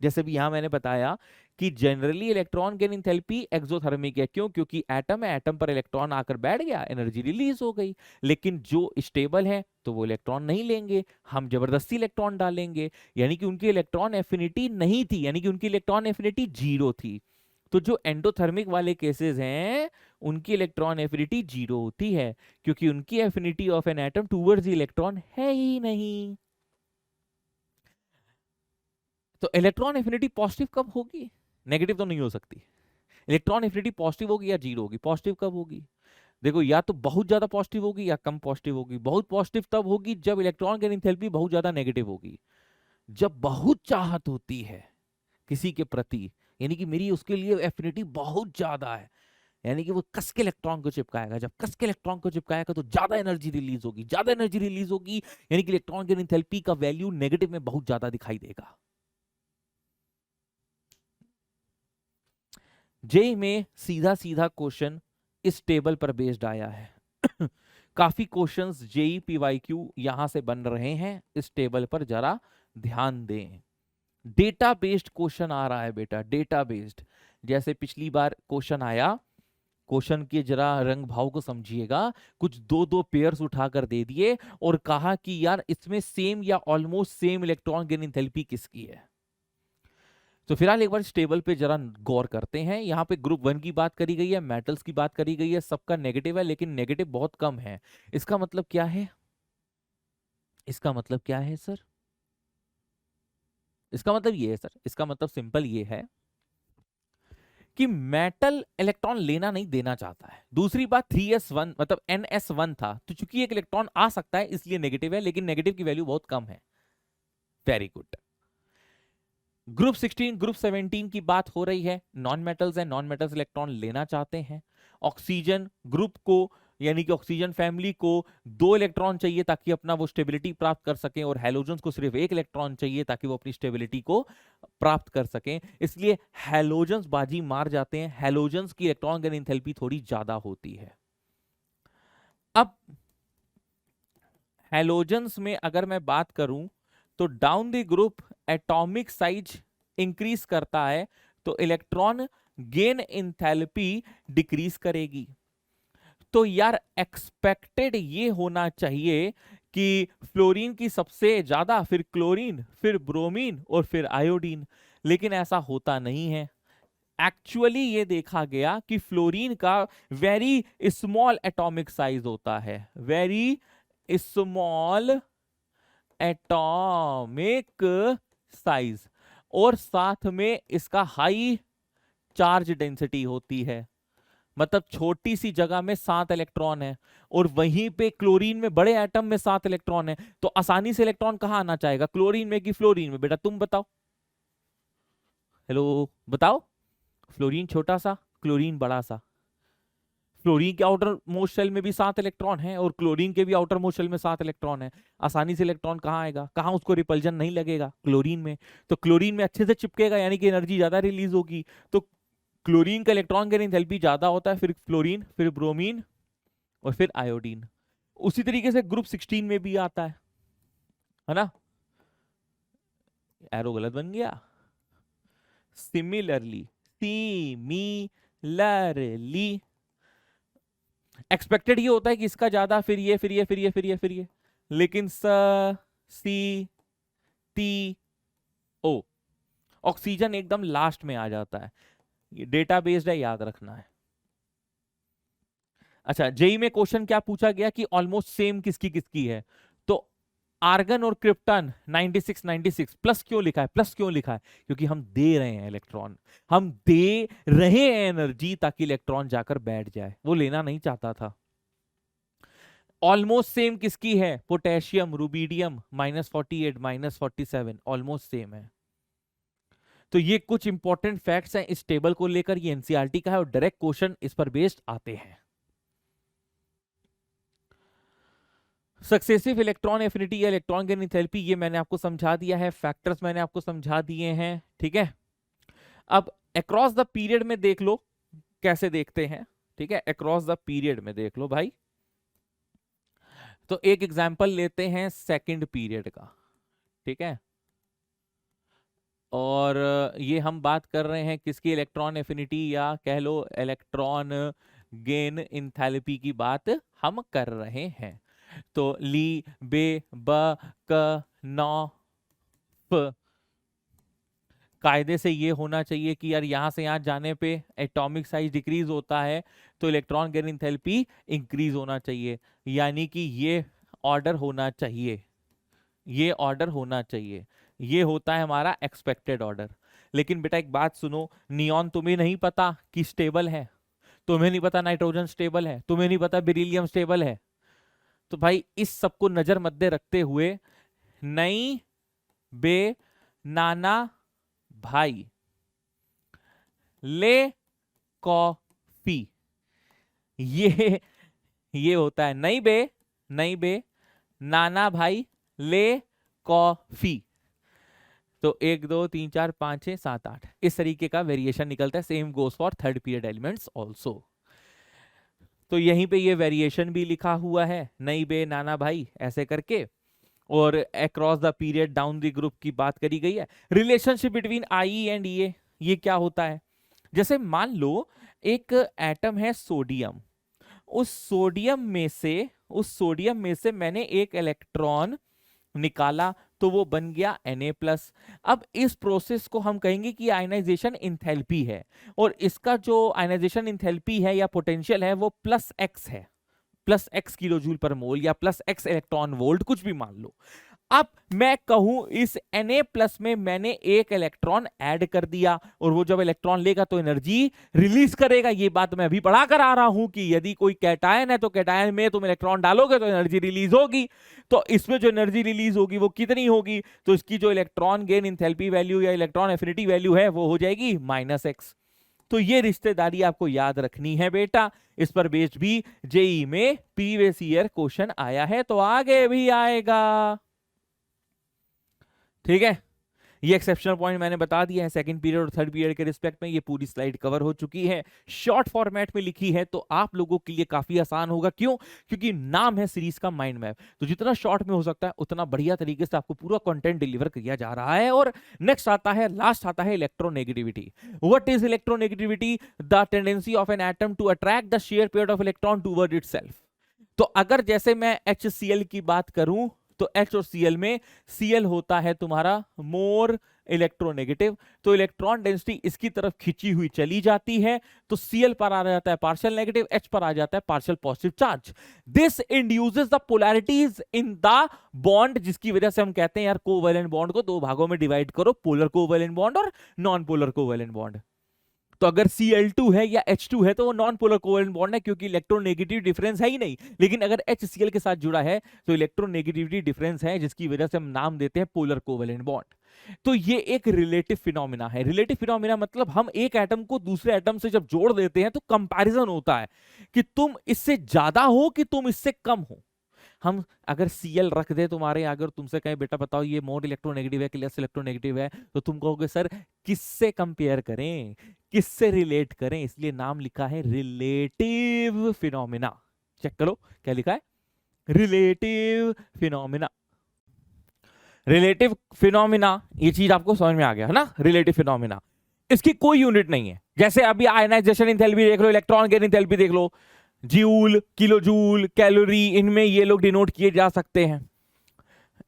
जैसे भी यहां मैंने बताया कि generally electron gain enthalpy exothermic है, क्यों, क्योंकि एटम है, एटम पर इलेक्ट्रॉन आकर बैठ गया, एनर्जी रिलीज हो गई। लेकिन जो स्टेबल है तो वो इलेक्ट्रॉन नहीं लेंगे, हम जबरदस्ती इलेक्ट्रॉन डालेंगे, यानी कि उनकी इलेक्ट्रॉन एफिनिटी नहीं थी, यानी कि उनकी इलेक्ट्रॉन एफिनिटी 0 थी। तो जो एंडोथर्मिक वाले केसेस हैं उनकी इलेक्ट्रॉन एफिनिटी 0 होती है, क्योंकि उनकी affinity of an atom towards the electron है ही नहीं। तो इलेक्ट्रॉन एफिनिटी पॉजिटिव कब होगी, नेगेटिव तो नहीं हो सकती। इलेक्ट्रॉन एफिनिटी पॉजिटिव होगी या 0 होगी, पॉजिटिव कब होगी, देखो या तो बहुत ज्यादा पॉजिटिव होगी या कम पॉजिटिव होगी। बहुत पॉजिटिव तब होगी जब इलेक्ट्रॉन गेन एंथैल्पी बहुत ज्यादा नेगेटिव होगी। जब बहुत चाहत होती है किसी के प्रति, यानी कि मेरी उसके लिए एफिनिटी बहुत ज्यादा है, यानी कि वो कस के इलेक्ट्रॉन को चिपकाएगा। जब कस के इलेक्ट्रॉन को चिपकाएगा तो ज्यादा एनर्जी रिलीज होगी, ज्यादा एनर्जी रिलीज होगी, यानी कि इलेक्ट्रॉन गेन एंथैल्पी का वैल्यू नेगेटिव में बहुत ज्यादा दिखाई देगा। जेई में सीधा सीधा क्वेश्चन इस टेबल पर बेस्ड आया है। काफी क्वेश्चंस जेई पीवाईक्यू यहां से बन रहे हैं, इस टेबल पर जरा ध्यान दें। डेटा बेस्ड क्वेश्चन आ रहा है बेटा, डेटा बेस्ड। जैसे पिछली बार क्वेश्चन आया, क्वेश्चन के जरा रंग भाव को समझिएगा। कुछ दो दो पेयर्स उठाकर दे दिए और कहा कि यार इसमें सेम या almost same electron gain enthalpy किसकी है। तो फिलहाल एक बार इस टेबल पे जरा गौर करते हैं। यहाँ पे ग्रुप 1 की बात करी गई है, मेटल्स की बात करी गई है, सबका नेगेटिव है, लेकिन नेगेटिव बहुत कम है। इसका मतलब क्या है? इसका मतलब क्या है सर? इसका मतलब ये है सर, इसका मतलब सिंपल ये है कि मेटल इलेक्ट्रॉन लेना नहीं देना चाहता है। दूसरी बात 3s1 मतलब ns1 था, तो चूंकि एक इलेक्ट्रॉन आ सकता है इसलिए नेगेटिव है, लेकिन नेगेटिव की वैल्यू बहुत कम है। Very good. ग्रुप 16 ग्रुप 17 की बात हो रही है, नॉन मेटल्स है, नॉन मेटल्स इलेक्ट्रॉन लेना चाहते हैं। ऑक्सीजन ग्रुप को यानी कि ऑक्सीजन फैमिली को 2 इलेक्ट्रॉन चाहिए ताकि अपना वो स्टेबिलिटी प्राप्त कर सकें, और हैलोजन्स को सिर्फ 1 इलेक्ट्रॉन चाहिए ताकि वो अपनी स्टेबिलिटी को प्राप्त कर सकें। इसलिए हैलोजन्स बाजी मार जाते हैं, हैलोजन्स की इलेक्ट्रॉन गन एंथैल्पी थोड़ी ज्यादा होती है। अब हैलोजन्स में अगर मैं बात करूं तो down the group atomic size increase करता है तो इलेक्ट्रॉन गेन एंथैल्पी डिक्रीज करेगी। तो यार एक्सपेक्टेड ये होना चाहिए कि फ्लोरीन की सबसे ज्यादा, फिर क्लोरीन, फिर ब्रोमीन और फिर आयोडीन, लेकिन ऐसा होता नहीं है। एक्चुअली ये देखा गया कि फ्लोरीन का वेरी स्मॉल एटॉमिक साइज होता है, वेरी स्मॉल एटॉमिक साइज, और साथ में इसका हाई चार्ज डेंसिटी होती है। मतलब छोटी सी जगह में 7 इलेक्ट्रॉन है, और वहीं पे क्लोरीन में बड़े एटम में 7 इलेक्ट्रॉन है, तो आसानी से इलेक्ट्रॉन कहां आना चाहेगा, क्लोरीन में कि फ्लोरीन में? बेटा तुम बताओ, हेलो बताओ। फ्लोरीन छोटा सा, क्लोरीन बड़ा सा। फ्लोरीन के आउटर मोस्ट शेल में भी 7 इलेक्ट्रॉन है और क्लोरीन के भी आउटर मोस्ट शेल में 7 इलेक्ट्रॉन है। आसानी से इलेक्ट्रॉन कहाँ आएगा, कहाँ उसको रिपल्जन नहीं लगेगा? क्लोरीन में। तो क्लोरीन में अच्छे से चिपकेगा, यानी कि एनर्जी ज्यादा रिलीज होगी। तो क्लोरीन का इलेक्ट्रॉन गेन एंथैल्पी ज्यादा होता है, फिर फ्लोरीन, फिर ब्रोमीन और फिर आयोडीन। उसी तरीके से ग्रुप 16 में भी आता है ना? एरो गलत बन गया। सिमिलरली, एक्सपेक्टेड ये होता है कि इसका ज्यादा, फिर ये, फिर ये, फिर ये, फिर ये, फिर ये, लेकिन सी टी ओ ऑक्सीजन एकदम लास्ट में आ जाता है। ये डेटा बेस्ड है, याद रखना है। अच्छा, जेई में क्वेश्चन क्या पूछा गया कि ऑलमोस्ट सेम किसकी किसकी है, तो आर्गन और क्रिप्टन 96 96 प्लस क्यों लिखा है? प्लस क्यों लिखा है? क्योंकि हम दे रहे हैं इलेक्ट्रॉन, हम दे रहे हैं एनर्जी ताकि इलेक्ट्रॉन जाकर बैठ जाए, वो लेना नहीं चाहता था। ऑलमोस्ट सेम किसकी है? पोटेशियम, रुबीडियम -48 -47 ऑलमोस्ट सेम है। तो ये कुछ इंपॉर्टेंट फैक्ट्स हैं इस टेबल को लेकर, ये एनसीईआरटी का है और डायरेक्ट क्वेश्चन इस पर बेस्ड आते हैं। सक्सेसिव इलेक्ट्रॉन एफिनिटी या इलेक्ट्रॉन गेन एंथैल्पी ये मैंने आपको समझा दिया है, फैक्टर्स मैंने आपको समझा दिए हैं, ठीक है। अब अक्रॉस द पीरियड में देख लो कैसे देखते हैं, ठीक है। अक्रॉस द पीरियड में देख लो भाई। तो एक एग्जांपल लेते हैं सेकंड पीरियड का, ठीक है। और ये हम बात कर रहे हैं किसकी? इलेक्ट्रॉन एफिनिटी या कह लो इलेक्ट्रॉन गेन एंथैल्पी की बात हम कर रहे हैं। तो ली बे ब क नौ प कायदे से ये होना चाहिए कि यार यहां से यहां जाने पे एटॉमिक साइज डिक्रीज होता है तो इलेक्ट्रॉन गेन एंथैल्पी इंक्रीज होना चाहिए, यानी कि ये ऑर्डर होना चाहिए, ये ऑर्डर होना चाहिए। ये होता है हमारा एक्सपेक्टेड ऑर्डर। लेकिन बेटा एक बात सुनो, नियॉन तुम्हें नहीं पता कि स्टेबल है, तुम्हें नहीं पता नाइट्रोजन स्टेबल है, तुम्हें नहीं पता बेरिलियम स्टेबल है। तो भाई इस सबको नजर मध्य रखते हुए नई बे नाना भाई ले कॉफी, ये होता है नई बे नाना भाई ले कॉफी। तो 1 2 3 4 5 6 7 8 इस तरीके का वेरिएशन निकलता है। Same goes for third period elements also. तो यहीं पे ये वेरिएशन भी लिखा हुआ है, नई बे नाना भाई ऐसे करके, और across the period down the group की बात करी गई है। रिलेशनशिप बिटवीन आई एंड ये क्या होता है? जैसे मान लो एक एटम है सोडियम, उस सोडियम में से मैंने एक इलेक्ट्रॉन निकाला तो वो बन गया Na+। अब इस प्रोसेस को हम कहेंगे कि आयनाइजेशन इंथैल्पी है, और इसका जो आयनाइजेशन इंथैल्पी है या पोटेंशियल है वो +x है, +x किलो जूल पर मोल या +x इलेक्ट्रॉन वोल्ट, कुछ भी मान लो। अब मैं कहूं इस Na+ में मैंने एक इलेक्ट्रॉन ऐड कर दिया, और वो जब इलेक्ट्रॉन लेगा तो एनर्जी रिलीज करेगा। ये बात मैं अभी पढ़ा कर आ रहा हूं कि यदि कोई कैटायन है तो कैटायन में तुम इलेक्ट्रॉन डालोगे तो एनर्जी रिलीज होगी। तो इसमें जो एनर्जी रिलीज होगी वो कितनी होगी? तो इसकी जो इलेक्ट्रॉन गेन इंथैल्पी वैल्यू या इलेक्ट्रॉन एफिनिटी वैल्यू है वो हो जाएगी -x। तो ये रिश्तेदारी आपको याद रखनी है बेटा। इस पर बेस्ड भी जेई में प्रीवियस ईयर क्वेश्चन आया है, तो आगे भी आएगा। ठीक है, ये एक्सेप्शनल पॉइंट मैंने बता दिया है सेकंड पीरियड और थर्ड पीरियड के रिस्पेक्ट में। ये पूरी स्लाइड कवर हो चुकी है, शॉर्ट फॉर्मेट में लिखी है, तो आप लोगों के लिए काफी आसान होगा। क्यों? क्योंकि नाम है सीरीज का माइंड मैप, तो जितना शॉर्ट में हो सकता है उतना बढ़िया तरीके से आपको पूरा कंटेंट डिलीवर किया जा रहा है। और नेक्स्ट आता है, लास्ट आता है electronegativity. What is electronegativity? The tendency of an atom to attract the share pair of electron toward itself. तो अगर जैसे मैं HCl की बात करूं तो H और Cl में Cl होता है तुम्हारा मोर इलेक्ट्रोनेगेटिव, तो इलेक्ट्रॉन डेंसिटी इसकी तरफ खिंची हुई चली जाती है, तो Cl पर आ जाता है पार्शियल नेगेटिव, H पर आ जाता है partial positive charge. This induces the polarities in the bond, जिसकी वजह से हम कहते हैं यार कोवैलेंट बॉन्ड को दो भागों में डिवाइड करो, पोलर कोवैलेंट बॉन्ड और नॉन पोलर कोवैलेंट बॉन्ड। तो अगर Cl2 है या H2 है तो वो नॉन पोलर कोवैलेंट बॉन्ड है, क्योंकि इलेक्ट्रोनेगेटिव डिफरेंस है ही नहीं। लेकिन अगर HCl के साथ जुड़ा है तो इलेक्ट्रोनेगेटिविटी डिफरेंस है, जिसकी वजह से हम नाम देते हैं पोलर कोवैलेंट बॉन्ड। तो ये एक रिलेटिव फिनोमिना है। रिलेटिव फिनोमिना मतलब हम एक एटम को दूसरे एटम से जब जोड़ देते हैं तो कंपैरिजन होता है कि तुम इससे ज्यादा हो कि तुम इससे कम हो। हम अगर Cl रख दे तुम्हारे आगे और तुमसे कहें बेटा बताओ ये मोर इलेक्ट्रोनेगेटिव है कि लेस इलेक्ट्रोनेगेटिव है, तो तुम कहोगे सर किससे कंपेयर करें, किससे रिलेट करें, इसलिए नाम लिखा है रिलेटिव फिनोमिना। चेक करो क्या लिखा है, रिलेटिव फिनोमिना। रिलेटिव फिनोमिना, ये चीज आपको समझ में आ गया है ना। रिलेटिव फिनोमिना, इसकी कोई यूनिट नहीं है। जैसे अभी आयनाइजेशन इंथैल्पी देख लो, इलेक्ट्रॉन गेन इंथैल्पी देख लो, जूल, किलो जूल, कैलोरी, इनमें ये लोग डिनोट किए जा सकते हैं,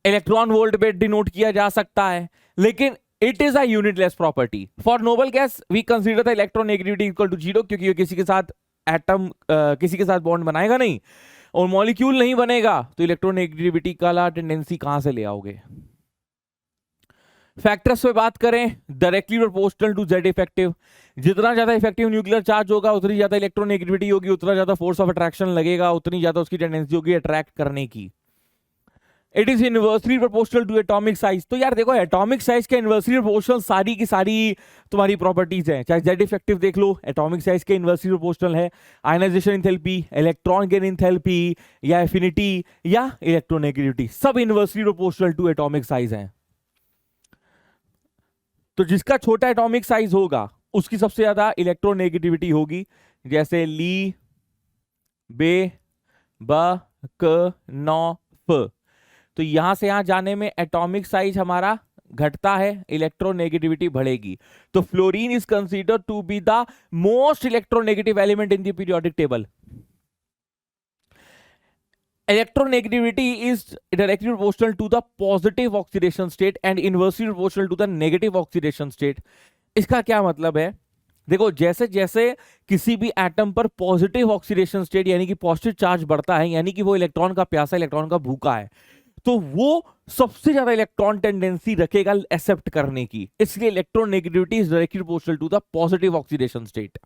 इलेक्ट्रॉन वोल्ट पे डिनोट किया जा सकता है, लेकिन it is a unitless property. For noble gas we consider the electronegativity equal to 0, क्योंकि ये किसी के साथ एटम किसी के साथ बॉन्ड बनाएगा नहीं और मॉलिक्यूल नहीं बनेगा, तो इलेक्ट्रोनेगेटिविटी का टेंडेंसी कहां से ले आओगे? फैक्टर्स पे बात करें, directly proportional to Z effective. जितना ज्यादा इफेक्टिव न्यूक्लियर चार्ज होगा उतनी ज्यादा इलेक्ट्रोनेगेटिविटी होगी, उतना ज्यादा फोर्स ऑफ अट्रैक्शन लगेगा, उतनी ज्यादा उसकी टेंडेंसी होगी अट्रैक्ट करने की। It is inversely proportional to atomic size. तो यार देखो एटॉमिक साइज के इनवर्सली प्रोपोर्शनल सारी की सारी तुम्हारी प्रॉपर्टीज हैं, चाहे Z इफेक्टिव देख लो एटॉमिक साइज के इनवर्सली प्रोपोर्शनल है, ionization enthalpy, electron gain enthalpy या एफिनिटी या इलेक्ट्रोनेगेटिविटी, सब inversely proportional to atomic size हैं। तो जिसका छोटा एटॉमिक साइज होगा उसकी सबसे ज्यादा इलेक्ट्रोनेगेटिविटी होगी, जैसे ली, बे, ब, क, नौ, फ। तो यहां से यहां जाने में एटॉमिक साइज हमारा घटता है, इलेक्ट्रोनेगेटिविटी बढ़ेगी। तो fluorine is considered to be the most electronegative element in the periodic table. Electronegativity is directly proportional to the positive oxidation state and inversely proportional to the negative oxidation state. इसका क्या मतलब है? देखो जैसे जैसे किसी भी एटम पर पॉजिटिव ऑक्सीडेशन स्टेट यानी कि पॉजिटिव चार्ज बढ़ता है, यानी कि वो इलेक्ट्रॉन का प्यासा, इलेक्ट्रॉन का भूखा है, तो वो सबसे ज्यादा इलेक्ट्रॉन टेंडेंसी रखेगा एक्सेप्ट करने की। इसलिए electronegativity is directly proportional to the positive oxidation state.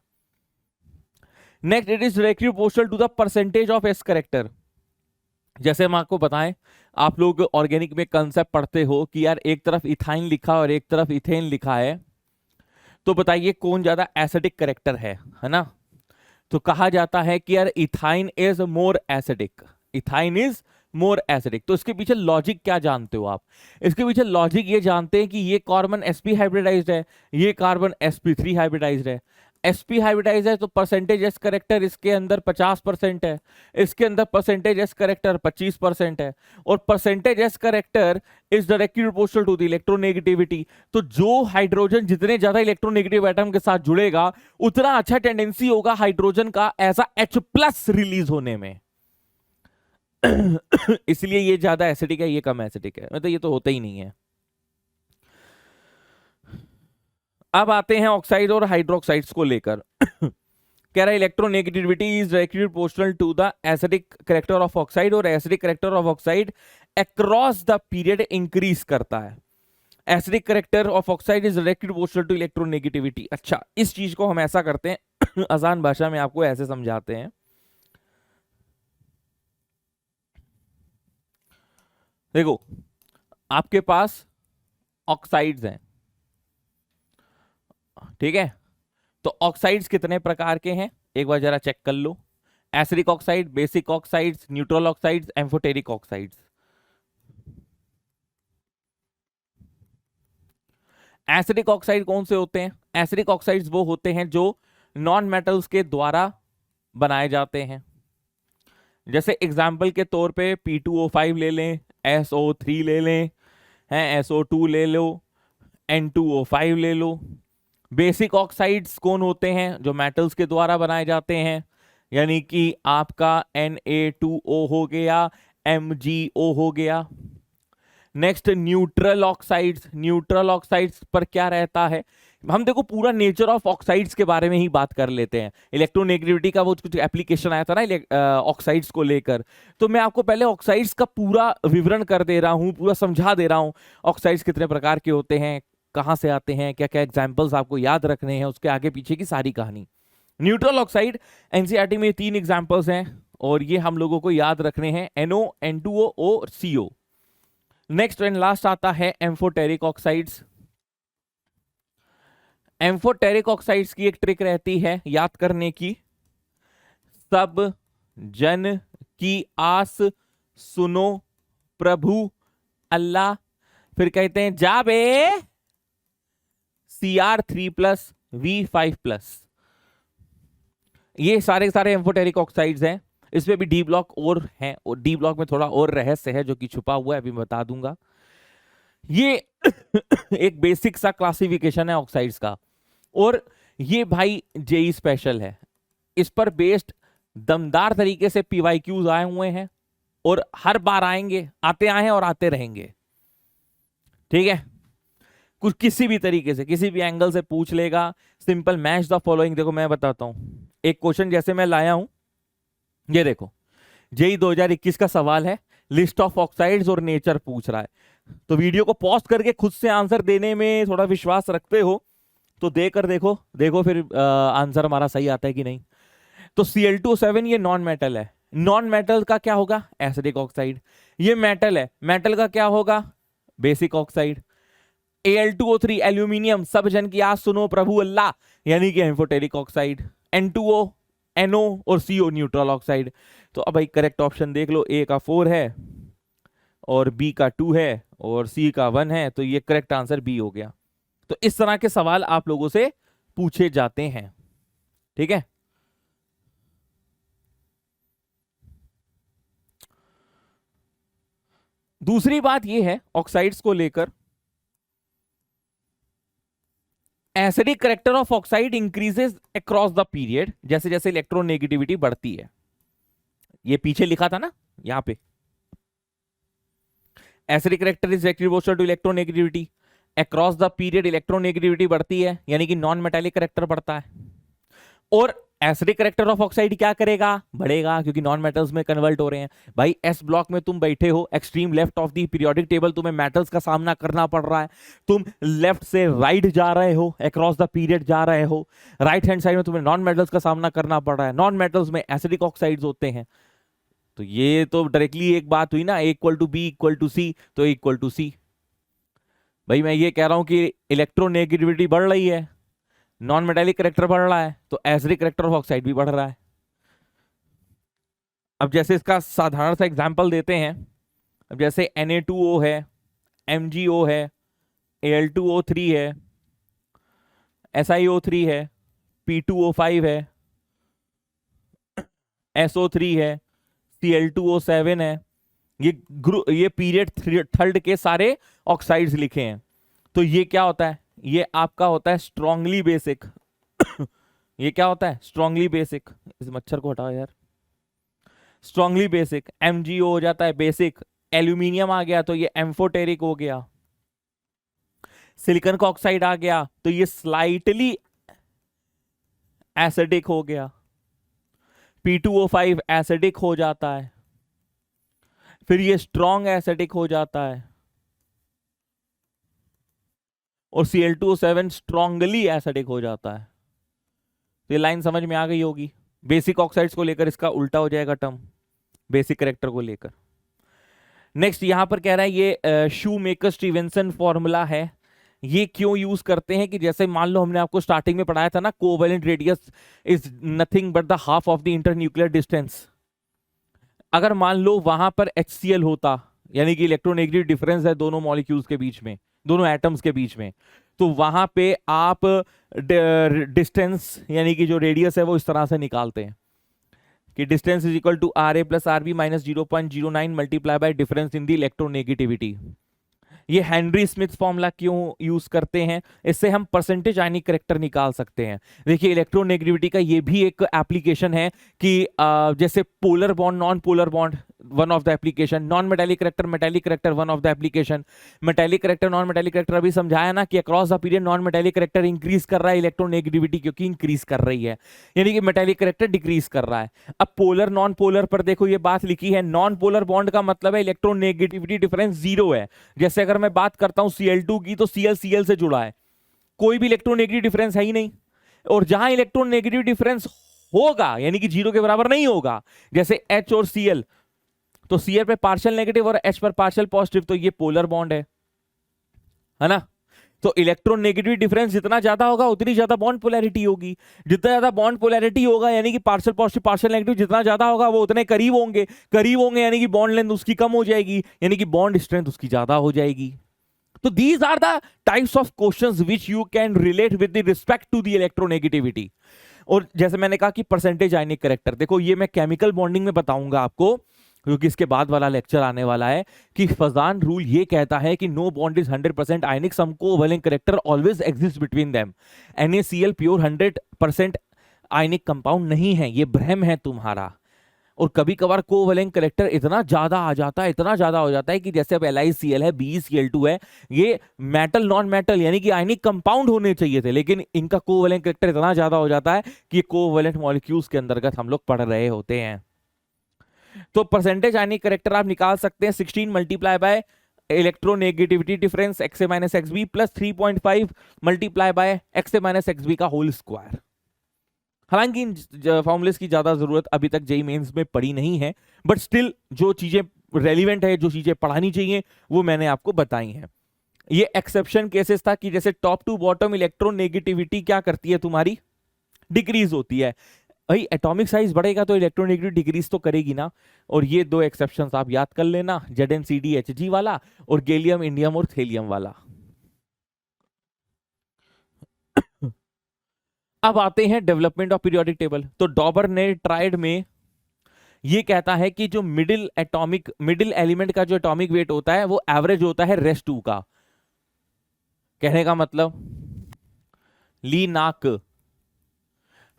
Next, it is directly proportional to the percentage of s character. जैसे हम आपको बताएं, आप लोग ऑर्गेनिक में कंसेप्ट पढ़ते हो कि यार एक तरफ इथाइन लिखा और एक तरफ इथेन लिखा है, तो बताइए कौन ज्यादा एसिडिक करेक्टर है ना? तो कहा जाता है कि यार ethyne is more acidic, ethyne is more acidic. तो इसके पीछे लॉजिक क्या जानते हो आप? इसके पीछे लॉजिक ये जानते हैं कि ये कार्बन sp हाइब्रिडाइज्ड है, ये कार्बन sp3 हाइब्रिडाइज्ड है। sp हाइब्रिडाइज्ड है तो परसेंटेज एस करेक्टर इसके अंदर 50% है, इसके अंदर परसेंटेज एस करेक्टर 25% है, और percentage s character is directly proportional to the electronegativity. तो जो हाइड्रोजन जितने ज्यादा इलेक्ट्रोनेगेटिव एटम के साथ जुड़ेगा, उतना अच्छा टेंडेंसी होगा हाइड्रोजन का एज H+ रिलीज होने में। इसलिए ये ज्यादा एसिडिक है, ये कम एसिडिक है, मतलब ये तो होता ही नहीं है। अब आते हैं ऑक्साइड और हाइड्रोक्साइड्स को लेकर। कह रहा है electronegativity is directly proportional to the acidic character of oxide, और acidic character of oxide across the period increase करता है। Acidic character of oxide is directly proportional to electronegativity. अच्छा, इस चीज को हम ऐसा करते हैं आसान भाषा में आपको ऐसे समझाते हैं। देखो, आपके पास ऑक्साइड्स हैं, ठीक है? तो ऑक्साइड्स कितने प्रकार के हैं एक बार जरा चेक कर लो। Acidic oxide, basic oxides, neutral oxides, amphoteric oxides. Acidic oxide कौन से होते हैं? एसिडिक ऑक्साइड्स वो होते हैं जो नॉन मेटल्स के द्वारा बनाए जाते हैं। जैसे एग्जाम्पल के तौर पे P2O5 ले लें, SO3 ले लें, SO2 ले लो, N2O5 ले लो। बेसिक ऑक्साइड्स कौन होते हैं? जो मेटल्स के द्वारा बनाए जाते हैं, यानी कि आपका Na2O हो गया, MgO हो गया। Next, neutral oxides. Neutral oxides पर क्या रहता है? हम देखो पूरा नेचर ऑफ ऑक्साइड्स के बारे में ही बात कर लेते हैं। इलेक्ट्रोनेगेटिविटी का वो कुछ एप्लीकेशन आया था ना ऑक्साइड्स को लेकर, तो मैं आपको पहले ऑक्साइड्स का पूरा विवरण कर दे रहा हूं, पूरा समझा दे रहा हूं। ऑक्साइड्स कितने प्रकार के होते हैं, कहां से आते हैं, क्या क्या एग्जाम्पल्स आपको याद रखने हैं, उसके आगे पीछे की सारी कहानी। न्यूट्रल ऑक्साइड एनसीईआरटी में 3 एग्जाम्पल्स हैं और ये हम लोगों को याद रखने हैं, NO, N2O और CO। नेक्स्ट एंड लास्ट आता है एम्फोटेरिक ऑक्साइड्स। एम्फोटेरिक ऑक्साइड्स की एक ट्रिक रहती है याद करने की, सब जन की आस सुनो प्रभु अल्लाह, फिर कहते हैं जा बे Cr3+ V5+। ये सारे सारे एम्फोटेरिक ऑक्साइड्स हैं। इसमें भी डी ब्लॉक और है, और डी ब्लॉक में थोड़ा और रहस्य है जो कि छुपा हुआ है, अभी बता दूंगा। ये एक बेसिक सा क्लासिफिकेशन है ऑक्साइड्स का, और ये भाई जेई स्पेशल है। इस पर बेस्ड दमदार तरीके से PYQs आए हुए हैं और हर बार आएंगे, आते आए हैं और आते रहेंगे, ठीक है? कुछ किसी भी तरीके से, किसी भी एंगल से पूछ लेगा। Simple match the following. देखो मैं बताता हूं, एक क्वेश्चन जैसे मैं लाया हूं, ये देखो जेई 2021 का सवाल है, लिस्ट ऑफ ऑक्साइड्स और नेचर पूछ रहा है। तो वीडियो को पॉज करके खुद से आंसर देने में थोड़ा विश्वास रखते हो तो देकर देखो, देखो फिर आंसर हमारा सही आता है कि नहीं। तो Cl2O7 ये नॉन मेटल है, नॉन मेटल का क्या होगा? Acidic oxide. ये मेटल है, मेटल का क्या होगा? Basic oxide. Al2O3 एल्यूमिनियम, सब जन की आज सुनो प्रभु अल्लाह, यानी कि एम्फोटेरिक ऑक्साइड। N2O, NO और CO न्यूट्रल ऑक्साइड। तो अब भाई करेक्ट ऑप्शन देख लो, A का 4 है और B का 2 है और C का 1 है, तो ये करेक्ट आंसर B हो गया। तो इस तरह के सवाल आप लोगों से पूछे जाते हैं, ठीक है? दूसरी बात यह है ऑक्साइड्स को लेकर, acidic character of oxide increases across the period, जैसे जैसे इलेक्ट्रोनेगेटिविटी बढ़ती है। ये पीछे लिखा था ना यहां पे, acidic character is directly proportional to electronegativity, across the period electronegativity बढ़ती है, यानी कि नॉन मेटालिक करेक्टर बढ़ता है। और एसिडिक करेक्टर ऑफ ऑक्साइड क्या करेगा, बढ़ेगा, क्योंकि नॉन मेटल्स में कन्वर्ट हो रहे हैं। भाई एस ब्लॉक में तुम बैठे हो, extreme left of the periodic table, तुम्हें मेटल्स का सामना करना पड़ रहा है, तुम लेफ्ट से राइट जा रहे हो, अक्रॉस द पीरियड जा रहे हो, राइट हैंड साइड में तुम्हें नॉन मेटल्स का सामना करना पड़ रहा है, नॉन मेटल्स में एसिडिक ऑक्साइड्स होते हैं। तो ये तो डायरेक्टली एक बात हुई ना, A equal to B equal to C, तो A इक्वल टू सी। भाई मैं ये कह रहा हूं कि इलेक्ट्रोनेगेटिविटी बढ़ रही है, नॉन मेटालिक करेक्टर बढ़ रहा है, तो एसिडिक करेक्टर ऑफ ऑक्साइड भी बढ़ रहा है। अब जैसे इसका साधारण सा एग्जांपल देते हैं, अब जैसे Na2O है, MgO है, Al2O3 है, SiO3 है, P2O5 है, SO3 है, Cl2O7 है, ये पीरियड थर्ड के सारे ऑक्साइड्स लिखे हैं। तो ये क्या होता है, ये आपका होता है स्ट्रांगली बेसिक ये क्या होता है, स्ट्रांगली बेसिक। इस मच्छर को हटाओ यार। स्ट्रांगली बेसिक, MgO हो जाता है बेसिक, एल्यूमिनियम आ गया तो ये एम्फोटेरिक हो गया, सिलिकॉन का ऑक्साइड आ गया तो ये स्लाइटली एसिडिक हो गया, P2O5 एसिडिक हो जाता है, फिर ये स्ट्रॉन्ग एसिडिक हो जाता है, और Cl2O7 स्ट्रॉन्गली एसिडिक हो जाता है। तो ये लाइन समझ में आ गई होगी। बेसिक ऑक्साइड्स को लेकर इसका उल्टा हो जाएगा टर्म, बेसिक करेक्टर को लेकर। नेक्स्ट यहां पर कह रहा है ये शूमेकर स्टीवेंसन फॉर्मूला है। ये क्यों यूज करते हैं कि जैसे मान लो हमने आपको स्टार्टिंग में पढ़ाया था ना, covalent radius is nothing but the half of the internuclear distance. अगर मान लो वहां पर HCl होता, यानी कि इलेक्ट्रोनेगेटिव डिफरेंस है दोनों मॉलिक्यूल्स के बीच में, दोनों एटम्स के बीच में, तो वहां पे आप डिस्टेंस यानी कि जो रेडियस है वो इस तरह से निकालते हैं कि distance is equal to RA plus RB minus 0.09 multiply by difference in the electronegativity. ये हेनरी स्मिथ फॉर्मूला क्यों यूज करते हैं, इससे हम परसेंटेज आयनिक करेक्टर निकाल सकते हैं। देखिए इलेक्ट्रोनेगेटिविटी का ये भी एक एप्लीकेशन है कि जैसे polar bond non polar bond one of the application, non metallic character one of the application, metallic character non metallic character अभी समझाया ना कि across the period non metallic character increase कर रहा है, इलेक्ट्रोनेगेटिविटी क्योंकि इंक्रीज कर रही है, यानी कि मेटालिक करेक्टर डिक्रीज कर रहा है। अब पोलर नॉन पोलर पर देखो ये बात लिखी है, नॉन पोलर बॉन्ड का मतलब है इलेक्ट्रोनेगेटिविटी डिफरेंस 0 है। जैसे अगर मैं बात करता हूं Cl2 की तो Cl से जुड़ा है, कोई भी इलेक्ट्रोनेगेटिव डिफरेंस है ही नहीं। और जहां इलेक्ट्रोनेगेटिव डिफरेंस होगा यानी कि 0 के बराबर नहीं होगा, जैसे H और Cl, तो Cl पे पार्शियल नेगेटिव और H पर पार्शियल पॉजिटिव, तो ये पोलर बॉन्ड है ना। तो इलेक्ट्रोनेगेटिव डिफरेंस जितना ज्यादा होगा उतनी ज्यादा बॉन्ड पोलैरिटी होगी, जितना ज्यादा बॉन्ड पोलैरिटी होगा यानी कि पार्शियल पॉजिटिव पार्शियल नेगेटिव जितना ज्यादा होगा वो उतने करीब होंगे यानी कि बॉन्ड लेंथ उसकी कम हो जाएगी, यानी कि बॉन्ड स्ट्रेंथ उसकी ज्यादा हो जाएगी। तो these are the types of questions which you can relate with the respect to the electronegativity. और जैसे मैंने कहा कि परसेंटेज आयनिक करेक्टर, देखो ये मैं केमिकल बॉन्डिंग में बताऊंगा आपको, क्योंकि इसके बाद वाला लेक्चर आने वाला है कि फजान रूल ये कहता है कि no bond is 100% ionic, some covalent character always exist between them. NaCl pure 100% ionic compound नहीं है, ये भ्रम है तुम्हारा। और कभी कभार कोवेलेंट करेक्टर इतना ज्यादा आ जाता है, इतना ज्यादा हो जाता है कि जैसे अब LiCl है, BeCl2 है, ये मेटल नॉन मेटल यानी कि आयनिक कंपाउंड होने चाहिए थे, लेकिन इनका कोवेलेंट करेक्टर इतना ज्यादा हो जाता है कि कोवेलेंट मॉलिक्यूल्स के अंतर्गत हम लोग पढ़ रहे होते हैं। तो परसेंटेज आयनिक करेक्टर आप निकाल सकते हैं 16 multiply by electronegativity difference XA minus XB plus 3.5 multiply by XA minus XB का होल स्क्वायर। हालांकि इन फॉर्मूलेस की ज्यादा जरूरत अभी तक जेईई मेंस में पड़ी नहीं है, बट स्टिल जो चीजें रेलिवेंट है, जो चीजें पढ़ानी चाहिए वो मैंने आपको बताई हैं। ये एक्सेप्शन केसेस था कि जैसे टॉप टू बॉटम इलेक्ट्रोनेगेटिविटी क्या करती है तुम्हारी, डिक्रीज होती है। भाई एटॉमिक साइज बढ़ेगा तो इलेक्ट्रोनेगेटिव डिक्रीज तो करेगी ना। और ये दो एक्सेप्शंस आप याद कर लेना, ZnCdHg वाला और गैलियम इंडियम और थेलियम वाला। अब आते हैं डेवलपमेंट ऑफ पीरियोडिक टेबल। तो डॉबर ने ट्राइड में ये कहता है कि जो मिडिल एलिमेंट का जो एटॉमिक वेट होता है वो एवरेज होता है रेस 2 का। कहने का मतलब ली नाक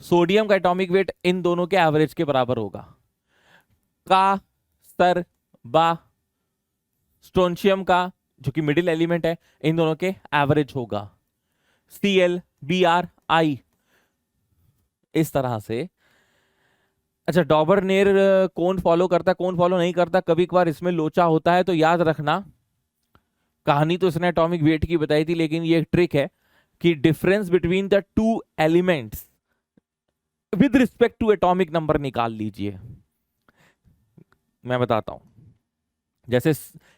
सोडियम का एटॉमिक वेट इन दोनों के एवरेज के बराबर होगा। का सर बा स्ट्रोंशियम का जो कि मिडिल एलिमेंट है इन दोनों के एवरेज होगा। Cl Br I इस तरह से अच्छा, डॉबरनेर कौन फॉलो करता है कौन फॉलो नहीं करता, कभी कभार इसमें लोचा होता है, तो याद रखना कहानी तो इसने एटॉमिक वेट की बताई थी, लेकिन ये एक ट्रिक है कि difference between the two elements with respect to atomic number निकाल लीजिए। मैं बताता हूं, जैसे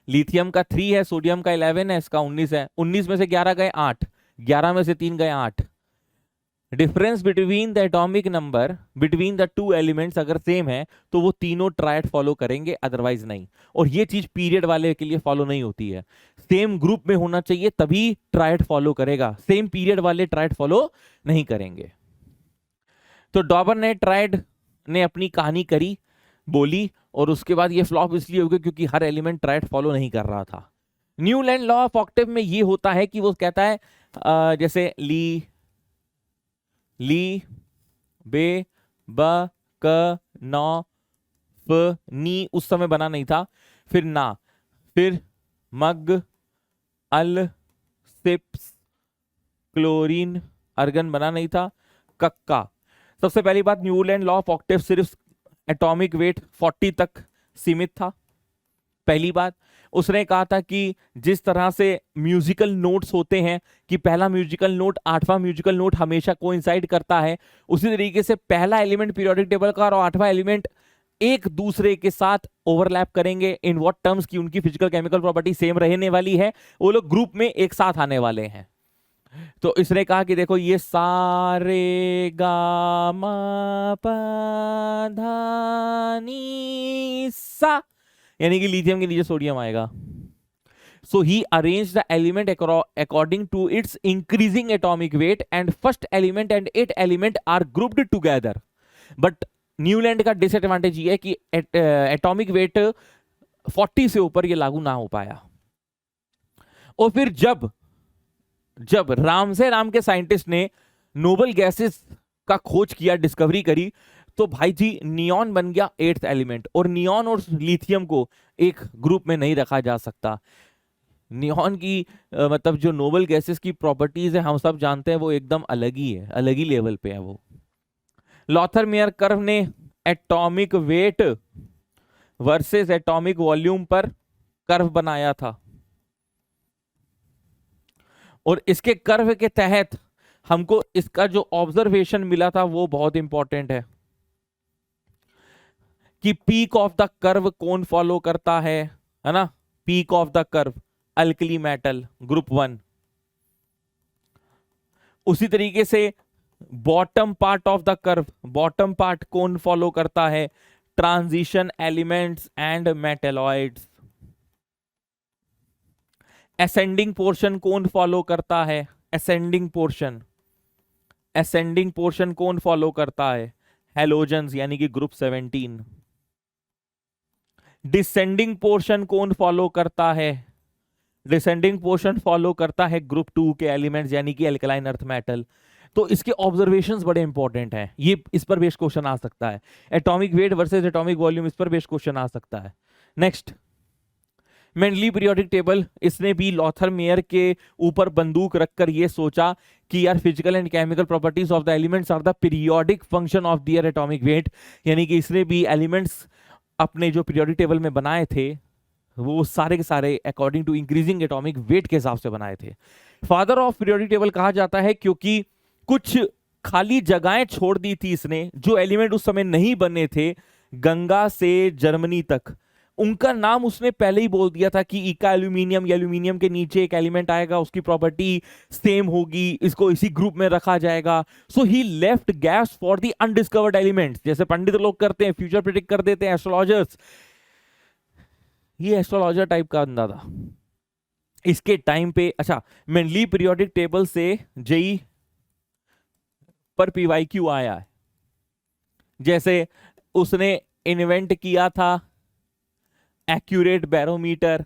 लिथियम का 3 है, सोडियम का 11 है, इसका 19 है, 19 में से 11 गए 8, 11 में से 3 गए 8। Difference between the atomic number between the two elements अगर सेम है तो वो तीनों ट्रायड फॉलो करेंगे, अदरवाइज नहीं। और ये चीज पीरियड वाले के लिए फॉलो नहीं होती है, सेम ग्रुप में होना चाहिए तभी ट्रायड फॉलो करेगा, सेम पीरियड वाले ट्रायड फॉलो नहीं करेंगे। तो डॉबरनेर ने अपनी कहानी करी, बोली, और उसके बाद ये फ्लॉप इसलिए हो गया क्योंकि हर एलिमेंट ट्रायड फॉलो नहीं कर रहा था। न्यूलैंड लॉ ऑफ ऑक्टेव में ये होता है कि वो कहता है जैसे ली बे ब क नौ फ नी उस समय बना नहीं था, फिर ना, फिर मग अल सिप्स क्लोरीन अर्गन बना नहीं था, कक्का। सबसे पहली बात, न्यूलैंड लॉ ऑफ ऑक्टेव सिर्फ एटॉमिक वेट 40 तक सीमित था। पहली बात, उसने कहा था कि जिस तरह से म्यूजिकल नोट्स होते हैं कि पहला म्यूजिकल नोट 8वां म्यूजिकल नोट हमेशा कोइंसाइड करता है, उसी तरीके से पहला एलिमेंट पीरियोडिक टेबल का और 8वां एलिमेंट एक दूसरे के साथ ओवरलैप करेंगे इन व्हाट टर्म्स की उनकी फिजिकल केमिकल प्रॉपर्टी सेम रहने वाली है, वो लोग ग्रुप में एक साथ आने वाले हैं। तो इसने कहा कि देखो ये सारे गा मा पा धा नी सा, यानी कि लिथियम के नीचे सोडियम आएगा। So he arranged the element according to its increasing atomic weight and first element and 8 element are grouped together. But Newland का डिसएडवांटेज ये है कि एटॉमिक वेट 40 से ऊपर ये लागू ना हो पाया। और फिर जब राम के साइंटिस्ट ने नोबल गैसेस का खोज किया, डिस्कवरी करी, तो भाई जी नियॉन बन गया 8th एलिमेंट, और नियॉन और लिथियम को एक ग्रुप में नहीं रखा जा सकता। नियॉन की मतलब जो नोबल गैसेस की प्रॉपर्टीज है हम सब जानते हैं, वो एकदम अलग ही है, अलग ही लेवल पे है वो। लॉथर मेयर कर्व ने atomic weight versus atomic volume पर कर्व बनाया था, और इसके कर्व के तहत हमको इसका जो ऑब्जर्वेशन मिला था वो बहुत इंपॉर्टेंट है कि पीक ऑफ द कर्व कौन फॉलो करता है ना, peak of the curve alkali metal group 1। उसी तरीके से bottom part of the curve, bottom part कौन फॉलो करता है, transition elements and metalloids. Ascending portion कौन फॉलो करता है, असेंडिंग पोर्शन, असेंडिंग पोर्शन कौन फॉलो करता है, हैलोजन्स यानी कि ग्रुप 17। डिसेंडिंग पोर्शन कौन फॉलो करता है, डिसेंडिंग पोर्शन फॉलो करता है ग्रुप 2 के एलिमेंट्स यानी कि एल्कलाइन अर्थ मेटल। तो इसके ऑब्जर्वेशंस बड़े इंपॉर्टेंट हैं, ये इस पर बेस्ड क्वेश्चन आ सकता है। Atomic weight versus atomic volume, इस पर बेस्ड क्वेश्चन आ सकता है। नेक्स्ट, मेंडली पीरियोडिक टेबल, इसने भी लॉथर मेयर के ऊपर बंदूक रखकर ये सोचा कि यार physical and chemical properties of the elements are the periodic function of their atomic weight, यानी कि इसने भी एलिमेंट्स अपने जो पीरियोडिक टेबल में बनाए थे वो सारे के सारे according to increasing atomic weight के हिसाब से बनाए थे। फादर ऑफ पीरियोडिक टेबल कहा जाता है क्योंकि कुछ खाली जगहें छोड़ दी थी इसने, जो एलिमेंट उस समय नहीं बने थे, गंगा से जर्मनी तक, उनका नाम उसने पहले ही बोल दिया था कि इका एल्यूमिनियम या एल्यूमिनियम के नीचे एक एलिमेंट आएगा, उसकी प्रॉपर्टी सेम होगी, इसको इसी ग्रुप में रखा जाएगा। So he left gaps for the undiscovered elements, जैसे पंडित लोग करते हैं, फ्यूचर प्रेडिक्ट कर देते हैं एस्ट्रोलॉजर्स, ये एस्ट्रोलॉजर टाइप का बंदा था इसके टाइम पे। अच्छा, मेंडली पीरियोडिक टेबल से जेई पर पीवाईक्यू आया है, जैसे उसने इन्वेंट किया था एक्यूरेट बैरोमीटर,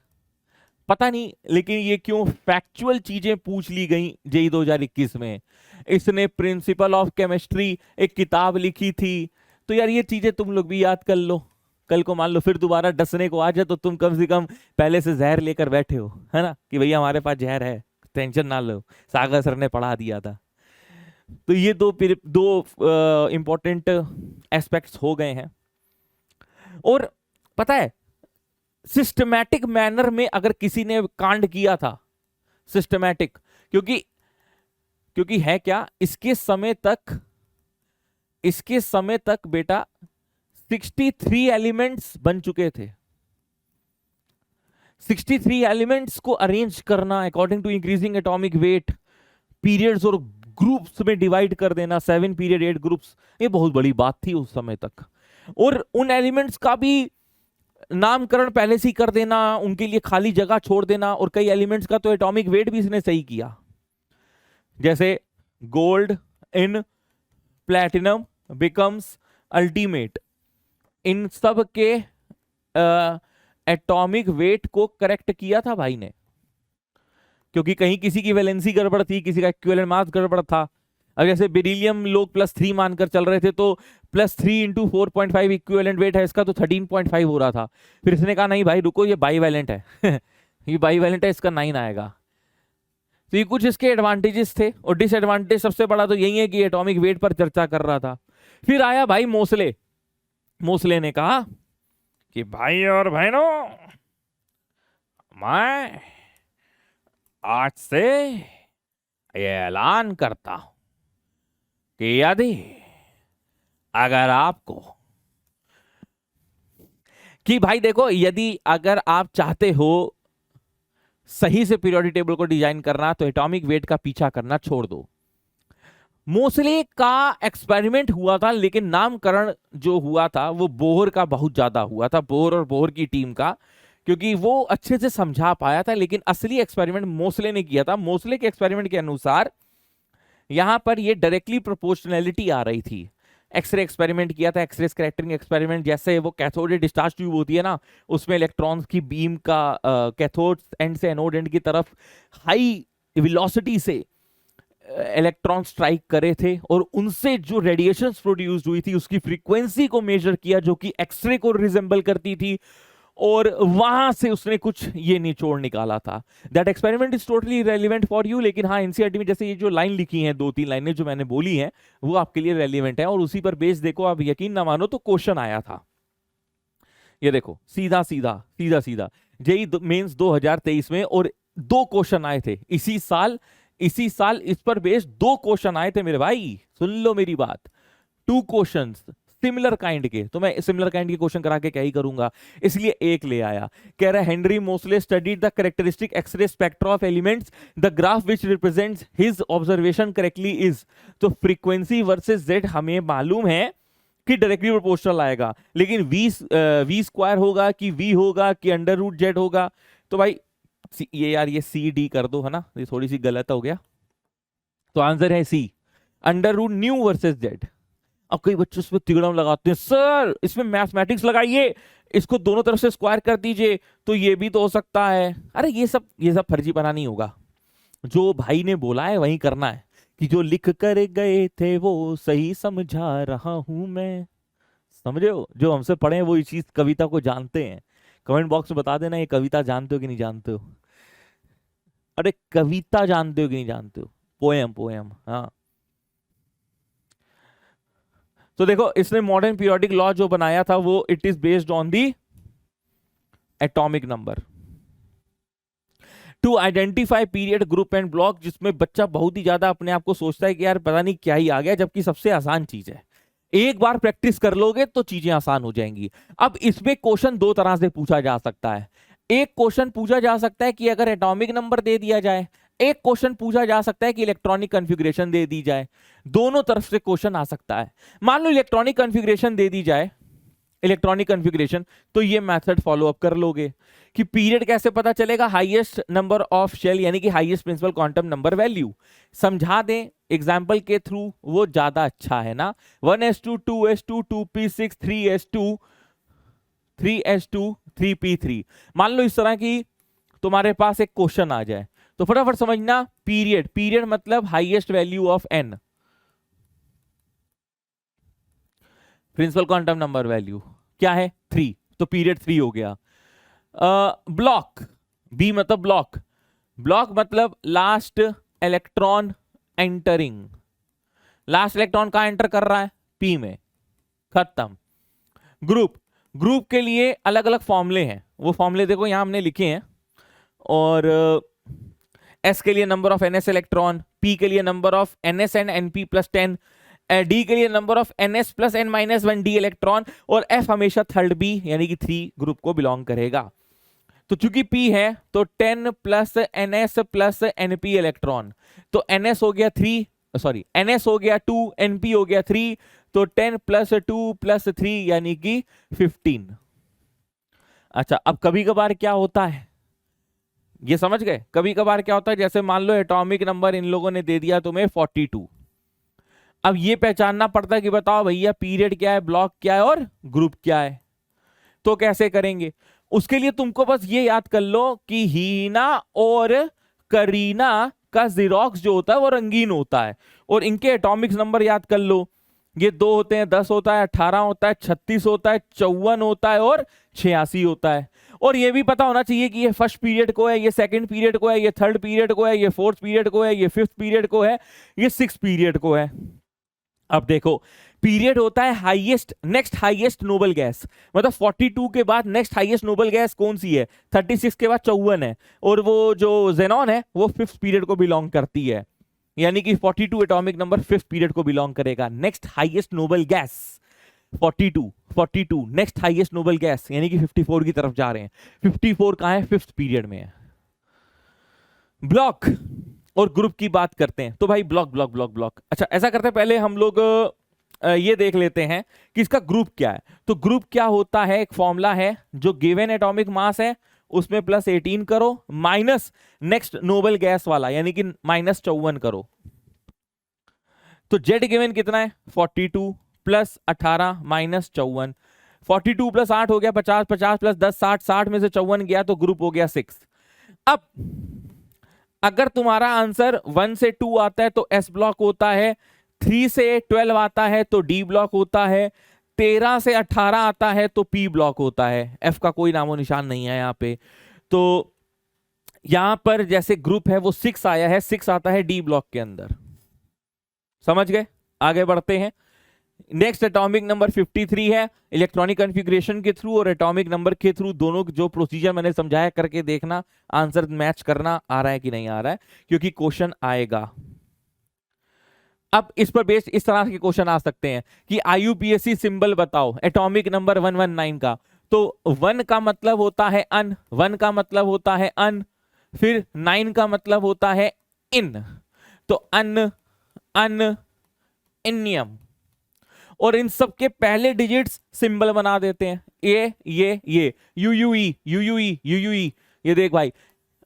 पता नहीं लेकिन ये क्यों फैक्चुअल चीजें पूछ ली गई जेई 2021 में। इसने प्रिंसिपल ऑफ केमिस्ट्री एक किताब लिखी थी, तो यार ये चीजें तुम लोग भी याद कर लो, कल को मान लो फिर दोबारा डसने को आ जाए तो तुम कम से कम पहले से जहर लेकर बैठे हो, है ना, कि भैया हमारे पास जहर है, टेंशन ना लो, सागर सर ने पढ़ा दिया था। तो ये दो इंपॉर्टेंट एस्पेक्ट्स हो गए हैं। और पता है सिस्टमैटिक मैनर में अगर किसी ने कांड किया था, सिस्टमैटिक, क्योंकि है क्या, इसके समय तक बेटा 63 एलिमेंट्स बन चुके थे। 63 एलिमेंट्स को अरेंज करना according to increasing atomic weight, periods और ग्रुप्स में डिवाइड कर देना, 7 पीरियड 8 ग्रुप्स, ये बहुत बड़ी बात थी उस समय तक। और उन एलिमेंट्स का भी नामकरण पहले से ही कर देना, उनके लिए खाली जगह छोड़ देना, और कई एलिमेंट्स का तो एटॉमिक वेट भी इसने सही किया, जैसे gold in platinum becomes ultimate, इन सब के एटॉमिक वेट को करेक्ट किया था भाई ने, क्योंकि कहीं किसी की वैलेंसी गड़बड़ थी, किसी का इक्विवेलेंट मास गड़बड़ था। अब जैसे बेरिलियम लोग +3 मानकर चल रहे थे, तो +3 × 4.5 इक्विवेलेंट वेट है इसका, तो 13.5 हो रहा था। फिर इसने कहा नहीं भाई रुको, ये बाईवैलेंट है ये बाईवैलेंट है, इसका 9 आएगा। तो ये कुछ इसके एडवांटेजेस थे, और डिसएडवांटेज सबसे बड़ा तो यही है कि एटॉमिक वेट पर चर्चा कर रहा था। फिर आया भाई मोसले ने कहा कि भाई और बहनों, मैं आज से ये ऐलान करता हूं कि यदि अगर आपको, कि भाई देखो, यदि अगर आप चाहते हो सही से पीरियोडिक टेबल को डिजाइन करना, तो एटॉमिक वेट का पीछा करना छोड़ दो। मोसले का एक्सपेरिमेंट हुआ था, लेकिन नामकरण जो हुआ था वो बोहर का बहुत ज्यादा हुआ था, बोहर और बोहर की टीम का, क्योंकि वो अच्छे से समझा पाया था। लेकिन असली एक्सपेरिमेंट मोसले ने किया था। मोसले के एक्सपेरिमेंट के अनुसार यहां पर ये डायरेक्टली प्रोपोर्शनैलिटी आ रही थी। एक्सरे एक्सपेरिमेंट किया था, एक्सरे स्कैटरिंग एक्सपेरिमेंट, जैसे वो कैथोड डिस्चार्ज ट्यूब होती है ना, उसमें इलेक्ट्रॉन्स की बीम का कैथोड एंड से एनोड एंड की तरफ हाई वेलोसिटी से इलेक्ट्रॉन स्ट्राइक करे थे, और उनसे जो रेडिएशंस प्रोड्यूस हुई थी उसकी फ्रीक्वेंसी को मेजर किया, जो कि एक्सरे को रिजेंबल करती थी, और वहां से उसने कुछ ये निचोड़ निकाला था। That experiment is totally relevant for you. लेकिन हाँ, एनसीईआरटी में जैसे ये जो लाइन लिखी है, 2-3 लाइनें जो मैंने बोली हैं, वो आपके लिए रेलिवेंट है, और उसी पर बेस देखो, आप यकीन ना मानो तो क्वेश्चन आया था। ये देखो, सीधा जेईई मेंस 2023 में, और 2 क्वेश्चन आए थे इसी साल इस पर बेस्ड 2 क्वेश्चन आए थे मेरे भाई, सुन लो मेरी बात। 2 क्वेश्चंस सिमिलर काइंड के, तो मैं सिमिलर काइंड के क्वेश्चन करा के क्या ही करूंगा, इसलिए एक ले आया। कह रहा है Henry Moseley studied the characteristic X ray spectra of elements, the graph which represents his observation correctly is. तो फ्रीक्वेंसी वर्सेस जेड हमें मालूम है कि डायरेक्टली प्रोपोर्शनल आएगा, लेकिन वी स्क्वायर होगा कि वी होगा कि √z होगा। तो भाई ये यार ये CD कर दो, है ना, ये थोड़ी सी गलत हो गया। तो आंसर है C, √ν वर्सेस z। अब कई बच्चे इसमें तिगड़म लगाते हैं, सर इसमें मैथमेटिक्स लगाइए, इसको दोनों तरफ से स्क्वायर कर दीजिए, तो ये भी तो हो सकता है। अरे ये सब फर्जी बना नहीं होगा, जो भाई ने बोला है वही करना है, कि जो लिख कर गए थे वो सही समझा रहा हूं मैं। समझे हो, जो हमसे पढ़े हैं वो इस चीज कविता को जानते हैं। कमेंट बॉक्स में बता देना ये कविता जानते हो कि नहीं जानते हो। अरे कविता जानते हो कि नहीं जानते हो, पोएम। हाँ, तो देखो इसने मॉडर्न पीरियोडिक लॉ जो बनाया था वो it is based on the atomic number two identify period group and block, जिसमें बच्चा बहुत ही ज्यादा अपने आप को सोचता है कि यार पता नहीं क्या ही आ गया, जबकि सबसे आसान चीज है। एक बार प्रैक्टिस कर लोगे तो चीजें आसान हो जाएंगी। अब इसमें क्वेश्चन 2 तरह से पूछा जा सकता है। एक क्वेश्चन पूछा जा सकता है कि अगर एटॉमिक नंबर दे दिया जाए, एक क्वेश्चन पूछा जा सकता है कि इलेक्ट्रॉनिक कॉन्फ़िगरेशन दे दी जाए। दोनों तरफ से क्वेश्चन आ सकता है। मान लो इलेक्ट्रॉनिक कॉन्फ़िगरेशन दे दी जाए, इलेक्ट्रॉनिक कॉन्फ़िगरेशन, तो ये मेथड फॉलो अप कर लोगे कि पीरियड कैसे पता चलेगा, हाईएस्ट नंबर ऑफ शेल यानी कि highest principal quantum number value. समझा दें एग्जांपल के थ्रू, वो ज्यादा अच्छा है ना। 1s2 2s2 2p6 3s2 3s2 3p3, मान लो इस तरह की तुम्हारे पास एक क्वेश्चन आ जाए, तो फटाफट समझना पीरियड मतलब highest value of n, principal quantum number value क्या है 3, तो पीरियड 3 हो गया। ब्लॉक, बी मतलब ब्लॉक मतलब last electron entering, last electron कहां एंटर कर रहा है, p में, खत्म। ग्रुप, ग्रुप के लिए अलग अलग फॉर्मूले हैं, वो फॉर्मूले देखो यहां हमने लिखे हैं। और S के लिए number of NS electron, P के लिए number of NS and NP plus 10, D के लिए number of NS plus N-1 D electron, और F हमेशा थर्ड B यानी कि 3 ग्रुप को बिलोंग करेगा। तो चूंकि P है तो 10 plus NS plus NP electron, तो NS हो गया 3, सॉरी NS हो गया 2, NP हो गया 3, तो 10 प्लस 2 प्लस 3 यानी कि 15। अच्छा, अब कभी कभार क्या होता है ये समझ गए? कभी कभार क्या होता है, जैसे मान लो एटॉमिक नंबर इन लोगों ने दे दिया तुम्हें 42। अब ये पहचानना पड़ता है कि बताओ भैया पीरियड क्या है, ब्लॉक क्या है और ग्रुप क्या है। तो कैसे करेंगे? उसके लिए तुमको बस ये याद कर लो कि हीना और करीना का जीरोक्स जो होता है वो रंगीन होता है, और इनके एटॉमिक नंबर याद कर लो। ये 2 होते हैं, 10 होता है, 18 होता है, 36 होता है, 54 होता है और 86 होता है। और ये भी पता होना चाहिए कि ये फर्स्ट पीरियड को है, ये सेकंड पीरियड को है, ये थर्ड पीरियड को है, ये फोर्थ पीरियड को है, ये फिफ्थ पीरियड को है, ये सिक्स्थ पीरियड को है। अब देखो, पीरियड होता है highest, next highest noble gas, मतलब 42 के बाद नेक्स्ट हाईएस्ट नोबल गैस कौन सी है? 36 के बाद 54 है, और वो जो जेनॉन है वो फिफ्थ पीरियड को बिलोंग करती है, यानी कि 42 एटॉमिक नंबर फिफ्थ पीरियड को बिलोंग करेगा। Next highest noble gas 42 next highest noble gas, यानी कि 54 की तरफ जा रहे हैं। 54 कहां है? फिफ्थ पीरियड में है। ब्लॉक और ग्रुप की बात करते हैं, तो भाई ब्लॉक ब्लॉक ब्लॉक ब्लॉक। अच्छा, ऐसा करते हैं, पहले हम लोग ये देख लेते हैं कि इसका ग्रुप क्या है। तो ग्रुप क्या होता है, एक फॉर्मूला है, जो गिवन एटॉमिक मास है उसमें प्लस 18 करो, माइनस नेक्स्ट नोबल गैस वाला यानी कि माइनस 54 करो। तो जेड गिवन कितना है? 42 प्लस 18 माइनस 54। 42 प्लस 8 हो गया 50, 50 प्लस 10 60, 60 में से 54 गया तो ग्रुप हो गया 6। अब अगर तुम्हारा आंसर 1 से 2 आता है तो एस ब्लॉक होता है, 3 से 12 आता है तो डी ब्लॉक होता है, 13 से 18 आता है तो पी ब्लॉक होता है। एफ का कोई नामो निशान नहीं है यहाँ पे। तो यहां पर जैसे ग्रुप है वो 6 आया है, 6 आता है डी ब्लॉक के अंदर। समझ गए? आगे बढ़ते हैं। नेक्स्ट एटॉमिक नंबर 53 है। इलेक्ट्रॉनिक कॉन्फ़िगरेशन के थ्रू और एटॉमिक नंबर के थ्रू दोनों जो प्रोसीजर मैंने समझाया करके देखना, आंसर मैच करना आ रहा है कि नहीं आ रहा है, क्योंकि क्वेश्चन आएगा। अब इस पर बेस्ड इस तरह के क्वेश्चन आ सकते हैं कि IUPAC सिंबल बताओ एटॉमिक नंबर 119 का। तो 1 का मतलब होता है अन, 1 का मतलब होता है अन, फिर 9 का मतलब होता है इन। तो अन, अन, इनियम, और इन सब के पहले डिजिट्स सिंबल बना देते हैं, ये UUE UUE UUE। ये देख भाई,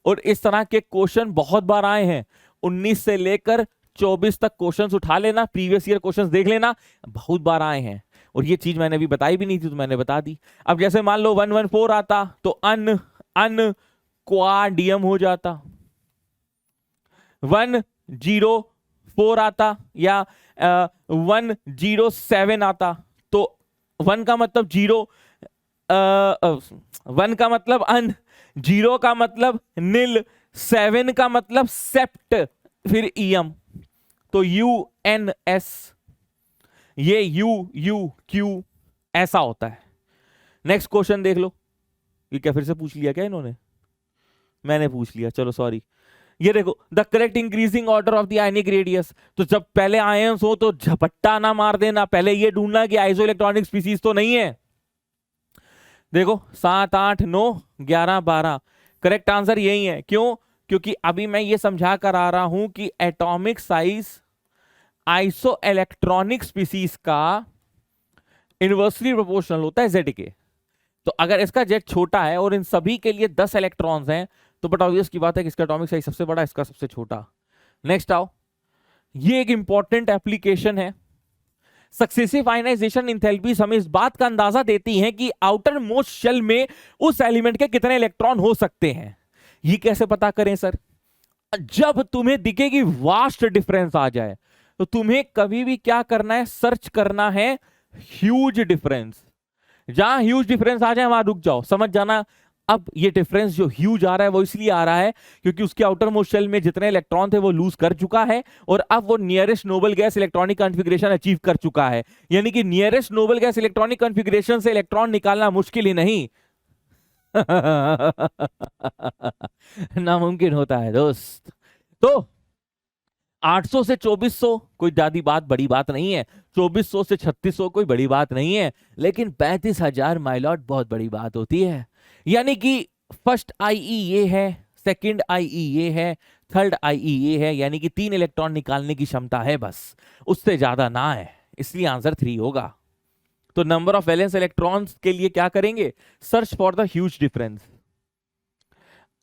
और इस तरह के क्वेश्चन बहुत बार आए हैं। 19 से लेकर 24 तक क्वेश्चंस उठा लेना, प्रीवियस ईयर क्वेश्चंस देख लेना, बहुत बार आए हैं। और ये चीज मैंने अभी बताई भी नहीं थी तो मैंने बता दी। अब जैसे मान लो 114 आता तो अन, अन क्वाडियम हो जाता। 104 आता या 107 आता तो 1 का मतलब 0, 1 का मतलब अन, 0 का मतलब नील, 7 का मतलब सेप्ट, फिर ईएम। तो UNS, ये UUQ ऐसा होता है। नेक्स्ट क्वेश्चन देख लो। ये क्या फिर से पूछ लिया क्या इन्होंने? मैंने पूछ लिया, चलो सॉरी। ये देखो, the correct increasing order of the ionic radius. तो जब पहले आयंस हो तो झपट्टा ना मार देना, पहले ये ढूंढना कि आइसो इलेक्ट्रॉनिक स्पीसीज तो नहीं है। देखो 7 8 9 11 12 करेक्ट आंसर यही है। क्यों? क्योंकि अभी मैं ये समझा कर आ रहा हूं कि atomic size iso electronic species का इनवर्सली प्रोपोर्शनल होता है जेड के। तो अगर इसका जेड छोटा है और इन सभी के लिए 10 इलेक्ट्रॉन्स हैं तो बट ऑब्वियस की बात है कि इसका एटॉमिक साइज सबसे बड़ा, इसका सबसे छोटा। नेक्स्ट आओ, ये एक इंपॉर्टेंट एप्लीकेशन है। सक्सेसिव आयनाइजेशन एंथैल्पीज हमें इस बात का अंदाजा देती हैं कि आउटर मोस्ट शेल में उस एलिमेंट के कितने इलेक्ट्रॉन हो सकते हैं। ये कैसे पता करें सर? जब तुम्हें दिखे कि वास्ट डिफरेंस आ जाए तो तुम्हें कभी भी क्या करना है? सर्च करना है ह्यूज डिफरेंस। जहां ह्यूज डिफरेंस आ जाए वहां रुक जाओ, समझ जाना अब ये डिफरेंस जो ह्यूज आ रहा है वो इसलिए आ रहा है क्योंकि उसके आउटर मोस्ट शेल में जितने इलेक्ट्रॉन थे वो लूज कर चुका है और अब वो nearest noble gas electronic configuration achieve कर चुका है। यानी कि nearest noble gas electronic configuration से इलेक्ट्रॉन निकालना मुश्किल ही नहीं नामुमकिन होता है दोस्त। तो 800 से 2400 कोई ज्यादा बात बड़ी बात नहीं है, 2400 से 3600 कोई बड़ी बात नहीं है, लेकिन 35,000 माइलॉट बहुत बड़ी बात होती है। यानी कि फर्स्ट आईई ये है, सेकंड आईई ये है, थर्ड आईई ये है, यानी कि 3 इलेक्ट्रॉन निकालने की क्षमता है बस, उससे ज्यादा ना है, इसलिए आंसर 3 होगा। तो नंबर ऑफ वैलेंस इलेक्ट्रॉन्स के लिए क्या करेंगे, search for the huge difference.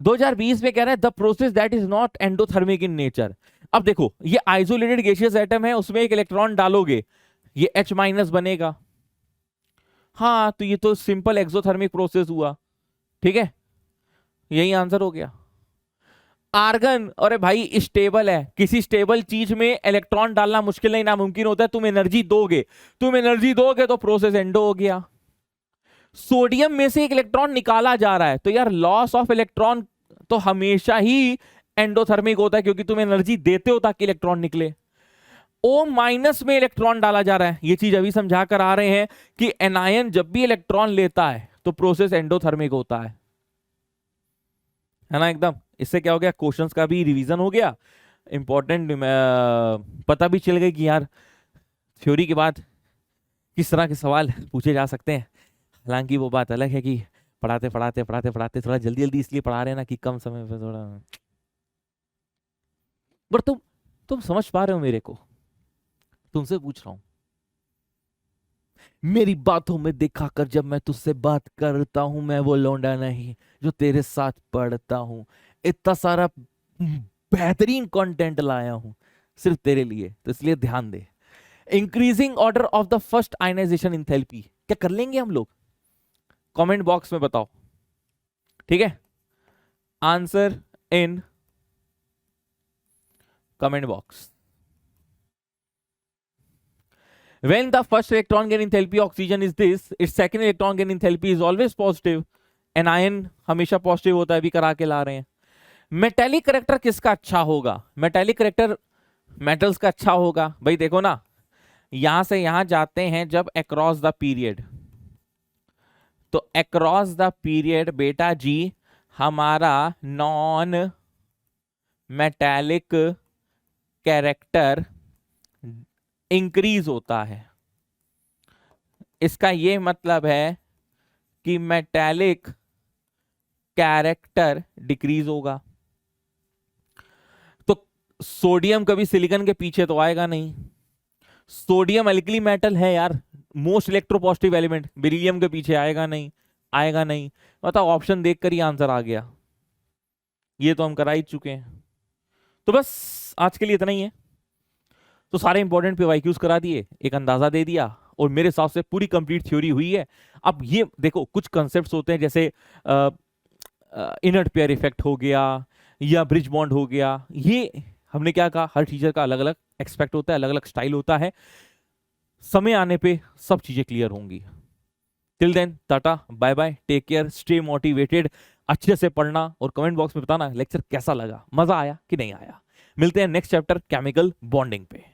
2020 में कह रहा है the process that is not endothermic in nature. अब देखो ये आइसोलेटेड गैसियस एटम है, उसमें एक इलेक्ट्रॉन डालोगे ये H- बनेगा, हाँ तो ये तो सिंपल एक्सोथर्मिक प्रोसेस हुआ, ठीक है, यही आंसर हो गया। आर्गन, अरे भाई स्टेबल है, किसी स्टेबल चीज में इलेक्ट्रॉन डालना मुश्किल नहीं नामुमकिन होता है, तुम एनर्जी दोगे, तुम एनर्जी दोगे तो प्रोसेस एंडो हो गया। सोडियम में से एक इलेक्ट्रॉन निकाला जा रहा है तो यार लॉस ऑफ इलेक्ट्रॉन तो हमेशा ही एंडोथर्मिक होता है क्योंकि तुम एनर्जी देते हो ताकि इलेक्ट्रॉन निकले। O- में इलेक्ट्रॉन डाला जा रहा है, ये चीज अभी समझा कर आ रहे हैं कि एनायन जब भी इलेक्ट्रॉन लेता है तो प्रोसेस एंडोथर्मिक होता है ना एकदम। इससे क्या हो गया, क्वेश्चंस का भी रिवीजन हो गया, इंपॉर्टेंट पता भी चल गई कि यार थ्योरी के बाद किस तरह के सवाल पूछे जा सकते हैं। हालांकि वो बात अलग है कि पढ़ाते पढ़ाते पढ़ाते पढ़ाते थोड़ा जल्दी जल्दी इसलिए पढ़ा रहे हैं ना कि कम समय में थोड़ा, बट तुम समझ पा रहे हो मेरे को, तुमसे पूछ रहा हूं। मेरी बातों में देखा कर जब मैं तुझसे बात करता हूं, मैं वो लौंडा नहीं जो तेरे साथ पढ़ता हूं, इतना सारा बेहतरीन कंटेंट लाया हूं सिर्फ तेरे लिए, तो इसलिए ध्यान दे। Increasing order of the first ionisation enthalpy क्या कर लेंगे हम लोग, कमेंट बॉक्स में बताओ, ठीक है, answer in comment box. When the first electron gain enthalpy oxygen is this, its second electron gain enthalpy is always positive. Anion हमेशा पॉजिटिव होता है, भी करा के ला रहे हैं। मेटेलिक करेक्टर किसका अच्छा होगा, मेटेलिक करेक्टर मेटल्स का अच्छा होगा। भाई देखो ना, यहां से यहां जाते हैं जब अक्रॉस द पीरियड, तो अक्रॉस द पीरियड बेटा जी हमारा नॉन मेटेलिक कैरेक्टर इंक्रीज होता है। इसका ये मतलब है कि मेटेलिक कैरेक्टर डिक्रीज होगा। तो सोडियम कभी सिलिकॉन के पीछे तो आएगा नहीं, सोडियम अल्कली मेटल है यार, मोस्ट इलेक्ट्रोपॉजिटिव एलिमेंट, बेरिलियम के पीछे आएगा नहीं, आएगा नहीं। बताओ, ऑप्शन देखकर ही आंसर आ गया, ये तो हम करा ही चुके हैं। तो बस आज के लिए इतना ही है। तो सारे इंपॉर्टेंट PYQs करा दिए, एक अंदाजा दे दिया, और मेरे हिसाब से पूरी कंप्लीट थ्योरी हुई है। अब ये देखो कुछ कॉन्सेप्ट्स होते हैं जैसे इनर्ट पेयर इफेक्ट हो गया या ब्रिज बॉन्ड हो गया, ये हमने क्या कहा, हर टीचर का अलग अलग एक्सपेक्ट होता है, अलग अलग स्टाइल होता है, समय आने पे सब चीजें क्लियर होंगी। Till then tata bye bye, take care, stay motivated, अच्छे से पढ़ना और कमेंट बॉक्स में बताना लेक्चर कैसा लगा, मजा आया कि नहीं आया। मिलते हैं नेक्स्ट चैप्टर केमिकल बॉन्डिंग पे।